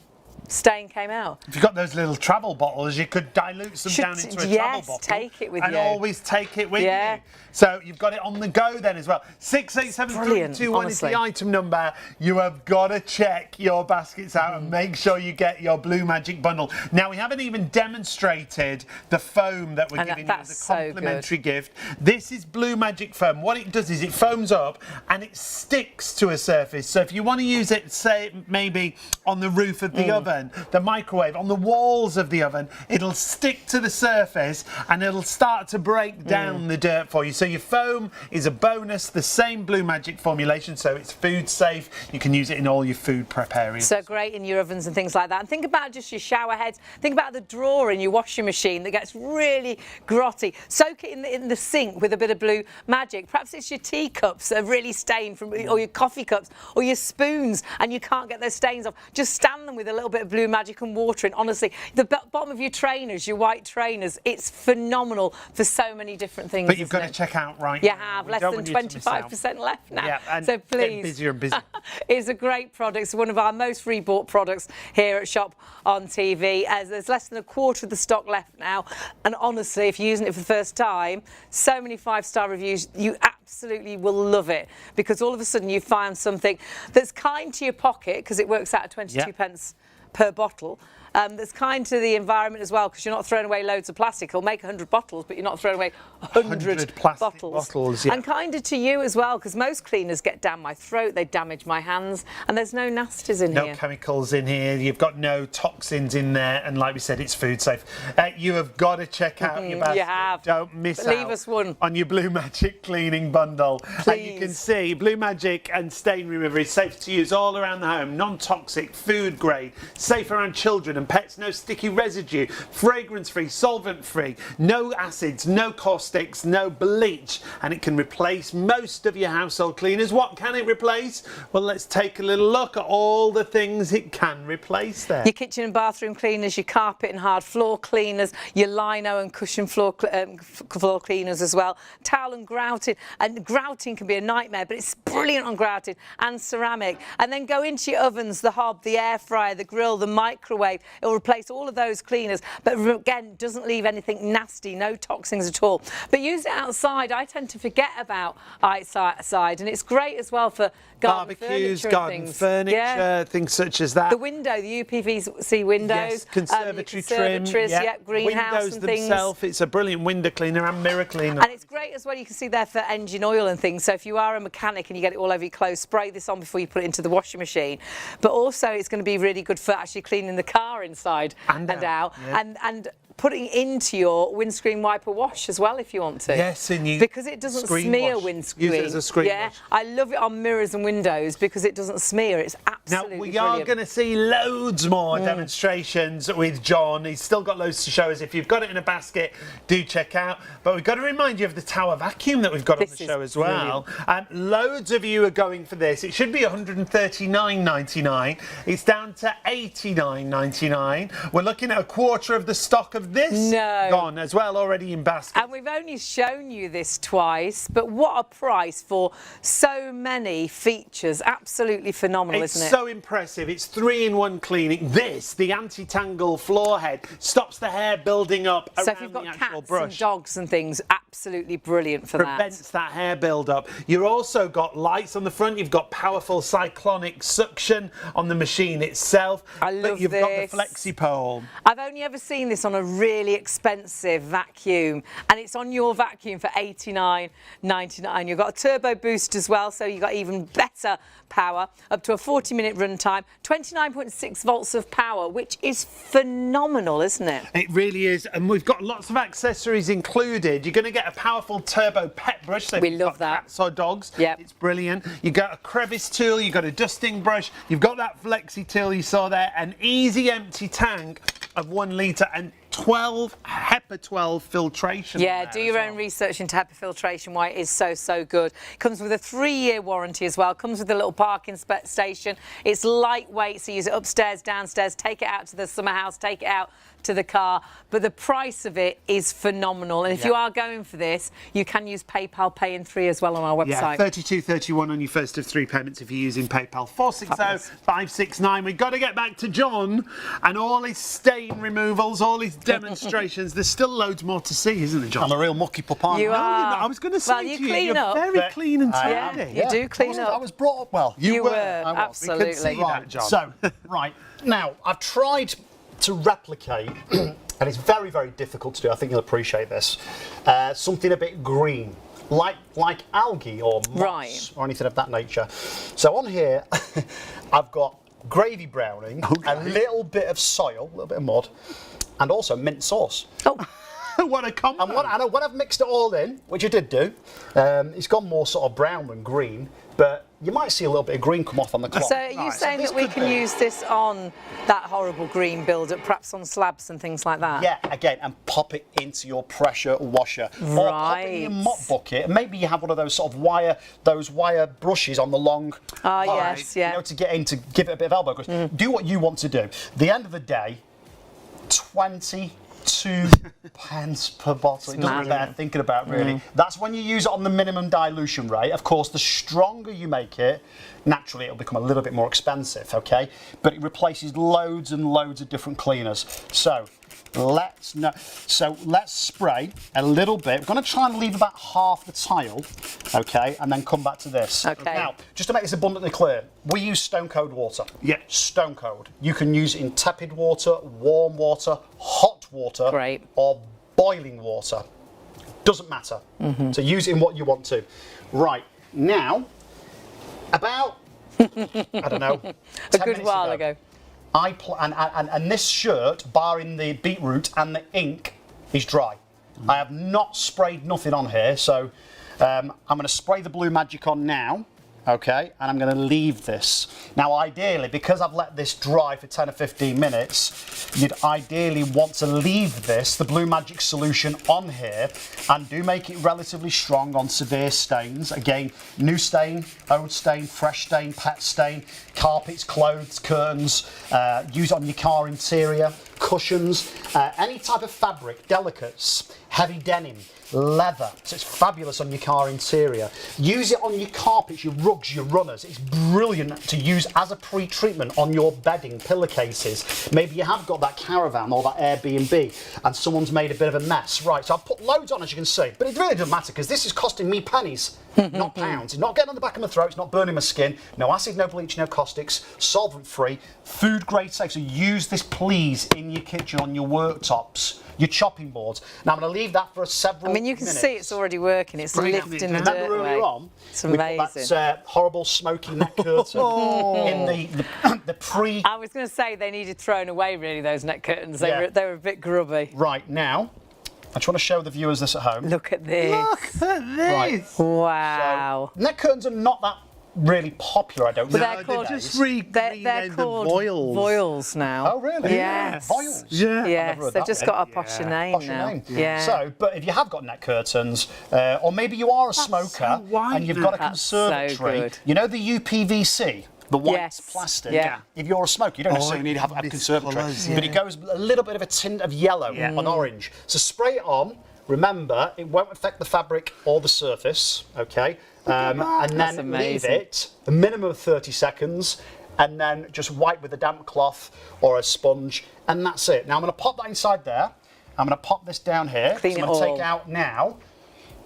Stain came out. If you've got those little travel bottles, you could dilute some down into a travel bottle. Take it with you. And always take it with you. So you've got it on the go then as well. 687321 is the item number. You have got to check your baskets out and make sure you get your Blue Magic bundle. Now, we haven't even demonstrated the foam that we're giving you as a complimentary gift. This is Blue Magic foam. What it does is it foams up and it sticks to a surface. So if you want to use it, say, maybe on the roof of the oven, the microwave, on the walls of the oven, it'll stick to the surface and it'll start to break down the dirt for you. So your foam is a bonus, the same Blue Magic formulation, so it's food safe. You can use it in all your food prep areas. So great in your ovens and things like that. And think about just your shower heads. Think about the drawer in your washing machine that gets really grotty. Soak it in the sink with a bit of Blue Magic. Perhaps it's your teacups that are really stained, or your coffee cups, or your spoons, and you can't get those stains off. Just stand them with a little bit of Blue Magic and water in. Honestly, the bottom of your trainers, your white trainers, it's phenomenal for so many different things. But you've got to check out right You now. have less than 25% left now. Yeah, and so please. getting busier and busier. It's a great product. It's one of our most rebought products here at Shop on TV. As there's less than a quarter of the stock left now. And honestly, if you're using it for the first time, so many 5-star reviews, you absolutely will love it, because all of a sudden you find something that's kind to your pocket, because it works out at 22 pence per bottle. That's kind to the environment as well, because you're not throwing away loads of plastic. It'll make 100 bottles, but you're not throwing away 100 plastic bottles. Yeah. And kinder to you as well, because most cleaners get down my throat, they damage my hands, and there's no nasties in here. No chemicals in here. You've got no toxins in there, and like we said, it's food safe. You have got to check out your basket. You have. Don't miss Leave us one on your Blue Magic cleaning bundle. And you can see Blue Magic and stain remover is safe to use all around the home, non-toxic, food grade, safe around children and pets, no sticky residue, fragrance-free, solvent-free, no acids, no caustics, no bleach, and it can replace most of your household cleaners. What can it replace? Well, let's take a little look at all the things it can replace there. Your kitchen and bathroom cleaners, your carpet and hard floor cleaners, your lino and cushion floor cleaners as well, towel and grouting. And grouting can be a nightmare, but it's brilliant on grouting, and ceramic. And then go into your ovens, the hob, the air fryer, the grill, the microwave. It will replace all of those cleaners, but again, doesn't leave anything nasty, no toxins at all. But use it outside. I tend to forget about outside, and it's great as well for barbecues, garden furniture, things such as that. The window, the UPVC windows, conservatory trim, greenhouse windows and things. themselves. It's a brilliant window cleaner and mirror cleaner. And it's great as well. You can see there for engine oil and things. So if you are a mechanic and you get it all over your clothes, spray this on before you put it into the washing machine. But also, it's going to be really good for actually cleaning the car inside and out. Yeah. And putting into your windscreen wiper wash as well if you want to. Yes, and you because it doesn't smear windscreen. Use it as a screen wash. I love it on mirrors and windows because it doesn't smear. It's absolutely brilliant. Now we are going to see loads more demonstrations with John. He's still got loads to show us. If you've got it in a basket, do check out. But we've got to remind you of the Tower Vacuum that we've got on the show as well. And loads of you are going for this. It should be $139.99. It's down to $89.99. We're looking at a quarter of the stock of this gone as well, already in basket. And we've only shown you this twice, but what a price for so many features. Absolutely phenomenal, isn't it? It's so impressive. It's 3-in-1 cleaning. This, the anti-tangle floor head, stops the hair building up around the actual brush. So if you've got cats and dogs and things, absolutely brilliant for that. Prevents that hair build-up. You've also got lights on the front. You've got powerful cyclonic suction on the machine itself. I love But you've got the flexi pole. I've only ever seen this on a really expensive vacuum, and it's on your vacuum for $89.99. You've got a turbo boost as well, so you've got even better power, up to a 40-minute run time, 29.6 volts of power, which is phenomenal, isn't it? It really is, and we've got lots of accessories included. You're going to get a powerful turbo pet brush. So We if you've love got that. Cats or dogs. Yep. It's brilliant. You've got a crevice tool. You've got a dusting brush. You've got that flexi tool you saw there. An easy empty tank of 1 litre and 12 HEPA 12 filtration. Yeah, do your own research into HEPA filtration, why it is so good. Comes with a 3-year warranty as well. Comes with a little parking station. It's lightweight, so use it upstairs, downstairs, take it out to the summer house, take it out to the car. But the price of it is phenomenal. And if you are going for this, you can use PayPal Pay in 3 as well on our website. Yeah, $32.31 on your first of 3 payments if you're using PayPal. 460-569. We've got to get back to John and all his stain removals, all his demonstrations. There's still loads more to see, isn't there, John? I'm a real mucky pup, aren't You I? No, are. you're not. I was going to say Well, you to you, clean you're up. very clean and Yeah, tidy. you do clean up. I was brought up well. You were, I was. absolutely. We could see that, John. So, right, now, I've tried to replicate, and it's very, very difficult to do, I think you'll appreciate this, something a bit green, like algae or moss Right. or anything of that nature. So on here, I've got gravy browning, a little bit of soil, a little bit of mud, and also mint sauce. Oh, What a combo. And when I've mixed it all in, which I did do, it's gone more sort of brown than green, but you might see a little bit of green come off on the cloth. so are you saying this that we could can be- use this on that horrible green build-up, perhaps on slabs and things like that? Yeah, again, and pop it into your pressure washer. Or pop it in your Right. mop bucket, and maybe you have one of those sort of wire brushes on the long line, yes, yeah. you know, to get in to give it a bit of elbow grease. Do what you want to do. The end of the day, 22 pence per bottle. It doesn't mad, bear isn't it? thinking about, really. That's when you use it on the minimum dilution rate. Of course, the stronger you make it, naturally it'll become a little bit more expensive, okay? But it replaces loads and loads of different cleaners. So let's spray a little bit. We're going to try and leave about half the tile, okay, and then come back to this. Okay. Now, just to make this abundantly clear, we use stone cold water. Yeah. Stone cold. You can use it in tepid water, warm water, hot water, Great. or boiling water. Doesn't matter. So use it in what you want to. Right, now, about, I don't know, A good while ago. And this shirt, barring the beetroot and the ink, is dry. I have not sprayed nothing on here, so I'm going to spray the Blue Magic on now, okay, and I'm going to leave this. Now, ideally, because I've let this dry for 10 or 15 minutes, you'd ideally want to leave this, the Blue Magic solution, on here, and do make it relatively strong on severe stains. Again, new stain, old stain, fresh stain, pet stain, carpets, clothes, curtains, use it on your car interior, cushions, any type of fabric, delicates, heavy denim, leather, so it's fabulous on your car interior. Use it on your carpets, your rugs, your runners. It's brilliant to use as a pre-treatment on your bedding, pillowcases. Maybe you have got that caravan or that Airbnb and someone's made a bit of a mess. Right, so I've put loads on, as you can see, but it really doesn't matter because this is costing me pennies, not pounds. It's not getting on the back of my throat, it's not burning my skin. No acid, no bleach, no caustics, solvent free, food grade safe. So use this please in your kitchen, on your worktops, your chopping boards. Now I'm going to leave that for several I mean, you can minutes. see it's already working. It's Brilliant. lifting the Remember dirt earlier away. on, It's we put amazing. that horrible smoky neck curtain in the pre. I was going to say they needed thrown away, really, those neck curtains. They, Yeah. they were a bit grubby. Right now, I just want to show the viewers this at home. Look at this. Look at this. Right. Wow. Neck curtains are not that really popular, I don't But know. they're called, just read they're called voiles. voiles now. Oh, really? Yes. Voiles. Yeah. Yes, heard they've that just bit. got a posher name Posher now. name. Yeah. So, but if you have got neck curtains, or maybe you are a smoker so white and you've got a That's so conservatory, good. you know the UPVC? The white Yes. plastic. Yeah. If you're a smoker, you don't necessarily need to have a this conservatory, colours, but it goes a little bit of a tint of yellow on orange. So spray it on. Remember, it won't affect the fabric or the surface. Okay, and That's then leave amazing. it a minimum of 30 seconds, and then just wipe with a damp cloth or a sponge, and that's it. Now I'm going to pop that inside there. I'm going to pop this down here. Clean so it I'm going to all. take out now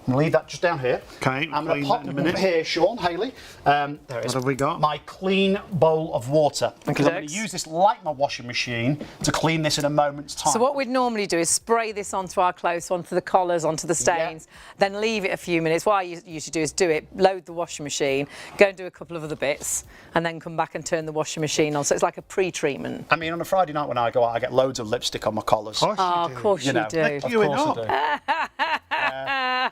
I'm going to leave that just down here. Okay, I'm going clean to pop that in a minute. here, Sean, Hayley. There it is. What have we got? My clean bowl of water. Because I'm going to Okey-dokes. use this like my washing machine to clean this in a moment's time. So what we'd normally do is spray this onto our clothes, onto the collars, onto the stains, then leave it a few minutes. What I usually do is do it, load the washing machine, go and do a couple of other bits, and then come back and turn the washing machine on. So it's like a pre-treatment. I mean, on a Friday night when I go out, I get loads of lipstick on my collars. Of course Oh, you of do. course you, know, do. Of You course I do.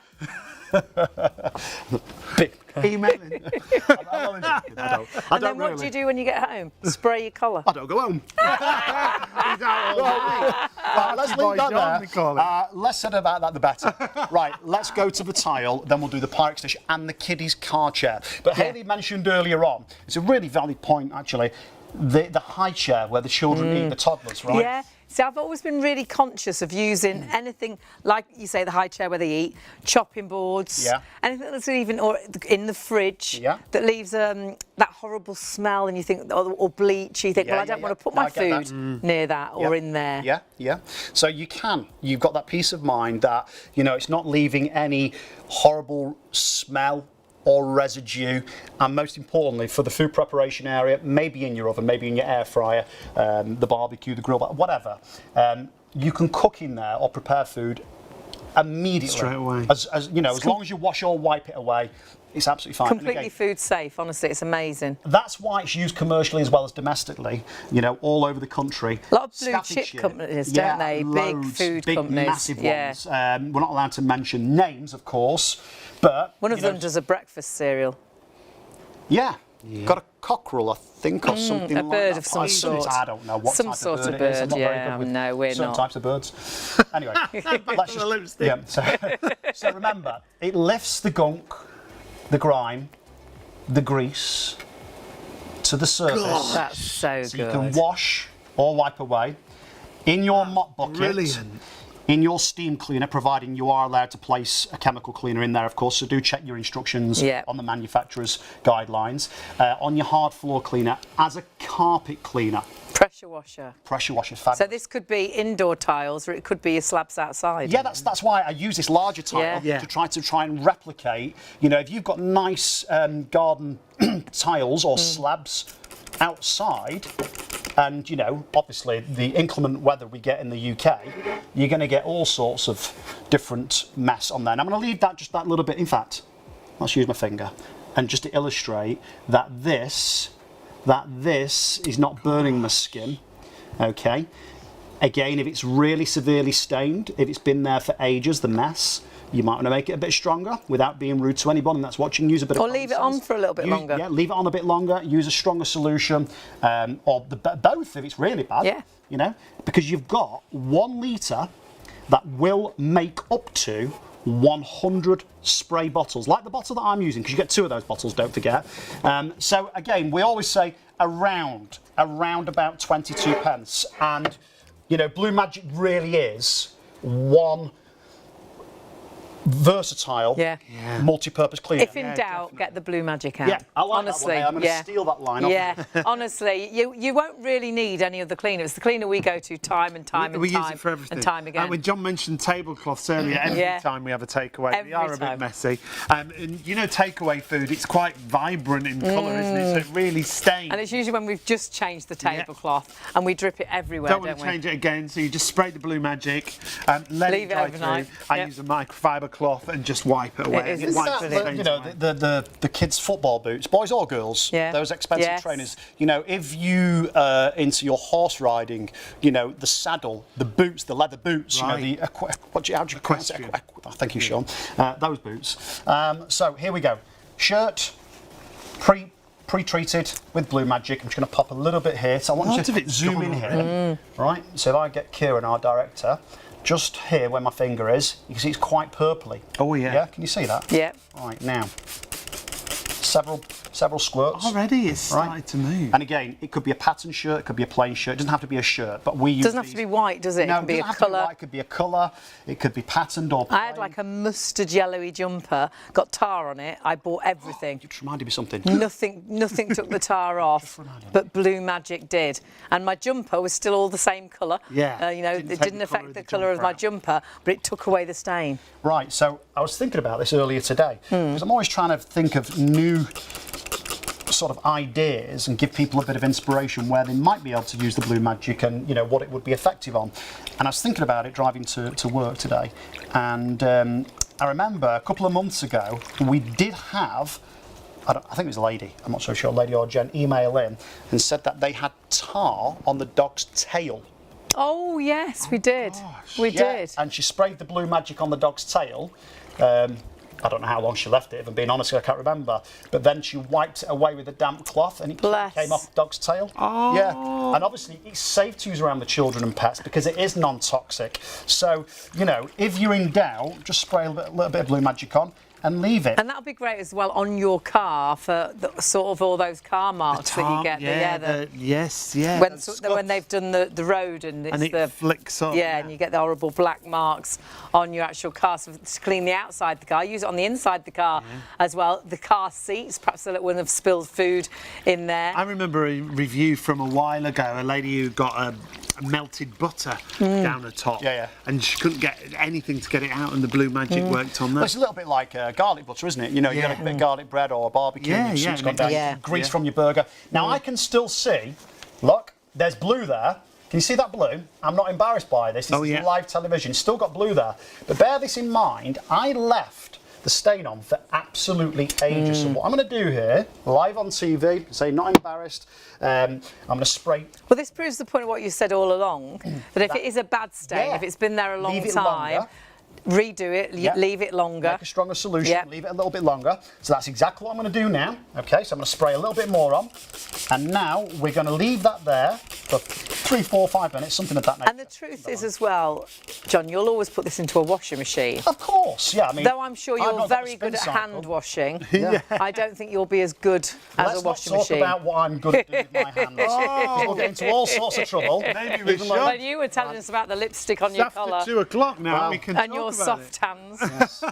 Emailing. And then what do you do when you get home? Spray your collar. I don't go home. He's out all day. Let's Boy leave that John, we call it. there. Less said about that, the better. Right, let's go to the tile, then we'll do the Pyrex dish and the kiddies' car chair. But Hayley mentioned earlier on, it's a really valid point actually, the high chair where the children eat, the toddlers, right? Yeah. See, I've always been really conscious of using anything, like you say, the high chair where they eat, chopping boards, anything that's even or in the fridge that leaves that horrible smell, and you think, or bleach. You think, well, I don't want to put my food near that or in there. Yeah, yeah. So you've got that peace of mind that, you know, it's not leaving any horrible smell or residue, and most importantly for the food preparation area, maybe in your oven, maybe in your air fryer, the barbecue, the grill, whatever, you can cook in there or prepare food immediately. Straight away. As you know, as long as you wash or wipe it away, it's absolutely fine. And Completely again, food safe, honestly, it's amazing. that's why it's used commercially as well as domestically, you know, all over the country. A lot of blue chip Staffordshire, companies, don't they? Big loads, food big, companies. massive Yeah. ones. We're not allowed to mention names, of course, but One of you know, them does a breakfast cereal. Yeah. Got a cockerel, I think, or something a like bird that. of some sort. I don't know what Some type sort of of bird it is. I'm bird, not very yeah. good with No, we're certain not. types of birds. Anyway, let's The lipstick. so remember, it lifts the gunk, the grime, the grease to the surface. That's so So good. you can wash or wipe away. In your mop bucket, Brilliant. in your steam cleaner, providing you are allowed to place a chemical cleaner in there, of course, so do check your instructions on the manufacturer's guidelines. On your hard floor cleaner, as a carpet cleaner, Pressure washer. pressure washer is fabulous. So this could be indoor tiles, or it could be your slabs outside. Yeah, that's why I use this larger tile Yeah. to try and replicate. You know, if you've got nice garden tiles or slabs outside, and you know, obviously the inclement weather we get in the UK, you're going to get all sorts of different mess on there. And I'm going to leave that just that little bit. In fact, let's use my finger, and just to illustrate that this is not burning my skin. Okay. Again, if it's really severely stained, if it's been there for ages, the mess, you might want to make it a bit stronger without being rude to anyone that's watching. Use a bit of Or leave it on for a little bit longer. Yeah, leave it on a bit longer. Use a stronger solution, or both if it's really bad. Yeah. You know, because you've got 1 litre that will make up to 100 spray bottles, like the bottle that I'm using, because you get 2 of those bottles, don't forget. So again, we always say around about 22 pence, and you know, Blue Magic really is one versatile, multi-purpose cleaner. If in doubt, get the Blue Magic out. Yeah, I like honestly, that one. I'm going to steal that line off. Yeah, honestly, you won't really need any other cleaner. It's the cleaner we go to time and time We and use time it for everything. and time again. When John mentioned tablecloths earlier, every time we have a takeaway, Every they are a bit time. messy. And you know, takeaway food, it's quite vibrant in colour, isn't it? So it really stains. And it's usually when we've just changed the tablecloth and we drip it everywhere, Don't want to change it again, so you just spray the Blue Magic, let Leave it it dry overnight. through. I use a microfiber cloth and just wipe it away. It is And it wipes the brilliant. stains You know, away. the kids' football boots, boys or girls, those expensive trainers. You know, if you into your horse riding, you know, the saddle, the boots, the leather boots, Right. you know, how do you pronounce it? Oh, thank you, Sean. Those boots. So here we go. Shirt, pre-treated with Blue Magic. I'm just going to pop a little bit here. So I want Lots you of to it's zoom in gone here. Right. So if I get Kieran, our director, just here where my finger is, you can see it's quite purpley. Oh, yeah. Yeah. Can you see that? Yeah. Right now. several squirts. Already it's started to move. And again, it could be a pattern shirt, it could be a plain shirt. It doesn't have to be a shirt, but we use Doesn't have to be white, does it? No, It can be a doesn't have to colour. white, it could be a colour, it could be patterned or plain. I had like a mustard yellowy jumper, got tar on it. I bought everything. You just reminded me of something. Nothing took the tar off, but Blue Magic did. And my jumper was still all the same colour. Yeah, you know, didn't it take didn't the colour affect of the the colour of jumper my out. jumper, but it took away the stain. Right, so I was thinking about this earlier today, because I'm always trying to think of new sort of ideas and give people a bit of inspiration where they might be able to use the Blue Magic and, you know, what it would be effective on. And I was thinking about it driving to work today, and I remember a couple of months ago we did have, I think it was a lady, I'm not so sure, lady or gent, email in and said that they had tar on the dog's tail. Oh yes, we did. We Yeah, did. and she sprayed the Blue Magic on the dog's tail. I don't know how long she left it, if I'm being honest, I can't remember. But then she wiped it away with a damp cloth and it Bless. came off the dog's tail. Oh. Yeah, and obviously it's safe to use around the children and pets because it is non-toxic. So, you know, if you're in doubt, just spray a little bit of Blue Magic on and leave it. And that'll be great as well on your car for sort of all those car marks that you get. Yes, yeah. When they've done the road and it's it flicks up. Yeah, and you get the horrible black marks on your actual car. So to clean the outside of the car, use it on the inside of the car as well. The car seats, perhaps a little one have spilled food in there. I remember a review from a while ago, a lady who got a melted butter down the top. Yeah. And she couldn't get anything to get it out, and the Blue Magic worked on that. Well, it's a little bit like garlic butter, isn't it? You know, you get a bit of garlic bread or barbecue, Yeah, and yeah, it's gone down, yeah. grease from your burger. Now, I can still see, look, there's blue there. Can you see that blue? I'm not embarrassed by this. This is live television. Still got blue there. But bear this in mind, I left the stain on for absolutely ages. So what I'm going to do here, live on TV, say not embarrassed, I'm going to spray. Well, this proves the point of what you said all along, that if it is a bad stain, if it's been there a long Leave it time, longer. redo it, leave it longer. Make a stronger solution, leave it a little bit longer. So that's exactly what I'm going to do now. Okay, so I'm going to spray a little bit more on. And now we're going to leave that there for 3, 4, 5 minutes, something of that nature. And the truth is as well, John, you'll always put this into a washing machine. Of course, yeah. I mean, Though I'm sure I've you're not got very a spin good at cycle. hand washing, Yeah. I don't think you'll be as good as a washing Let's machine. not talk about what I'm good at doing with my hands. We'll get into all sorts of trouble. Maybe we Even should. though- But you were telling us about the lipstick on It's your after collar 2 o'clock now. Wow. We can and talk your about soft it. hands.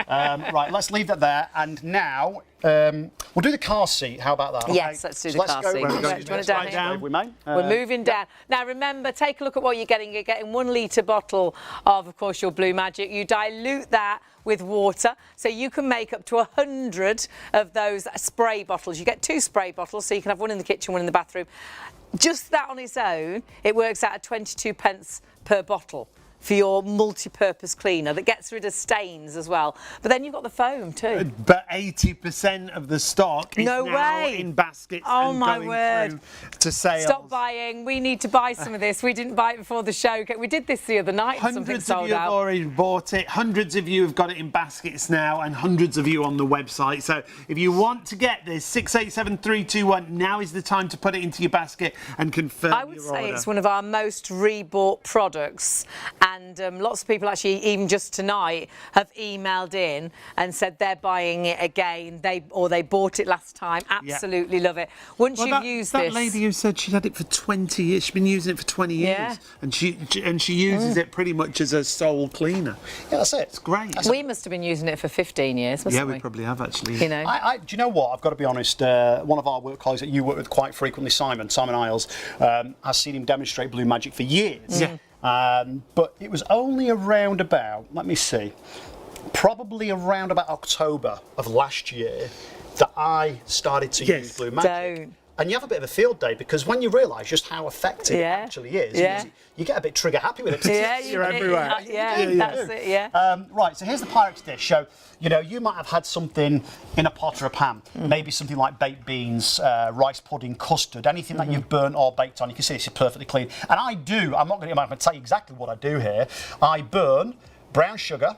Right, let's leave that there. And now we'll do the car seat. How about that? Yes, let's do the car seat. Go, Do you want it down here? down. If we may. We're moving down. Now remember, take a look at what you're getting. You're getting 1 litre bottle of course, your Blue Magic. You dilute that with water, so you can make up to 100 of those spray bottles. You get 2 spray bottles, so you can have one in the kitchen, one in the bathroom. Just that on its own, it works out at 22 pence per bottle for your multi-purpose cleaner that gets rid of stains as well. But then you've got the foam too. But 80% of the stock is No now way. in baskets Oh, and my going word. through to sales. Stop buying. We need to buy some of this. We didn't buy it before the show. We did this the other night. And something Hundreds of sold you have out. already bought it. Hundreds of you have got it in baskets now, and hundreds of you on the website. So if you want to get this, 687321, now is the time to put it into your basket and confirm I would your say order. it's one of our most rebought products, and lots of people actually, even just tonight, have emailed in and said they're buying it again. They bought it last time. Absolutely love it. Once you've used that this, lady who said she'd had it for 20 years, she's been using it for 20 years, Yeah. and she uses it pretty much as a sole cleaner. Yeah, that's it. It's great. we must have been using it for 15 years, mustn't Yeah, we? we probably have actually. You know. Do you know what? I've got to be honest. One of our work colleagues that you work with quite frequently, Simon Isles, has seen him demonstrate Blue Magic for years. Yeah. But it was only around about, let me see, probably around about October of last year that I started to use Blue Magic. Don't. And you have a bit of a field day because when you realise just how effective it actually is, you get a bit trigger happy with it. Yeah, You're everywhere. That's it. Yeah. Right, so here's the Pyrex dish. So, you know, you might have had something in a pot or a pan, maybe something like baked beans, rice pudding, custard, anything that you've burnt or baked on. You can see this is perfectly clean. And I'm going to tell you exactly what I do here. I burn brown sugar,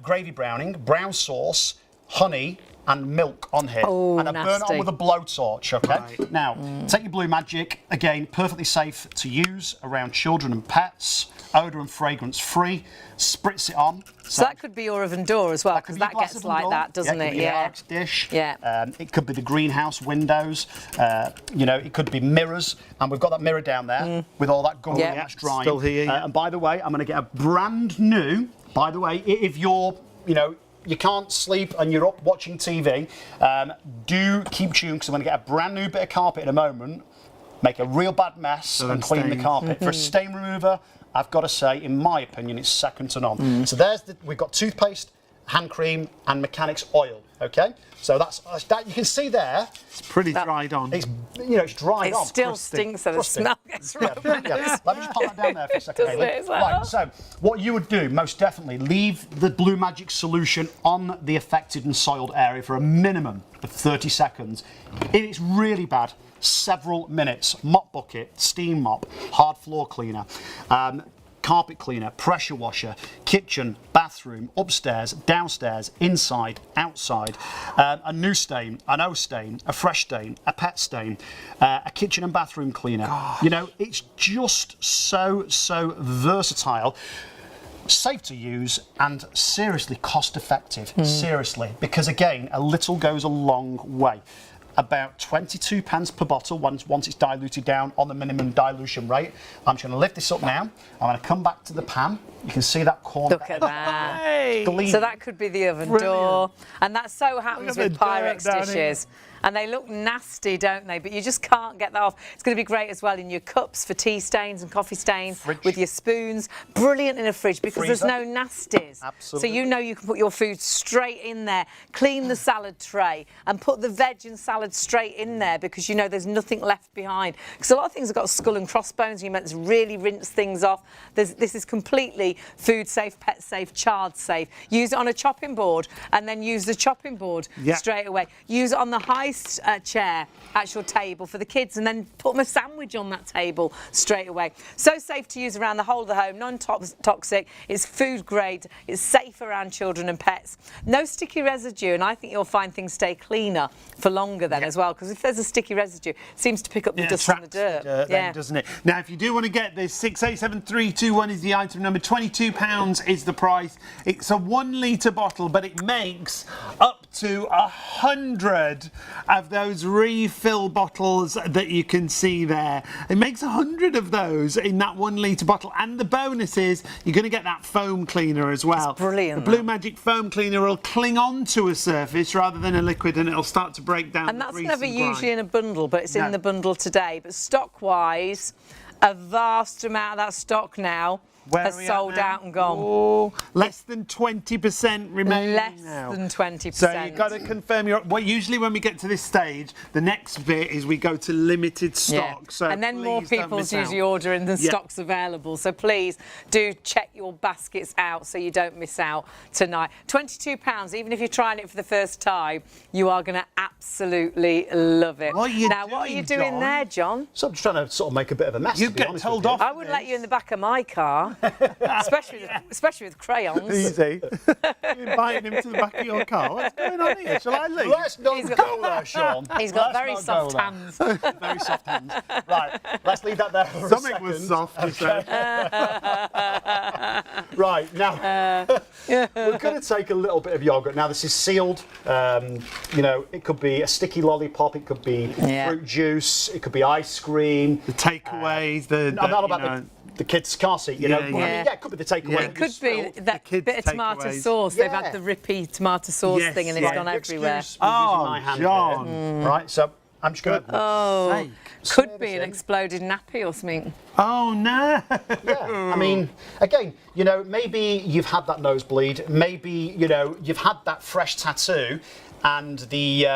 gravy browning, brown sauce, honey, and milk on here. Oh, and I burn it on nasty. with a blowtorch, okay? Right. Now, take your Blue Magic, again, perfectly safe to use around children and pets, odour and fragrance free, spritz it on. So that could be your oven door as well, because that glass gets oven like door. that, doesn't it? it? Could be a large dish. Yeah. It could be the greenhouse windows. You know, it could be mirrors, and we've got that mirror down there with all that gum Yeah. that's drying. Still here, yeah. And by the way, I'm going to get a brand new. By the way, if you're, you know, you can't sleep and you're up watching TV, do keep tuned because I'm going to get a brand new bit of carpet in a moment. Make a real bad mess and clean the stains. carpet. For a stain remover, I've got to say, in my opinion, it's second to none. So we've got toothpaste, hand cream, and mechanics oil. Okay, so that's that. You can see there. It's pretty dried on. It's it's dried It on. still crusty, stinks, so the crusty. smell gets right. Yeah. Let me just pop that down there for a second. Doesn't Hayley. it? It's like, Right, oh. so what you would do, most definitely, leave the Blue Magic solution on the affected and soiled area for a minimum of 30 seconds. If it's really bad, several minutes. Mop bucket, steam mop, hard floor cleaner, carpet cleaner, pressure washer, kitchen, bathroom, upstairs, downstairs, inside, outside, a new stain, an O stain, a fresh stain, a pet stain, a kitchen and bathroom cleaner. You know, it's just so versatile. Safe to use and seriously cost effective. Seriously, because again, a little goes a long way. About 22 pence per bottle once it's diluted down on the minimum dilution rate. I'm just going to lift this up now. I'm going to come back to the pan. You can see that corner. Look at that. Gleaming. So that could be the oven door. And that so happens Look at with the Pyrex dirt down here. dishes. And they look nasty, don't they? But you just can't get that off. It's going to be great as well in your cups for tea stains and coffee stains, Fridge. with your spoons. Brilliant in a fridge because Freezer. there's no nasties. Absolutely. So you know you can put your food straight in there, clean the salad tray and put the veg and salad straight in there because you know there's nothing left behind. Because a lot of things have got skull and crossbones. You meant to really rinse things off. This is completely food safe, pet safe, child safe. Use it on a chopping board and then use the chopping board straight away. Use it on the high chair at your table for the kids and then put them a sandwich on that table straight away. So safe to use around the whole of the home, non-toxic, it's food grade, it's safe around children and pets. No sticky residue, and I think you'll find things stay cleaner for longer then as well, because if there's a sticky residue, it seems to pick up the dust and the dirt. Then, doesn't it? Now, if you do want to get this, 687321 is the item number, £22 is the price. It's a 1 litre bottle, but it makes up to 100 of those refill bottles that you can see there. It makes 100 of those in that 1 litre bottle, and the bonus is you're going to get that foam cleaner as well. It's brilliant, The Blue that. Magic foam cleaner will cling onto a surface rather than a liquid, and it'll start to break down. And the that's grease never and grime. usually in a bundle, but it's No. in the bundle today. But stock-wise, a vast amount of that stock now Where has are we at sold now? out and gone. Oh, less than 20% remaining Less now. than 20%. So you've got to confirm your. Well, usually when we get to this stage, the next bit is we go to limited stock. So and then more please don't people's miss out. usually ordering than Yeah. stock's available. So please do check your baskets out so you don't miss out tonight. £22, even if you're trying it for the first time, you are going to absolutely love it. What are you now, what are you doing, doing John? there, Johon? So I'm just trying to sort of make a bit of a mess. You to be get honest told with you. off. I wouldn't let you in the back of my car, especially with crayons. Easy. You're inviting him to the back of your car. What's going on here? Shall I leave? Let's not He's got- go there, Sean. He's got Let's very not soft go there. hands. Very soft hands. Right, let's leave that there for a Something second. was soft, you said. Right, now, we're going to take a little bit of yogurt. Now, this is sealed. You know, it could be a sticky lollipop, it could be fruit juice, it could be ice cream. The takeaways, I'm not about the kids' car seat, you know. Yeah, But, I mean, yeah. yeah, it could be the takeaway. Yeah. It could be that kids' bit of tomato takeaways. sauce. They've Yeah. had the rippy tomato sauce Yes, thing and it's yeah. gone everywhere. Excuse me using my hand here. John. Right, so I'm just going to... Oh, could be an exploded nappy or something. Oh, no. Yeah, I mean, again, you know, maybe you've had that nosebleed, maybe, you know, you've had that fresh tattoo and the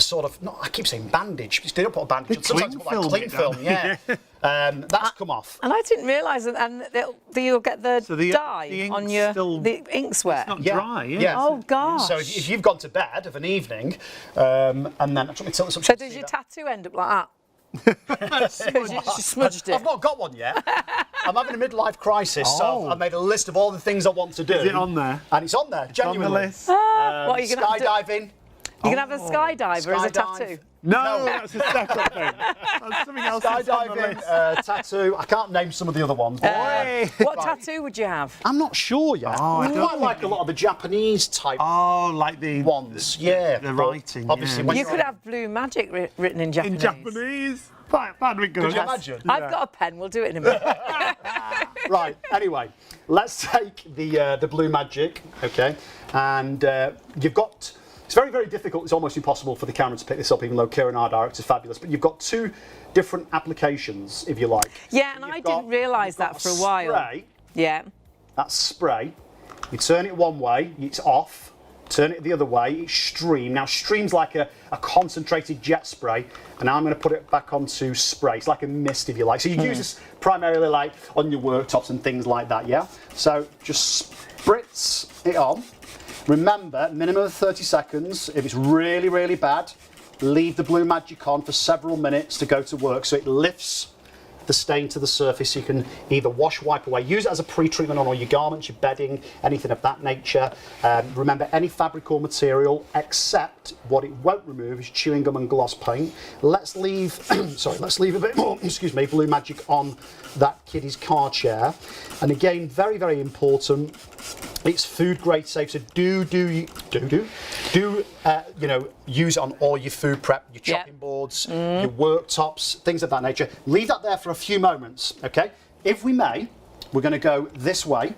sort of, no, I keep saying bandage, because they don't put a bandage on, sometimes cling put like cling film, film, yeah. That's come off. And I didn't realise that, and you'll get the, So the dye ink's on your still- the ink sweat. Not Yeah. dry, yeah. Yeah. Oh gosh! So if you've gone to bed of an evening, and then, let me tell you something. So does your tattoo end up like that? Because you smudged it. I've not got one yet. I'm having a midlife crisis, so I've made a list of all the things I want to do. Is it on there? And it's on there, It's on the genuinely. list. What are you going to do? Skydiving. You're going to have a skydiver as a Skydive. tattoo? No, that's a separate thing. That's something else. that's on the Skydiving, list. tattoo. I can't name some of the other ones. But, What tattoo would you have? I'm not sure yet. I don't quite like a lot of the Japanese type Oh, like the ones. Yeah. the but writing. Obviously, yeah. when You you're could on- have blue magic written in Japanese. in Japanese. That'd be good. Could you imagine? I've got a pen. We'll do it in a minute. Right. Anyway, let's take the blue magic. Okay. And you've got. It's very, very difficult. It's almost impossible for the camera to pick this up, even though Kieran, our director, is fabulous. But you've got two different applications, if you like. Yeah, and I didn't realise that for a while. Spray. Yeah. That's spray. You turn it one way, it's off. Turn it the other way, it's stream. Now, stream's like a concentrated jet spray, and now I'm going to put it back onto spray. It's like a mist, if you like. So you use this primarily like on your worktops and things like that, yeah? So just spritz it on. Remember, minimum of 30 seconds. If it's really, really bad, leave the blue magic on for several minutes to go to work so it lifts the stain to the surface so you can either wash, wipe away, use it as a pre-treatment on all your garments, your bedding, anything of that nature. Remember, any fabric or material except what it won't remove is chewing gum and gloss paint. Let's leave, let's leave a bit more, blue magic on that kiddie's car chair. And again, very, very important, it's food grade safe, so do use it on all your food prep, your chopping boards, your worktops, things of that nature. Leave that there for a few moments, okay? If we may, we're going to go this way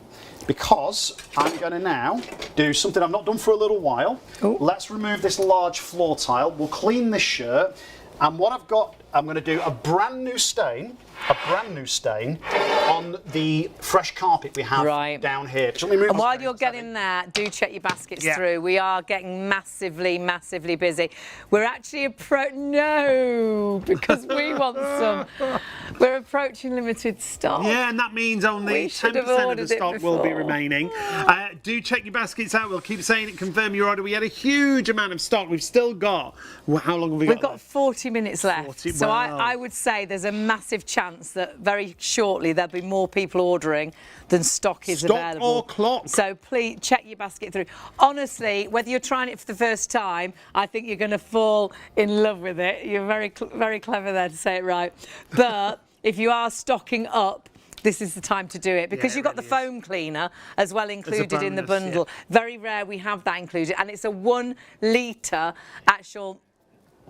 because I'm going to now do something I've not done for a little while. Ooh. Let's remove this large floor tile. We'll clean this shirt, and what I've got, I'm going to do a brand new stain on the fresh carpet we have down here. Just let me move And my while stain, you're Debbie. getting that, do check your baskets through. We are getting massively, massively busy. We're actually because we want some. We're approaching limited stock. Yeah, and that means only We should 10% have of the ordered it stock will be before. remaining. Do check your baskets out. We'll keep saying it. Confirm your order. We had a huge amount of stock. We've still got. How long have we got? We've got 40 minutes left. 40, So wow. I would say there's a massive chance that very shortly there'll be more people ordering than stock is Stock available. or clock. So please check your basket through. Honestly, whether you're trying it for the first time, I think you're going to fall in love with it. You're very, very clever there to say it right. But if you are stocking up, this is the time to do it because Yeah, you've got it the really foam cleaner as well included in the bonus, bundle. Very rare we have that included, and it's a 1 litre actual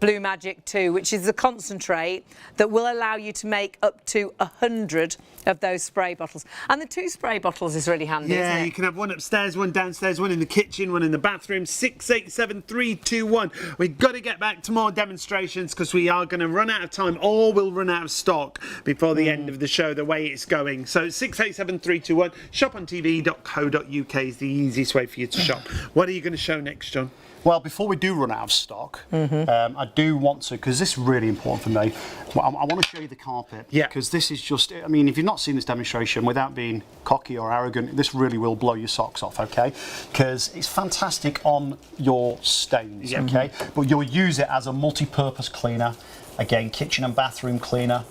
Blue Magic 2, which is the concentrate that will allow you to make up to 100 of those spray bottles. And the 2 spray bottles is really handy, Yeah, isn't it? you can have one upstairs, one downstairs, one in the kitchen, one in the bathroom. 6, 8, 7, 3, 2, 1. We've got to get back to more demonstrations because we are going to run out of time or we'll run out of stock before the end of the show, the way it's going. So 6, 8, 7, 3, 2, 1. ShopOnTV.co.uk is the easiest way for you to shop. What are you going to show next, John? Well, before we do run out of stock, I do want to, because this is really important for me, I want to show you the carpet. Yeah. Because this is just, I mean, if you've not seen this demonstration, without being cocky or arrogant, this really will blow your socks off, okay? Because it's fantastic on your stains, okay? But you'll use it as a multi-purpose cleaner. Again, kitchen and bathroom cleaner,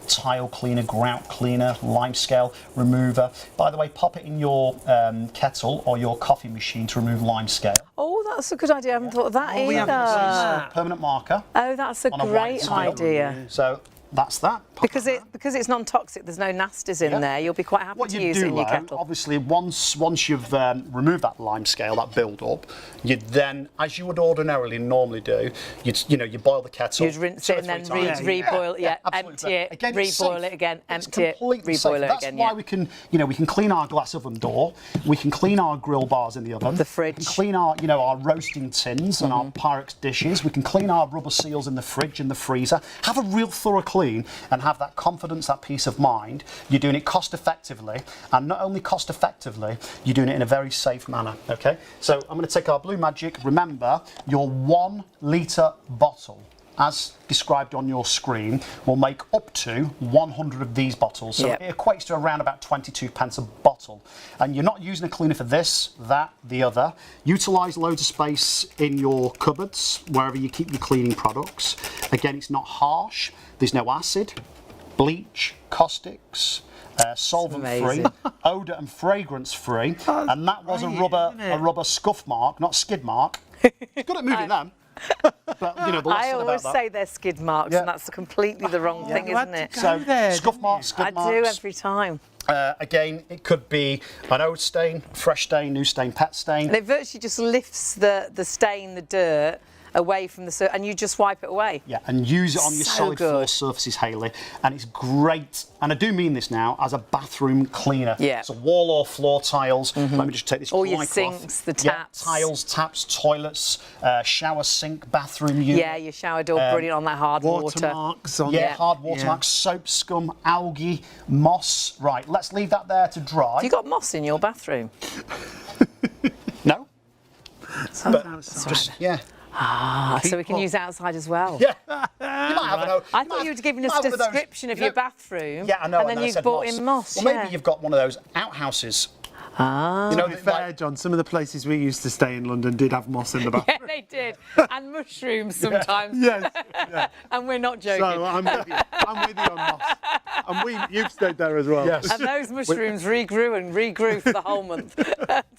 tile cleaner, grout cleaner, lime scale remover. By the way, pop it in your kettle or your coffee machine to remove lime scale. Oh, that's a good idea. I haven't thought of that we haven't either. seen It's a permanent marker. Oh, that's a on a white great tile. idea. So that's that. Pop Because that. because it's non-toxic, there's no nasties in there. You'll be quite happy What to you use do, it in your though, kettle. obviously, once you've removed that lime scale, that build up, you then, as you would ordinarily normally do, you boil the kettle. You'd rinse 2 it or and then 3 times. reboil it, absolutely. empty it, Again, it's reboil safe. it again, It's empty it, completely safe. reboil it That's again. why we can, we can clean our glass oven door, we can clean our grill bars in the oven, The fridge. we can clean our, our roasting tins and our Pyrex dishes, we can clean our rubber seals in the fridge and the freezer. Have a real thorough clean and have that confidence, that peace of mind. You're doing it cost effectively, and not only cost effectively, you're doing it in a very safe manner. Okay, so I'm going to take our Blue Magic. Remember, your 1 litre bottle, as described on your screen, will make up to 100 of these bottles. So Yep. it equates to around about 22 pence a bottle. And you're not using a cleaner for this, that, the other. Utilise loads of space in your cupboards, wherever you keep your cleaning products. Again, it's not harsh. There's no acid. bleach, caustics, solvent-free, odour and fragrance-free, and that was a rubber scuff mark, not skid mark. It's good at moving them. But, you know, the less I said always about say they're skid marks, Yeah. and that's completely the wrong thing, You had isn't to it? go So, there, scuff marks, skid I marks. do every time. Again, it could be an old stain, fresh stain, new stain, pet stain. And it virtually just lifts the stain, the dirt, away from the surface, and you just wipe it away. Yeah, and use it on your So solid floor good. surfaces, Hayley. And it's great, and I do mean this now, as a bathroom cleaner. Yeah. So wall or floor tiles. Let me just take this All your dry cloth. sinks, the Yeah, taps. tiles, taps, toilets, shower sink, bathroom unit. Yeah, your shower door, brilliant on that hard water. Watermarks on Yeah, hard watermarks, soap, scum, algae, moss. Right, let's leave that there to dry. Have you got moss in your bathroom? No? outside. Just, yeah. So we can use it outside as well. Yeah. You might have an I thought you were giving us a description of your bathroom. Yeah, I know. And then I you've said brought in moss. Well, yeah. maybe you've got one of those outhouses. You know, To be fair, John, some of the places we used to stay in London did have moss in the bathroom. Yeah, they did. And mushrooms sometimes. Yes. Yeah. And we're not joking. So I'm with you. I'm with you on moss. And you've stayed there as well. Yes. And those mushrooms regrew for the whole month,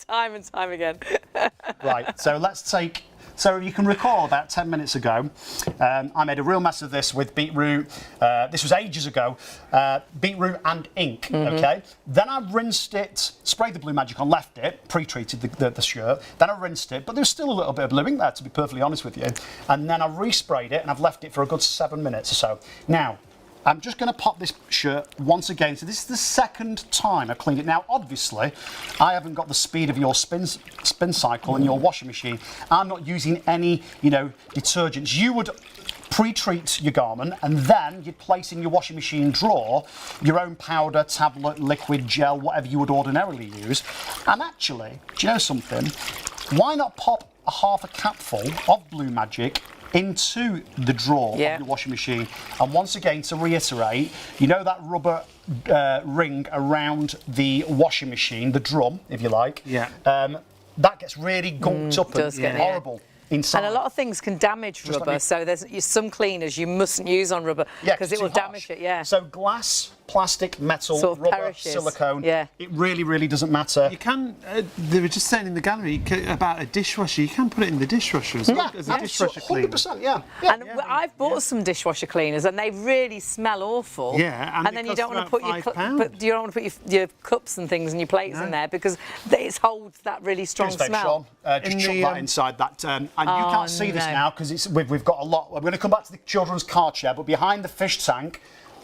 time and time again. Right, so let's take. So you can recall about 10 minutes ago, I made a real mess of this with beetroot. This was ages ago. Beetroot and ink, okay? Then I rinsed it, sprayed the Blue Magic on, left it, pre-treated the shirt. Then I rinsed it, but there was still a little bit of blue ink there, to be perfectly honest with you. And then I resprayed it, and I've left it for a good 7 minutes or so. Now, I'm just going to pop this shirt once again. So this is the second time I cleaned it. Now, obviously, I haven't got the speed of your spin cycle in your washing machine. I'm not using any, detergents. You would pre-treat your garment, and then you'd place in your washing machine drawer your own powder, tablet, liquid, gel, whatever you would ordinarily use. And actually, do you know something? Why not pop a half a capful of Blue Magic into the drawer of your washing machine? And once again, to reiterate, you know that rubber ring around the washing machine, the drum, if you like, that gets really gunked up and horrible inside. And a lot of things can damage rubber, so there's some cleaners you mustn't use on rubber because it will damage it, So glass, plastic, metal, Sort of rubber, perishes. silicone, Yeah. it really, really doesn't matter. You can, they were just saying in the gallery about a dishwasher, you can put it in the dishwasher as well as a dishwasher cleaner. 100%, yeah. And I've bought some dishwasher cleaners, and they really smell awful. Yeah, and then it you don't want to costs put about your you don't want to put your cups and things and your plates in there because it holds that really strong Just smell. just chuck that inside that. And you can't see this now because we've got a lot. We're going to come back to the children's car chair, but behind the fish tank,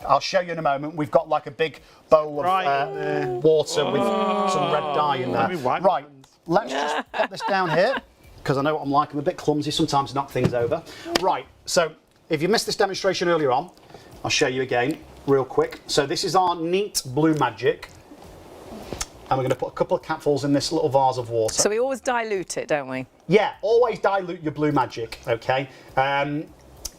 I'll show you in a moment, we've got like a big bowl of water with some red dye in there. Right, let's just put this down here because I know what I'm like. I'm a bit clumsy, sometimes knock things over. Right, so if you missed this demonstration earlier on, I'll show you again real quick. So this is our neat Blue Magic. And we're going to put a couple of capfuls in this little vase of water. So we always dilute it, don't we? Yeah, always dilute your Blue Magic, okay?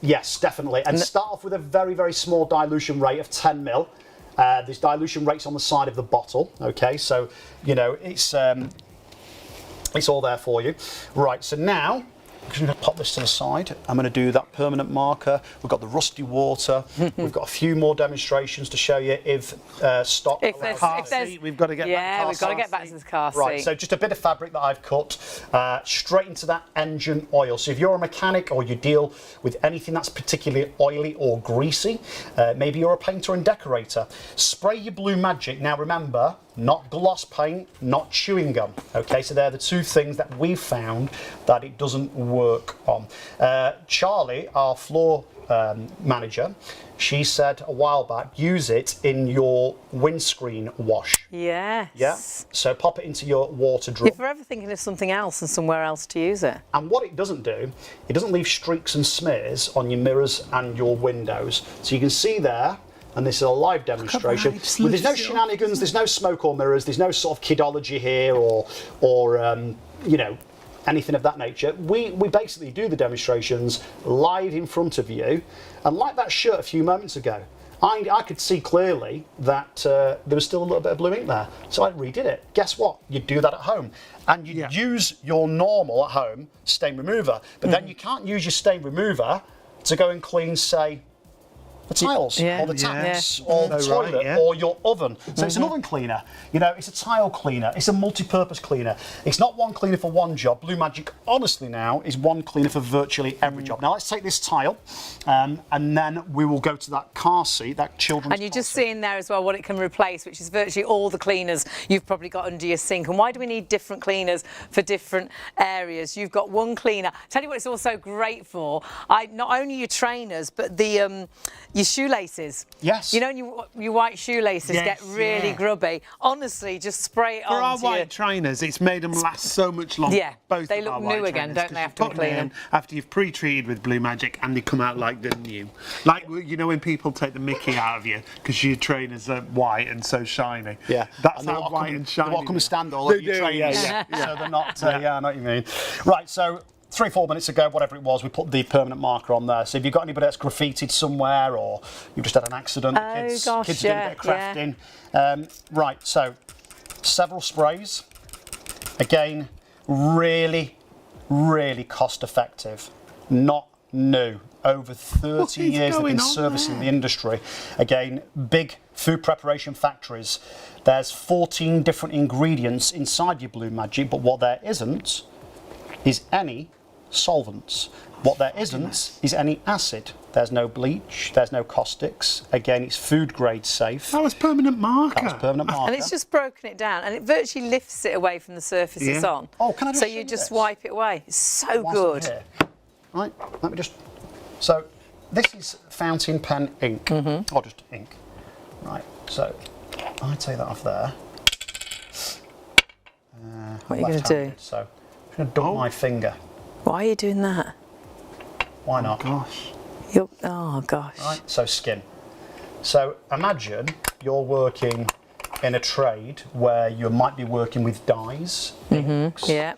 Yes, definitely. And start off with a very, very small dilution rate of 10 ml. There's dilution rates on the side of the bottle, okay? So, it's all there for you. Right, so now, I'm just going to pop this to the side. I'm going to do that permanent marker. We've got the rusty water. We've got a few more demonstrations to show you if stock. If there's, We've got to get back. we've got to get back to the car seat. Right, so just a bit of fabric that I've cut straight into that engine oil. So if you're a mechanic or you deal with anything that's particularly oily or greasy, maybe you're a painter and decorator, spray your Blue Magic. Now remember, not gloss paint, not chewing gum. Okay, so they're the two things that we've found that it doesn't work on. Charlie, our floor manager, she said a while back, use it in your windscreen wash. Yes. Yeah, so pop it into your water drum. You're forever thinking of something else and somewhere else to use it. And what it doesn't do, it doesn't leave streaks and smears on your mirrors and your windows. So you can see there, and this is a live demonstration. There's no shenanigans, there's no smoke or mirrors, there's no sort of kidology here or anything of that nature. We basically do the demonstrations live in front of you. And like that shirt a few moments ago, I could see clearly that there was still a little bit of blue ink there. So I redid it. Guess what? You'd do that at home. And you'd use your normal at home stain remover. But then you can't use your stain remover to go and clean, say, the tiles, Yeah. or the taps, Yeah. or the Oh, right, toilet, yeah. or your oven. So it's an oven cleaner. You know, it's a tile cleaner. It's a multi-purpose cleaner. It's not one cleaner for one job. Blue Magic, honestly, now is one cleaner for virtually every job. Now let's take this tile, and then we will go to that car seat, that children's. And you're just car seat. seeing there as well what it can replace, which is virtually all the cleaners you've probably got under your sink. And why do we need different cleaners for different areas? You've got one cleaner. Tell you what, it's also great for. Not only your trainers, but the your shoelaces. Yes. You know, your white shoelaces Yes, get really yeah. grubby. Honestly, just spray it For our onto your... white trainers, it's made them last so much longer. Yeah, Both they of look our new white again, trainers, don't they, 'cause after you we put them clean in them? after you've pre-treated with Blue Magic, and they come out like they're new. Like, you know, when people take the mickey out of you because your trainers are white and so shiny. Yeah, That's and they how want white to and shiny. They want to come they and are. stand all They over your do, trainers, yeah, so they're not. Yeah, I know what you mean. Right, so 3-4 minutes ago, whatever it was, we put the permanent marker on there. So if you've got anybody that's graffitied somewhere, or you've just had an accident, Oh, kids gosh, doing a bit of crafting. Right, so several sprays. Again, really, really cost effective. Not new. Over 30 What is years they've going been on servicing there? the industry. Again, big food preparation factories. There's 14 different ingredients inside your Blue Magic, but what there isn't is any solvents. What there isn't is any acid. There's no bleach, there's no caustics. Again, it's food grade safe. That was permanent marker. That was permanent marker. And it's just broken it down, and it virtually lifts it away from the surface it's Yeah. on. Oh, can I just So show you you just this? wipe it away. It's so Whilst I'm good. here. Right, let me just. So, this is fountain pen ink, or just ink. Right, so I take that off there. What are you going to do? Left-handed, so I'm going to dunk my finger. Why are you doing that? Why not? Gosh. Oh, gosh. Right, so skin. So imagine you're working in a trade where you might be working with dyes, inks, Yeah.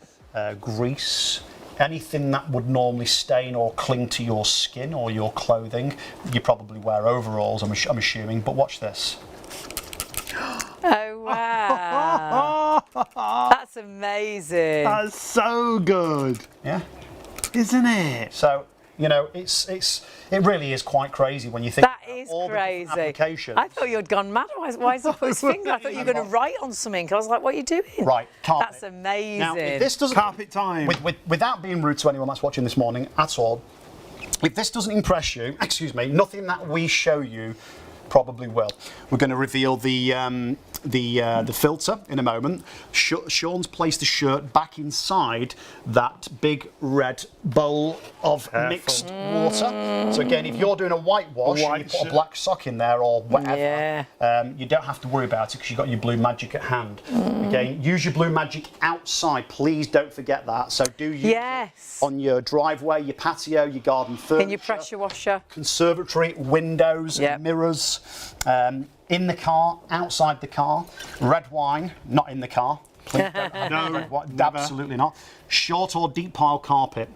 grease, anything that would normally stain or cling to your skin or your clothing. You probably wear overalls, I'm assuming, but watch this. Oh, wow. That's amazing. That's so good, Yeah. isn't it? So, you know, it really is quite crazy when you think That about is all the different crazy. applications. I thought you'd gone mad. Why has he put his finger? I thought you were going to write on something. I was like, what are you doing? Right, carpet. That's amazing. Now, if this doesn't, Carpet time. without being rude to anyone that's watching this morning at all, if this doesn't impress you, excuse me, nothing that we show you probably will. We're going to reveal the filter in a moment. Sean's placed the shirt back inside that big red bowl of mixed water. So again, if you're doing a whitewash and you put a black sock in there or whatever, you don't have to worry about it because you've got your Blue Magic at hand. Again, use your Blue Magic outside. Please don't forget that. So do use it on your driveway, your patio, your garden furniture. In your pressure washer. Conservatory, windows, mirrors. In the car, outside the car, red wine, not in the car. Please don't have red wine. Absolutely not. Short or deep pile carpet,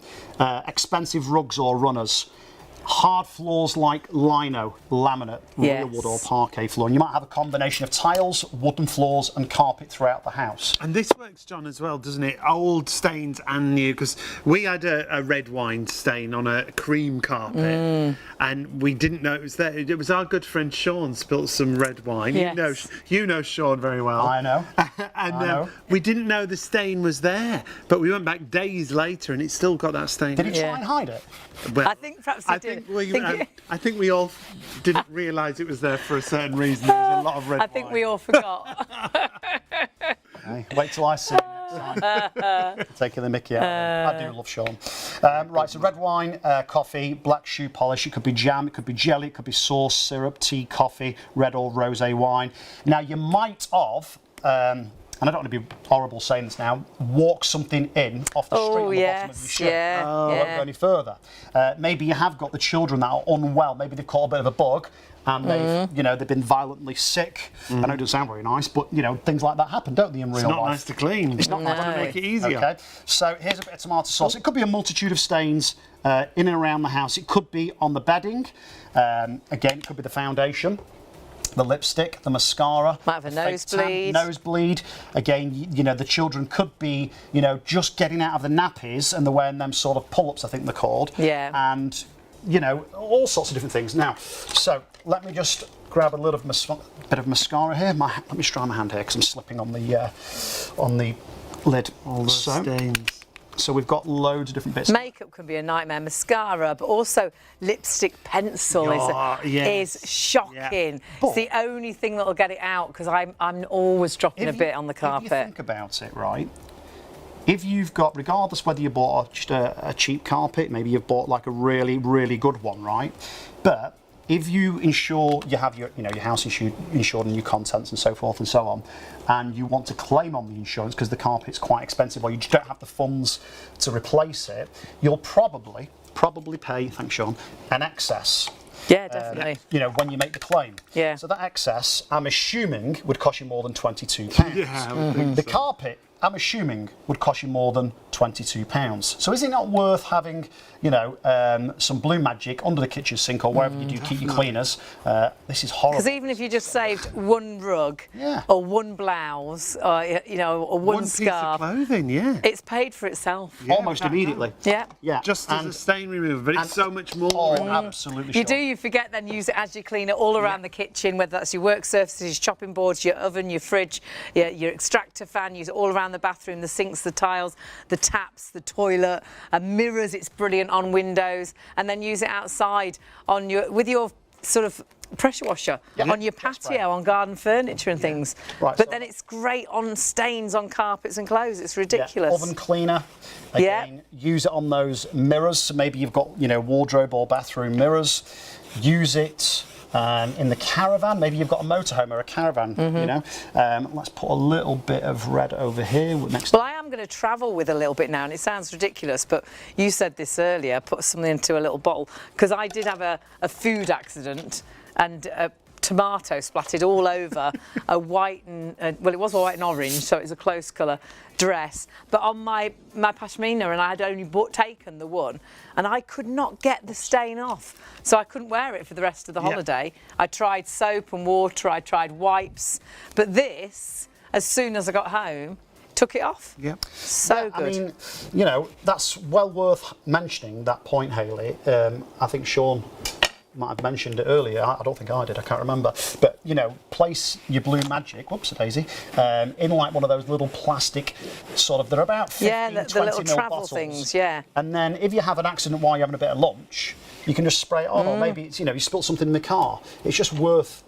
expensive rugs or runners, hard floors like lino, laminate, real wood or parquet floor. And you might have a combination of tiles, wooden floors and carpet throughout the house. And this works, John, as well, doesn't it? Old stains and new, because we had a red wine stain on a cream carpet, and we didn't know it was there. It was our good friend Sean spilt some red wine. Yes. You know Sean very well. I know. And I know. we didn't know the stain was there, but we went back days later, and it still got that stain. Did he try and hide it? Well, I think perhaps he did. I think we all didn't realise it was there for a certain reason. There was a lot of red I wine. think we all forgot. Hey, wait till I see it next time. Taking the mickey out of him. I do love Sean. Right, so red wine, coffee, black shoe polish. It could be jam, it could be jelly, it could be sauce, syrup, tea, coffee, red or rosé wine. Now, you might have, and I don't want to be horrible saying this now, walk something in off the street on the bottom of your shirt. I won't go any further. Maybe you have got the children that are unwell. Maybe they've caught a bit of a bug and they've been violently sick. I know it doesn't sound very nice, but things like that happen, don't they, in real life? It's not nice to clean. It's not nice to make it easier. Okay, so here's a bit of tomato sauce. It could be a multitude of stains in and around the house. It could be on the bedding. Again, it could be the foundation, the lipstick, the mascara. Might have a the fake nosebleed. tan, nosebleed. Again, the children could be, just getting out of the nappies and they're wearing them sort of pull-ups, I think they're called. Yeah. And you know, all sorts of different things. Now, so let me just grab a little bit of mascara here. Let me try my hand here because I'm slipping on the lid. All the stains. So we've got loads of different bits. Makeup can be a nightmare. Mascara, but also lipstick pencil is shocking. Yeah. It's the only thing that'll get it out because I'm always dropping a bit on the carpet. If you think about it, right? If you've got, regardless whether you bought just a cheap carpet, maybe you've bought like a really, really good one, right? But if you ensure you have your house insured and your contents and so forth and so on, and you want to claim on the insurance because the carpet's quite expensive or you just don't have the funds to replace it, you'll probably pay, thanks Sean, an excess. Yeah, definitely. When you make the claim. Yeah. So that excess, I'm assuming, would cost you more than £22. Yeah, I would think The so. carpet, I'm assuming, would cost you more than £22. So is it not worth having, some Blue Magic under the kitchen sink or wherever you do keep your cleaners? This is horrible. Because even if you just saved one rug or one blouse or, or one scarf, piece of clothing, it's paid for itself. Yeah, almost immediately. Yeah. Yeah. Just as a stain remover, but it's so much more. Oh, absolutely. You do, you forget, then use it as you clean it all around the kitchen, whether that's your work surfaces, your chopping boards, your oven, your fridge, your extractor fan, use it all around the bathroom, the sinks, the tiles, the taps, the toilet, mirrors, it's brilliant on windows, and then use it outside with your sort of pressure washer on your patio, on garden furniture and things. Right, but then it's great on stains on carpets and clothes. It's ridiculous. Oven cleaner. Again, use it on those mirrors. So maybe you've got, wardrobe or bathroom mirrors. Use it in the caravan. Maybe you've got a motorhome or a caravan, Let's put a little bit of red over here next. Well, I am going to travel with a little bit now, and it sounds ridiculous, but you said this earlier, put something into a little bottle, because I did have a food accident and a tomato splattered all over a white and, well, it was white and orange, so it was a close colour dress, but on my pashmina, and I had only taken the one, and I could not get the stain off, so I couldn't wear it for the rest of the holiday. I tried soap and water, I tried wipes, but this, as soon as I got home, took it off. Yeah. So good. I mean, that's well worth mentioning, that point, Hayley. I think Sean might have mentioned it earlier. I don't think I did, I can't remember. But, place your Blue Magic, whoops, Daisy, in like one of those little plastic sort of, they're about 15, the 20 little mil travel bottles. things, yeah. And then if you have an accident while you're having a bit of lunch, you can just spray it on, or maybe it's, you spilt something in the car. It's just worth,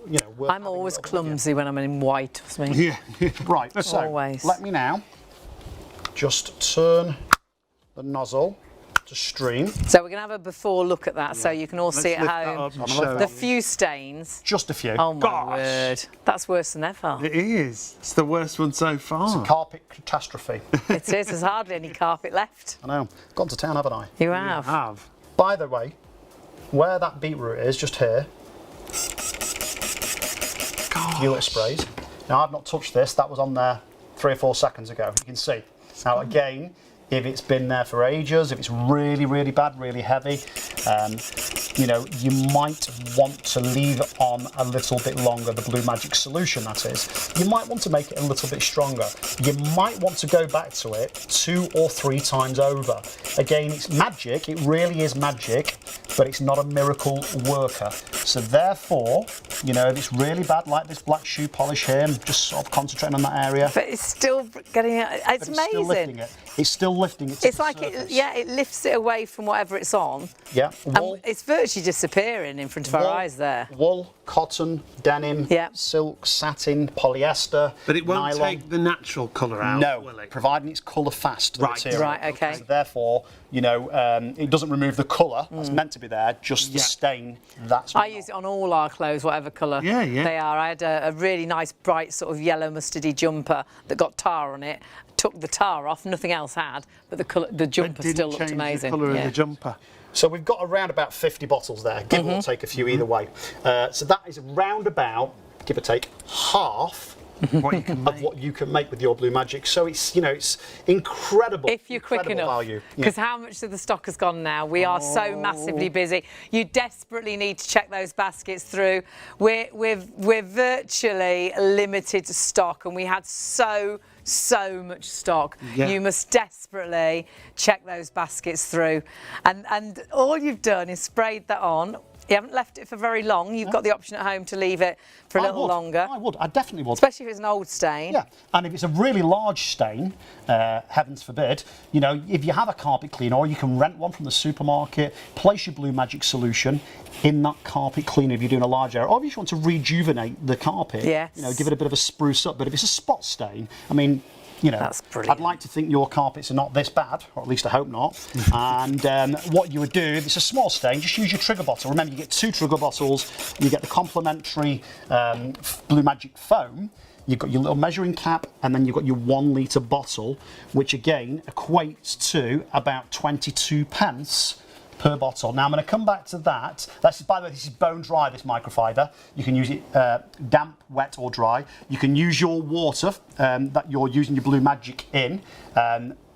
I'm always clumsy when I'm in white or something. Yeah. Right, so Always. let me now just turn the nozzle to stream. So we're going to have a before look at that, so you can all see at home. The few stains. Just a few. Oh my word, that's worse than ever. It is. It's the worst one so far. Carpet catastrophe. It is. There's hardly any carpet left. I know. Gone to town, haven't I? You have. Have. By the way, where that beetroot is, just here, a few little sprays. Now, I've not touched this. That was on there 3 or 4 seconds ago. You can see. Now, again, if it's been there for ages, if it's really, really bad, really heavy, you might want to leave it on a little bit longer, the Blue Magic solution, that is. You might want to make it a little bit stronger. You might want to go back to it 2 or 3 times over. Again, it's magic, it really is magic, but it's not a miracle worker. So therefore, if it's really bad, like this black shoe polish here, and just sort of concentrating on that area. But it's still getting it. It's amazing. Still lifting it. It's still lifting it to It's the like surface. it lifts it away from whatever it's on. Yeah. And it's virtually disappearing in front of our eyes there. Wool, cotton, denim, silk, satin, polyester, But it won't nylon. take the natural colour out, No, will it? providing it's colour fast. The material. Right, okay. So therefore, it doesn't remove the colour that's meant to be there, just the stain. That's. I use it on all our clothes, whatever colour they are. I had a really nice, bright, sort of yellow mustardy jumper that got tar on it. Took the tar off, nothing else had, but the jumper still looked amazing. The colour of the jumper. So we've got around about 50 bottles there, give or take a few either way. So that is round about, give or take, half of what you can make with your Blue Magic. So it's it's incredible. If you're quick enough, value. because how much of the stock has gone now? We are so massively busy. You desperately need to check those baskets through. We're virtually limited stock, and we had so so much stock. Yeah. You must desperately check those baskets through. And all you've done is sprayed that on. You haven't left it for very long. You've got the option at home to leave it for a little longer. I definitely would. Especially if it's an old stain. Yeah, and if it's a really large stain, heavens forbid, you know, if you have a carpet cleaner or you can rent one from the supermarket, place your Blue Magic solution in that carpet cleaner if you're doing a large area, or if you just want to rejuvenate the carpet, Yes. you know, give it a bit of a spruce up. But if it's a spot stain, I mean, you know, That's brilliant. I'd like to think your carpets are not this bad, or at least I hope not. And what you would do, if it's a small stain, just use your trigger bottle. Remember, you get 2 trigger bottles, you get the complimentary Blue Magic foam. You've got your little measuring cap, and then you've got your 1 litre bottle, which again equates to about 22 pence per bottle. Now I'm going to come back to that. By the way, this is bone dry, this microfiber. You can use it damp, wet or dry. You can use your water that you're using your Blue Magic in,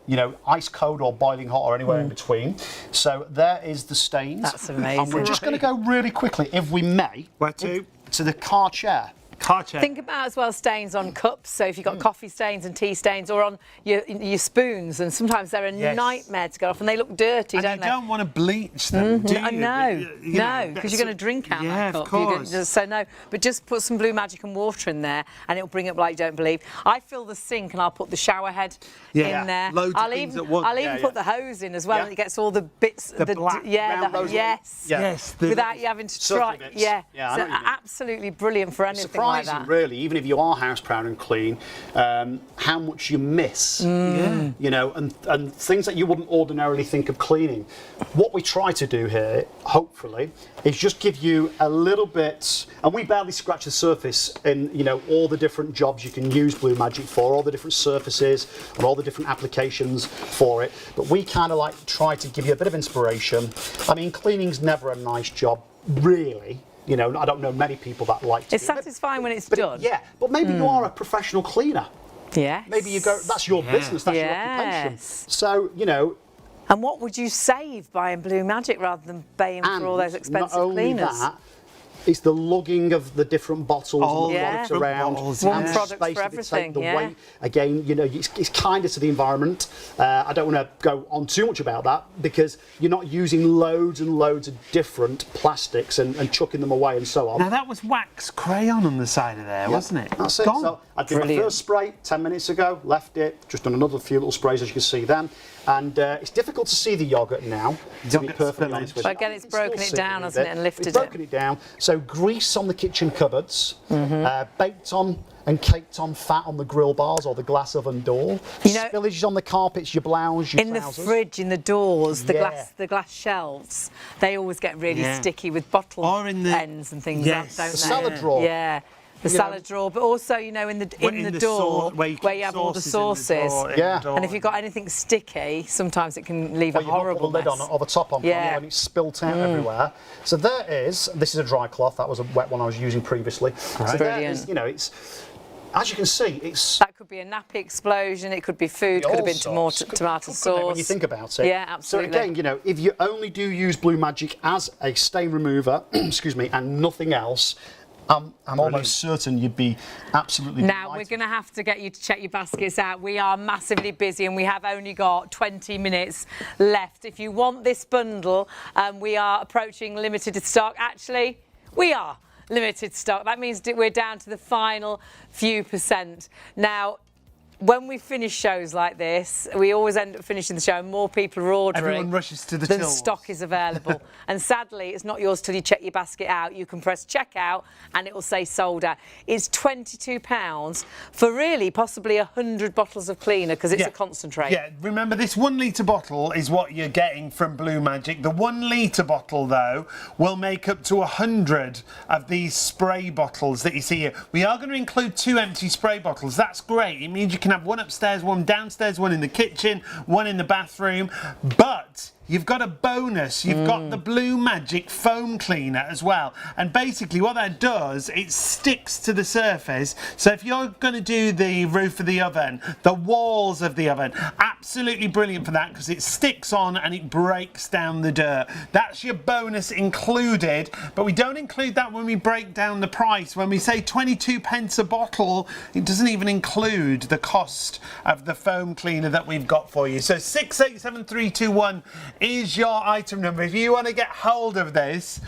you know, ice cold or boiling hot or anywhere in between. So there is the stains. That's amazing. And we're just going to go really quickly, if we may, Where to? to the car chair. Car chair. Think about as well stains on cups. So if you've got coffee stains and tea stains, or on your spoons, and sometimes they're a nightmare to get off, and they look dirty, and don't you they? don't want to bleach them, do you? No, You know, no, because you're going to drink out yeah, that of cup. You're course. so no, but just put some Blue Magic and water in there, and it'll bring up like you don't believe. I fill the sink and I'll put the shower head in there. Loads of I'll things even, at once. I'll even put the hose in as well, and it gets all the bits. The black round those yes, Yeah. Yes. without you having to try. Circly bits. Yeah, Yeah, I so know what you mean. absolutely brilliant for anything like Surprising, that. really, even if you are house proud and clean, how much you miss. You know, and things that you wouldn't ordinarily think of cleaning. What we try to do here, hopefully, is just give you a little bit, and we barely scratch the surface in, you know, all the different jobs you can use Blue Magic for, all the different surfaces and all the different applications for it. But we kind of like try to give you a bit of inspiration. I mean, cleaning's never a nice job, really. You know, I don't know many people that like to It's do it. satisfying when it's But done. yeah, but maybe you are a professional cleaner. Yes. Maybe you go, that's your business, that's your occupation. Yes. So, you know, And what would you save buying Blue Magic rather than paying for all those expensive not only cleaners? that, it's the lugging of the different bottles Oh, and the yeah. products around. Bottles, how yeah. much One product space for did it take, everything, the yeah. weight. Again, you know, it's kinder to the environment. I don't want to go on too much about that because you're not using loads and loads of different plastics and chucking them away and so on. Now that was wax crayon on the side of there, wasn't it? That's it. Gone. So I did my Brilliant. first spray 10 minutes ago, left it, just done another few little sprays as you can see then. And it's difficult to see the yoghurt now, to be Yoghurt's perfectly spilling. honest with But you. again, it's You can still broken it see down, a hasn't bit. it, and lifted It's it. broken it down. So grease on the kitchen cupboards, baked on and caked on fat on the grill bars or the glass oven door. You know- Spillages on the carpets, your blouse, your In the trousers. fridge, in the doors, the Yeah. glass shelves, they always get really Yeah. sticky with bottle Or in the- ends and things, Yes. don't The they? salad drawer. Yeah. The You know- salad drawer, but also, you know, in the door sauce- where keep you have all the sauces in the sauces. drawer, in Yeah. the door. And if you've got anything sticky, sometimes it can leave Or a you've not put horrible the lid mess. on or the top on Yeah. when it's spilt out everywhere. So there is, this is a dry cloth, that was a wet one I was using previously. So there Brilliant. is, you know, it's, as you can see, it's That could be a nappy explosion, it could be food, could have been all sorts. tomato Couldn't it, sauce. when you think about it. Yeah, absolutely. So again, you know, if you only do use Blue Magic as a stain remover, excuse me, and nothing else, I'm almost certain you'd be absolutely Now, delighted. we're going to have to get you to check your baskets out. We are massively busy and we have only got 20 minutes left. If you want this bundle, we are approaching limited stock. Actually, we are limited stock. That means that we're down to the final few percent. Now, when we finish shows like this, we always end up finishing the show and more people are ordering Everyone rushes to the than tills. stock is available. And sadly, it's not yours till you check your basket out. You can press checkout and it will say sold out. It's £22 for really possibly 100 bottles of cleaner because it's a concentrate. Yeah, remember this 1 litre bottle is what you're getting from Blue Magic. The 1 litre bottle, though, will make up to 100 of these spray bottles that you see here. We are going to include 2 empty spray bottles. That's great. It means you can have one upstairs, one downstairs, one in the kitchen, one in the bathroom. But But you've got a bonus. You've got the Blue Magic foam cleaner as well. And basically what that does, it sticks to the surface. So if you're going to do the roof of the oven, the walls of the oven, absolutely brilliant for that because it sticks on and it breaks down the dirt. That's your bonus included, but we don't include that when we break down the price. When we say 22 pence a bottle, it doesn't even include the cost of the foam cleaner that we've got for you. So 687321 is your item number. If you want to get hold of this,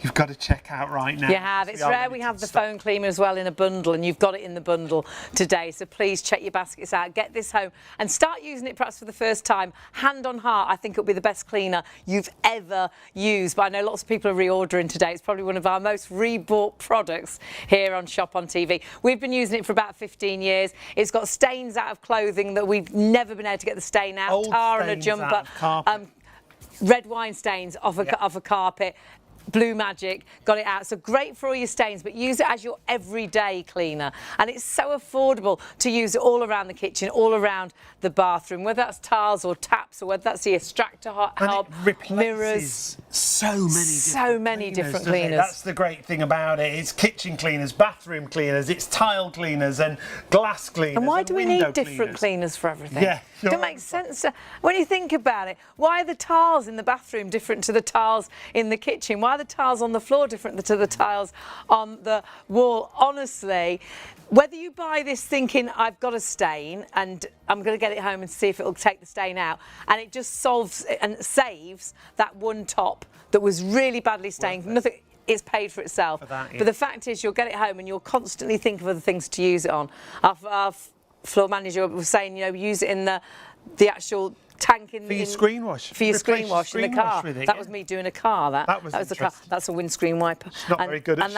you've got to check out right now. You have. It's rare we have the foam cleaner as well in a bundle, and you've got it in the bundle today. So please check your baskets out, get this home, and start using it perhaps for the first time. Hand on heart, I think it'll be the best cleaner you've ever used. But I know lots of people are reordering today. It's probably one of our most rebought products here on Shop on TV. We've been using it for about 15 years. It's got stains out of clothing that we've never been able to get the stain out. Old tar on a stains jumper. out of carpet. Red wine stains off a carpet. Blue Magic, got it out. So great for all your stains, but use it as your everyday cleaner. And it's so affordable to use it all around the kitchen, all around the bathroom, whether that's tiles or taps or whether that's the extractor hob, mirrors. So many different cleaners. That's the great thing about it. It's kitchen cleaners, bathroom cleaners, it's tile cleaners and glass cleaners. And why do we need different cleaners for everything? Yeah. It doesn't make sense. When you think about it, why are the tiles in the bathroom different to the tiles in the kitchen? Why are the tiles on the floor different to the tiles on the wall? Honestly, whether you buy this thinking I've got a stain and I'm going to get it home and see if it'll take the stain out, and it just solves and saves that one top that was really badly stained. Nothing. It's paid for itself. But the fact is, you'll get it home and you'll constantly think of other things to use it on. Our floor manager was saying, you know, use it in the actual tank in your screen wash. For your screen wash in the car. That was me doing a car. That was the car. That's a windscreen wiper. It's not very good at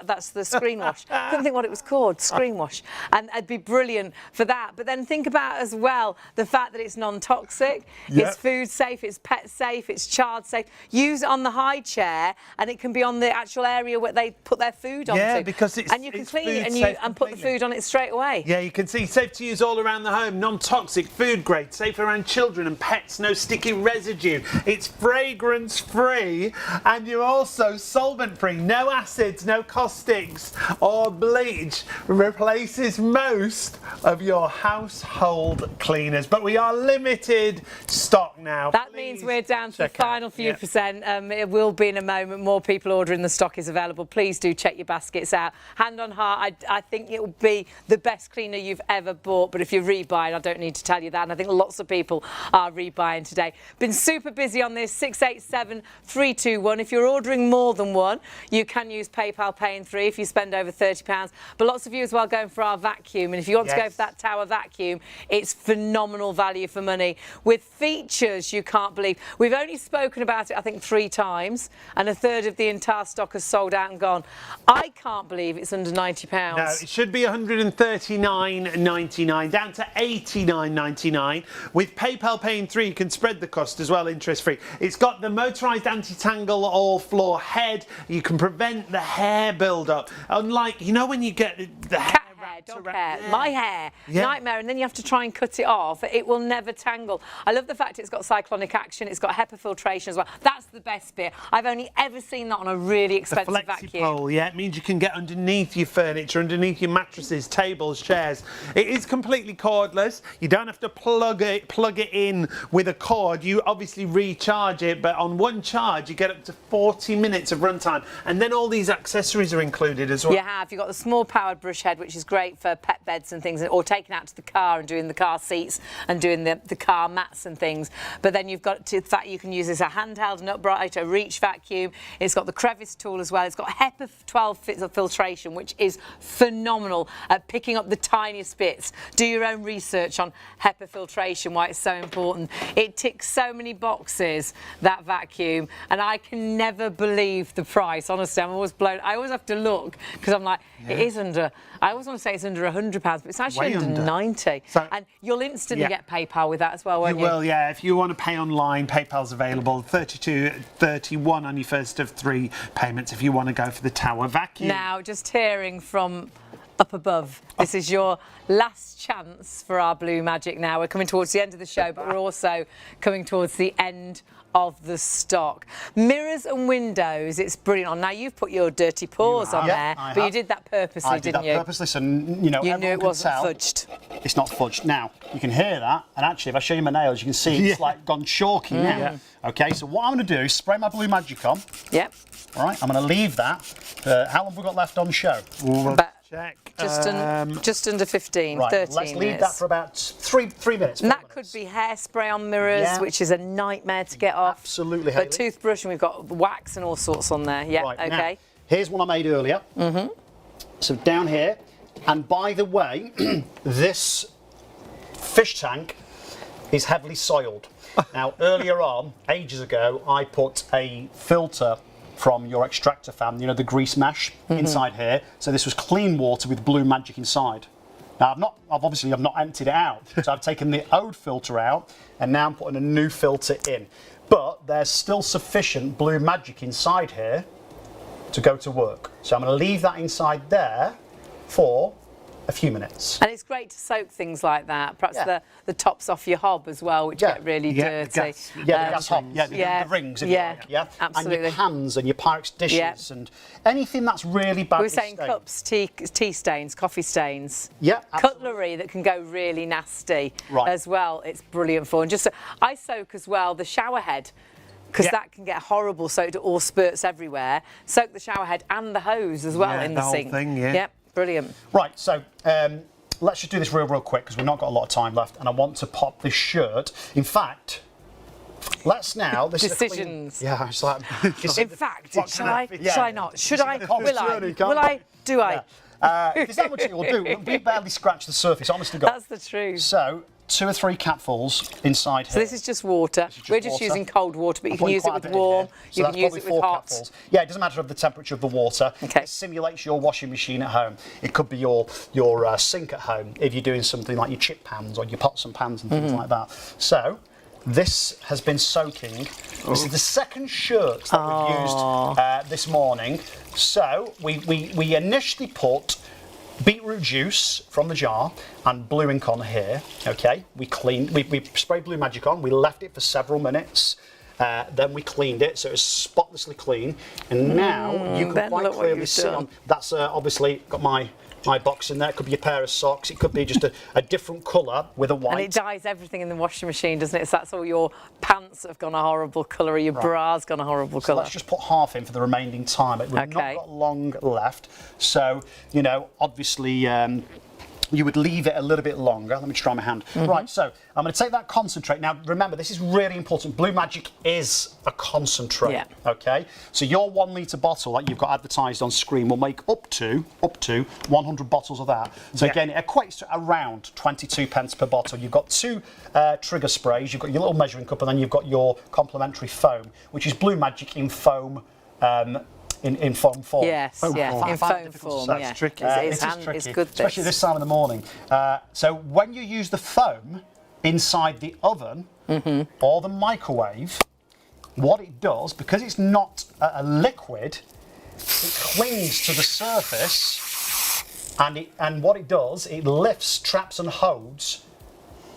that's the screen wash. Couldn't think what it was called. Screen wash. And it'd be brilliant for that. But then think about as well the fact that it's non-toxic. Yep. It's food safe. It's pet safe. It's child safe. Use it on the high chair, and it can be on the actual area where they put their food onto. Yeah, because and you can clean it and put the food on it straight away. Yeah, you can see safe to use all around the home. Non-toxic, food grade, safe around children and pets, no sticky residue. It's fragrance free, and you're also solvent free. No acids, no caustics or bleach. Replaces most of your household cleaners, but we are limited stock now. That means we're down to the final few percent. It will be in a moment. More people ordering. The stock is available. Please do check your baskets out. Hand on heart, I think it will be the best cleaner you've ever bought, but if you're rebuying, I don't need to tell you that, and I think lots of people are rebuying today. Been super busy on this. 687321. If you're ordering more than one, you can use PayPal Pay in 3 if you spend over £30. But lots of you as well going for our vacuum. And if you want to go for that tower vacuum, it's phenomenal value for money with features you can't believe. We've only spoken about it, I think, 3 times, and a third of the entire stock has sold out and gone. I can't believe it's under £90. No, it should be £139.99 down to £89.99 with PayPal Pay in 3. You can spread the cost as well, interest free. It's got the motorised anti-tangle all floor head. You can prevent the hair build up. Unlike, you know, when you get the hair, dog hair, my hair, nightmare, and then you have to try and cut it off. It will never tangle. I love the fact it's got cyclonic action. It's got HEPA filtration as well. That's the best bit. I've only ever seen that on a really expensive vacuum. Pole, yeah, it means you can get underneath your furniture, underneath your mattresses, tables, chairs. It is completely cordless. You don't have to plug it in with a cord. You obviously recharge it, but on one charge you get up to 40 minutes of runtime, and then all these accessories are included as well. You have. You've got the small powered brush head, which is great for pet beds and things, or taking out to the car and doing the car seats and doing the car mats and things. But then you've got the fact you can use this as a handheld, an upright, a reach vacuum. It's got the crevice tool as well. It's got HEPA 12 filtration, which is phenomenal at picking up the tiniest bits. Do your own research on HEPA filtration, why it's so important. It ticks so many boxes, that vacuum, and I can never believe the price. Honestly, I'm always blown. I always have to look because I'm like, it is under. I always want to say it's under £100, but it's actually under 90. So, and you'll instantly get PayPal with that as well, won't you? You will, yeah. If you want to pay online, PayPal's available. 32.31 on your first of 3 payments if you want to go for the tower vacuum. Now, just hearing from up above. This is your last chance for our blue magic now. We're coming towards the end of the show, but we're also coming towards the end of the stock. Mirrors and windows, it's brilliant on. Now, you've put your dirty paws on there, but you did that purposely, didn't you? I did that purposely, so, you know, you knew it wasn't tell fudged. It's not fudged. Now, you can hear that, and actually, if I show you my nails, you can see it's like gone chalky now. Okay, so what I'm going to do is spray my blue magic on. Yep. All right, I'm going to leave that. How long have we got left on show? But Check. just under 15, Right, 13 let's leave minutes. that for about three minutes. And that could be hairspray on mirrors, Yeah. which is a nightmare to get off. Absolutely, Hayley. But toothbrush, and we've got wax and all sorts on there. Yeah, Right, okay. now, here's one I made earlier. So down here, and by the way, this fish tank is heavily soiled. Now, earlier on, ages ago, I put a filter from your extractor fan, you know, the grease mesh inside here. So this was clean water with blue magic inside. Now, I've obviously not emptied it out. So I've taken the old filter out, and now I'm putting a new filter in. But there's still sufficient blue magic inside here to go to work. So I'm going to leave that inside there for a few minutes. And it's great to soak things like that. Perhaps the tops off your hob as well, which get really dirty. The gas hob, the rings, if you like, absolutely. And your pans and your Pyrex dishes and anything that's really badly We were saying stained. cups, tea stains, coffee stains. Yeah, absolutely. Cutlery that can go really nasty Right. as well. It's brilliant for. And just I soak as well the shower head, because that can get horrible, so it all spurts everywhere. Soak the shower head and the hose as well in the whole sink. thing, yeah. Yep, brilliant. Right, so let's just do this real quick because we've not got a lot of time left, and I want to pop this shirt. In fact, let's now. This Decisions. Is a clean, yeah, it's like. In fact, shall I not? Should This I? is a common Will I? journey, can't Will I? it? Do I? Because that much it will do. We barely scratch the surface, honest to God. That's the truth. So 2 or 3 capfuls inside here. So this is just water. We're just water. using cold water, but you can Putting use it quite a with bit in warm. here. So You that's can use probably it with 4 hot. capfuls. Yeah, it doesn't matter of the temperature of the water. Okay. It simulates your washing machine at home. It could be your sink at home if you're doing something like your chip pans or your pots and pans and things like that. So this has been soaking. This is the second shirt that we've used this morning. So we initially put beetroot juice from the jar and blue ink on here. Okay, we sprayed blue magic on. We left it for several minutes. Then we cleaned it, so it was spotlessly clean. And now you can quite clearly see on. That's obviously got my box in there. It could be a pair of socks. It could be just a different colour with a white. And it dyes everything in the washing machine, doesn't it? So that's all your pants have gone a horrible colour, your bra's gone a horrible So colour. let's just put half in for the remaining time. We've not got long left. So, you know, obviously you would leave it a little bit longer. Let me try my hand. Right, so I'm going to take that concentrate. Now, remember, this is really important. Blue Magic is a concentrate, okay? So your 1 litre bottle that you've got advertised on screen will make up to 100 bottles of that. So again, it equates to around 22 pence per bottle. You've got 2 trigger sprays, you've got your little measuring cup, and then you've got your complimentary foam, which is Blue Magic in foam. In foam form. Yes, in foam form. That's tricky. It's tricky, it's good. especially this time of the morning. So when you use the foam inside the oven or the microwave, what it does, because it's not a liquid, it clings to the surface, and what it does, it lifts, traps, and holds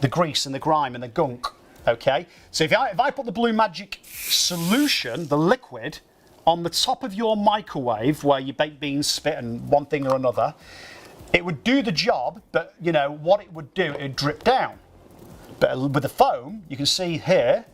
the grease and the grime and the gunk. Okay. So if I put the Blue Magic solution, the liquid, on the top of your microwave where your baked beans spit and one thing or another, it would do the job, but you know what it would do, it'd drip down. But with the foam, you can see here,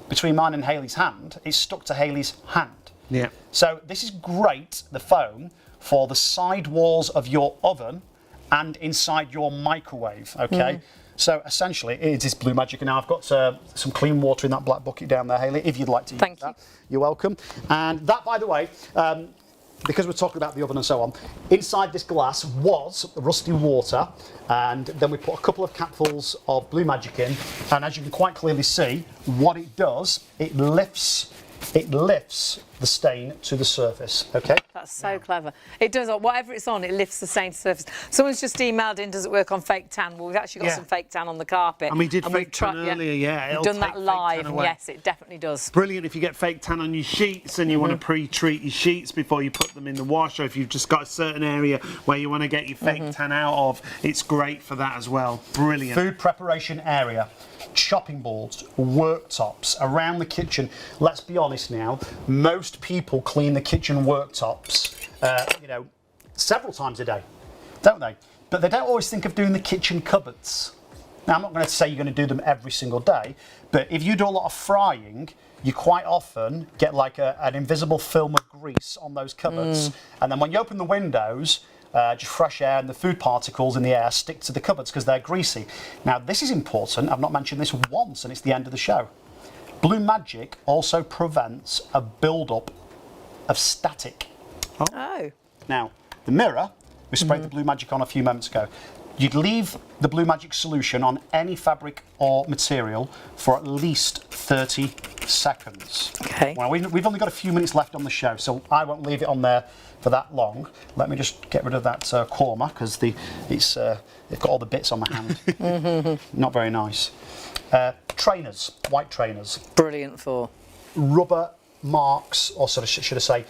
between mine and Hayley's hand, it's stuck to Hayley's hand. Yeah. So this is great, the foam, for the side walls of your oven and inside your microwave, okay? So essentially, it is Blue Magic, and now I've got some clean water in that black bucket down there, Hayley, if you'd like to use that. Thank you. You're welcome. And that, by the way, because we're talking about the oven and so on, inside this glass was rusty water, and then we put a couple of capfuls of Blue Magic in, and as you can quite clearly see, what it does, it lifts the stain to the surface, okay? That's so clever. It does, whatever it's on, it lifts the stain to the surface. Someone's just emailed in, does it work on fake tan? Well, we've actually got some fake tan on the carpet. And we did fake we've tan earlier, yeah. We've done that live, and yes, it definitely does. Brilliant if you get fake tan on your sheets and you want to pre-treat your sheets before you put them in the wash, or if you've just got a certain area where you want to get your fake tan out of, it's great for that as well. Brilliant. Food preparation area, chopping boards, worktops, around the kitchen. Let's be honest now, most people clean the kitchen worktops, several times a day, don't they? But they don't always think of doing the kitchen cupboards. Now, I'm not going to say you're going to do them every single day, but if you do a lot of frying, you quite often get like an invisible film of grease on those cupboards. And then when you open the windows, just fresh air and the food particles in the air stick to the cupboards because they're greasy. Now, this is important. I've not mentioned this once, and it's the end of the show. Blue Magic also prevents a build-up of static. Oh. Now, the mirror, we sprayed the Blue Magic on a few moments ago. You'd leave the Blue Magic solution on any fabric or material for at least 30 seconds. Okay. Well, we've only got a few minutes left on the show, so I won't leave it on there for that long. Let me just get rid of that korma, because they've got all the bits on my hand. Not very nice. Trainers, white trainers. Brilliant for. Rubber marks, or sort of should I say,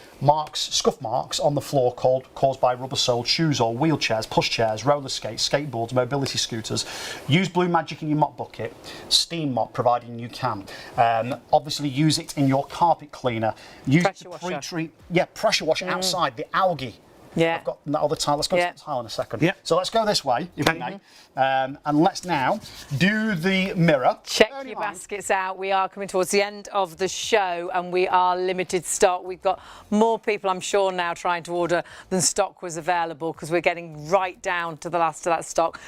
scuff marks on the floor caused by rubber-soled shoes or wheelchairs, pushchairs, roller skates, skateboards, mobility scooters. Use Blue Magic in your mop bucket, steam mop providing you can. Obviously use it in your carpet cleaner. Use it to pre-treat, pressure wash outside, the algae. Yeah. I've got that other tile. Let's go to the tile in a second. Yeah. So let's go this way, if we may. And let's now do the mirror. Check your baskets out. We are coming towards the end of the show and we are limited stock. We've got more people, I'm sure, now trying to order than stock was available, because we're getting right down to the last of that stock.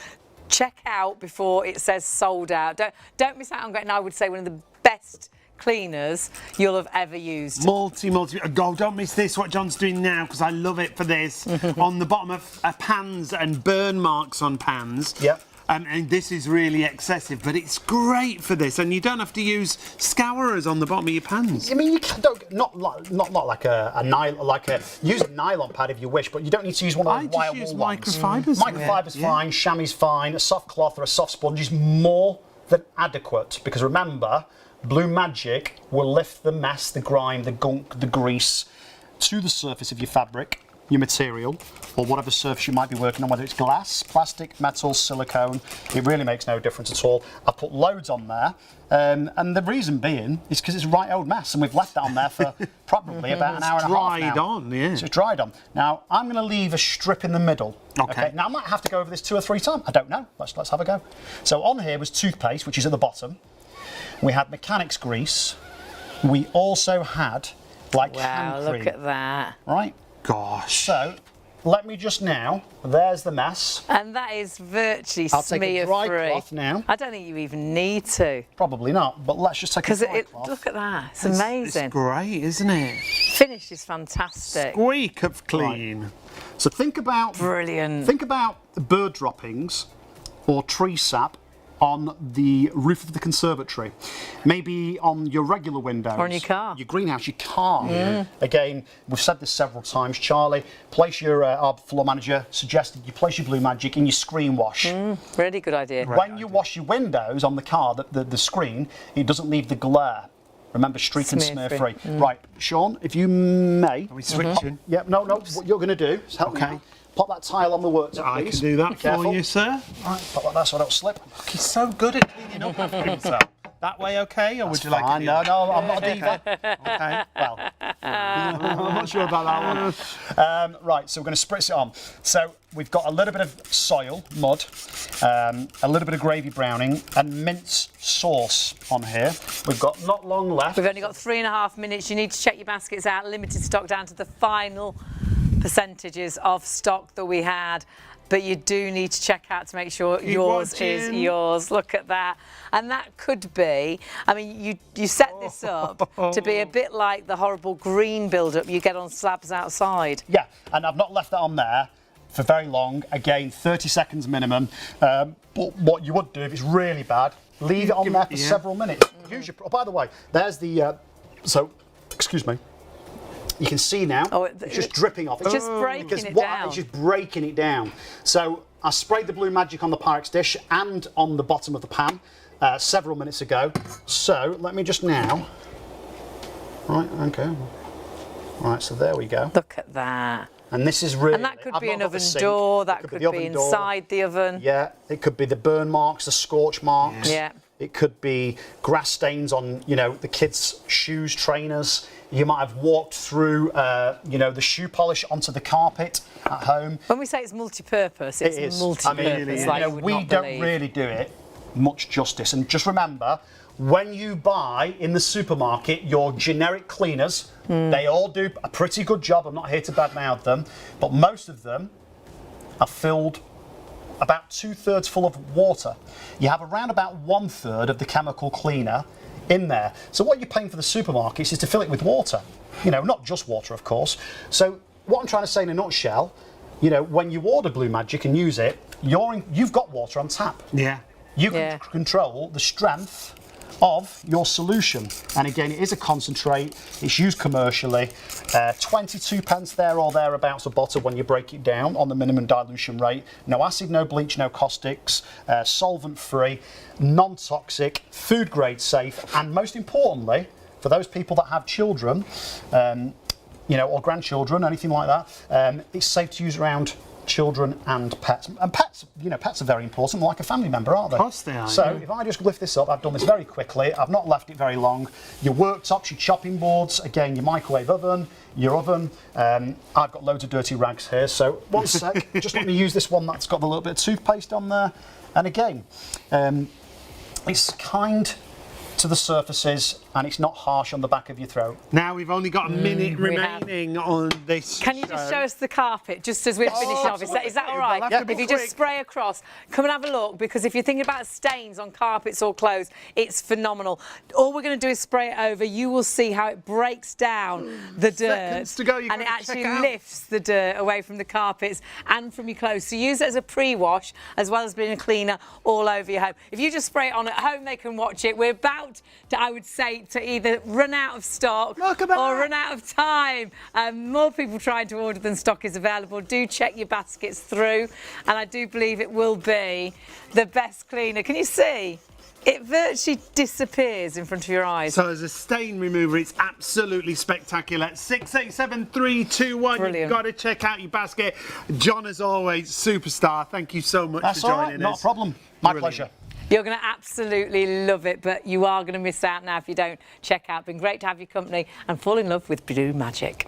Check out before it says sold out. Don't miss out on getting, I would say, one of the best cleaners you'll have ever used. Multi. Oh, don't miss this, what John's doing now, because I love it for this. On the bottom of pans and burn marks on pans. Yep. And this is really excessive, but it's great for this, and you don't have to use scourers on the bottom of your pans. I mean, you can, not like a nylon, use a nylon pad if you wish, but you don't need to use one of those wire wool ones. Microfibers. Microfiber's fine, chamois fine, a soft cloth or a soft sponge is more than adequate, because remember, Blue Magic will lift the mess, the grime, the gunk, the grease to the surface of your fabric, your material, or whatever surface you might be working on, whether it's glass, plastic, metal, silicone. It really makes no difference at all. I put loads on there, and the reason being is because it's a right old mess, and we've left that on there for probably about an hour and a half now. Dried on, yeah. So it's dried on. Now, I'm going to leave a strip in the middle. Okay. Now, I might have to go over this 2 or 3 times. I don't know. Let's have a go. So on here was toothpaste, which is at the bottom. We had mechanics grease. We also had hand cream. Look at that. Right? Gosh. So let me just now, there's the mess. And that is virtually I'll take a dry smear-free. cloth now. I don't think you even need to. Probably not, but let's just take a dry cloth. Look at that. It's amazing. It's great, isn't it? Finish is fantastic. Squeak of clean. Right. So think about... Brilliant. Think about the bird droppings or tree sap on the roof of the conservatory, maybe on your regular windows, or in your car, your greenhouse, your car. Again, we've said this several times. Charlie, our floor manager suggested you place your Blue Magic in your screen wash. Really good idea. When you wash your windows on the car, the screen, it doesn't leave the glare. Remember, streak and smear free. Right, Sean, if you may. Are we switching? Yep. No. What you're going to do is help me out. Pop that tile on the worktop, I please. can do that for you, sir. Right, pop like that so I don't slip. He's so good at cleaning up after himself. That way okay, or would you like to do No, I'm not a diva. Okay. Well, I'm not sure about that one. Right, so we're going to spritz it on. So we've got a little bit of soil, mud, a little bit of gravy browning, and mince sauce on here. We've got not long left. We've only got 3.5 minutes. You need to check your baskets out. Limited stock down to the final percentages of stock that we had, but you do need to check out to make sure yours is yours. Look at that. And that could be, I mean, you set this up to be a bit like the horrible green build-up you get on slabs outside. Yeah, and I've not left that on there for very long. Again, 30 seconds minimum. But what you would do if it's really bad, leave it on there for several minutes. Use your, by the way, there's the, excuse me. You can see now, Oh, it's just dripping off. It's just breaking because it what down. It's just breaking it down. So I sprayed the Blue Magic on the Pyrex dish and on the bottom of the pan several minutes ago. So let me just now. Right, okay. Right, so there we go. Look at that. And this is really. And that could I've be not an got the oven sink. door, It that could could the oven be door. inside the oven. Yeah, it could be the burn marks, the scorch marks. Yeah. It could be grass stains on, you know, the kids' shoes, trainers. You might have walked through, you know, the shoe polish onto the carpet at home. When we say it's multi-purpose, it's It is. multi-purpose. I mean, we don't really do it much justice. And just remember, when you buy in the supermarket your generic cleaners, they all do a pretty good job. I'm not here to badmouth them, but most of them are filled about 2/3 full of water. You have around about 1/3 of the chemical cleaner in there. So what you're paying for the supermarkets is to fill it with water. You know, not just water, of course. So what I'm trying to say in a nutshell, you know, when you order Blue Magic and use it, you've got water on tap. Yeah. You can control the strength of your solution. And again, it is a concentrate. It's used commercially. 22 pence there or thereabouts a bottle when you break it down on the minimum dilution rate. No acid, no bleach, no caustics, solvent-free, non-toxic, food grade safe, and most importantly, for those people that have children, you know, or grandchildren, anything like that, it's safe to use around children and pets. And pets, you know, pets are very important, like a family member, aren't they? Of course they are. So yeah. if I just lift this up, I've done this very quickly, I've not left it very long. Your worktops, your chopping boards, again, your microwave oven, your oven. I've got loads of dirty rags here, so one sec, just let me use this one that's got a little bit of toothpaste on there. And again, it's kind to the surfaces and it's not harsh on the back of your throat. Now we've only got a minute we have. remaining on this. Can you just show us the carpet just as we're finishing off? Is that all right? We'll have to be If you quick. just spray across, come and have a look, because if you're thinking about stains on carpets or clothes, it's phenomenal. All we're going to do is spray it over. You will see how it breaks down the dirt. Seconds to go, you've and it got to check actually out. lifts the dirt away from the carpets and from your clothes. So use it as a pre-wash as well as being a cleaner all over your home. If you just spray it on at home, they can watch it. We're about to, I would say, to either run out of stock Look at that. or run out of time. More people trying to order than stock is available. Do check your baskets through, and I do believe it will be the best cleaner. Can you see? It virtually disappears in front of your eyes. So as a stain remover, it's absolutely spectacular. 687321. Brilliant. You've got to check out your basket. John, as always, superstar. Thank you so much That's for all joining right, us. not a problem. My Brilliant. pleasure. You're going to absolutely love it, but you are going to miss out now if you don't check out. Been great to have your company and fall in love with Blue Magic.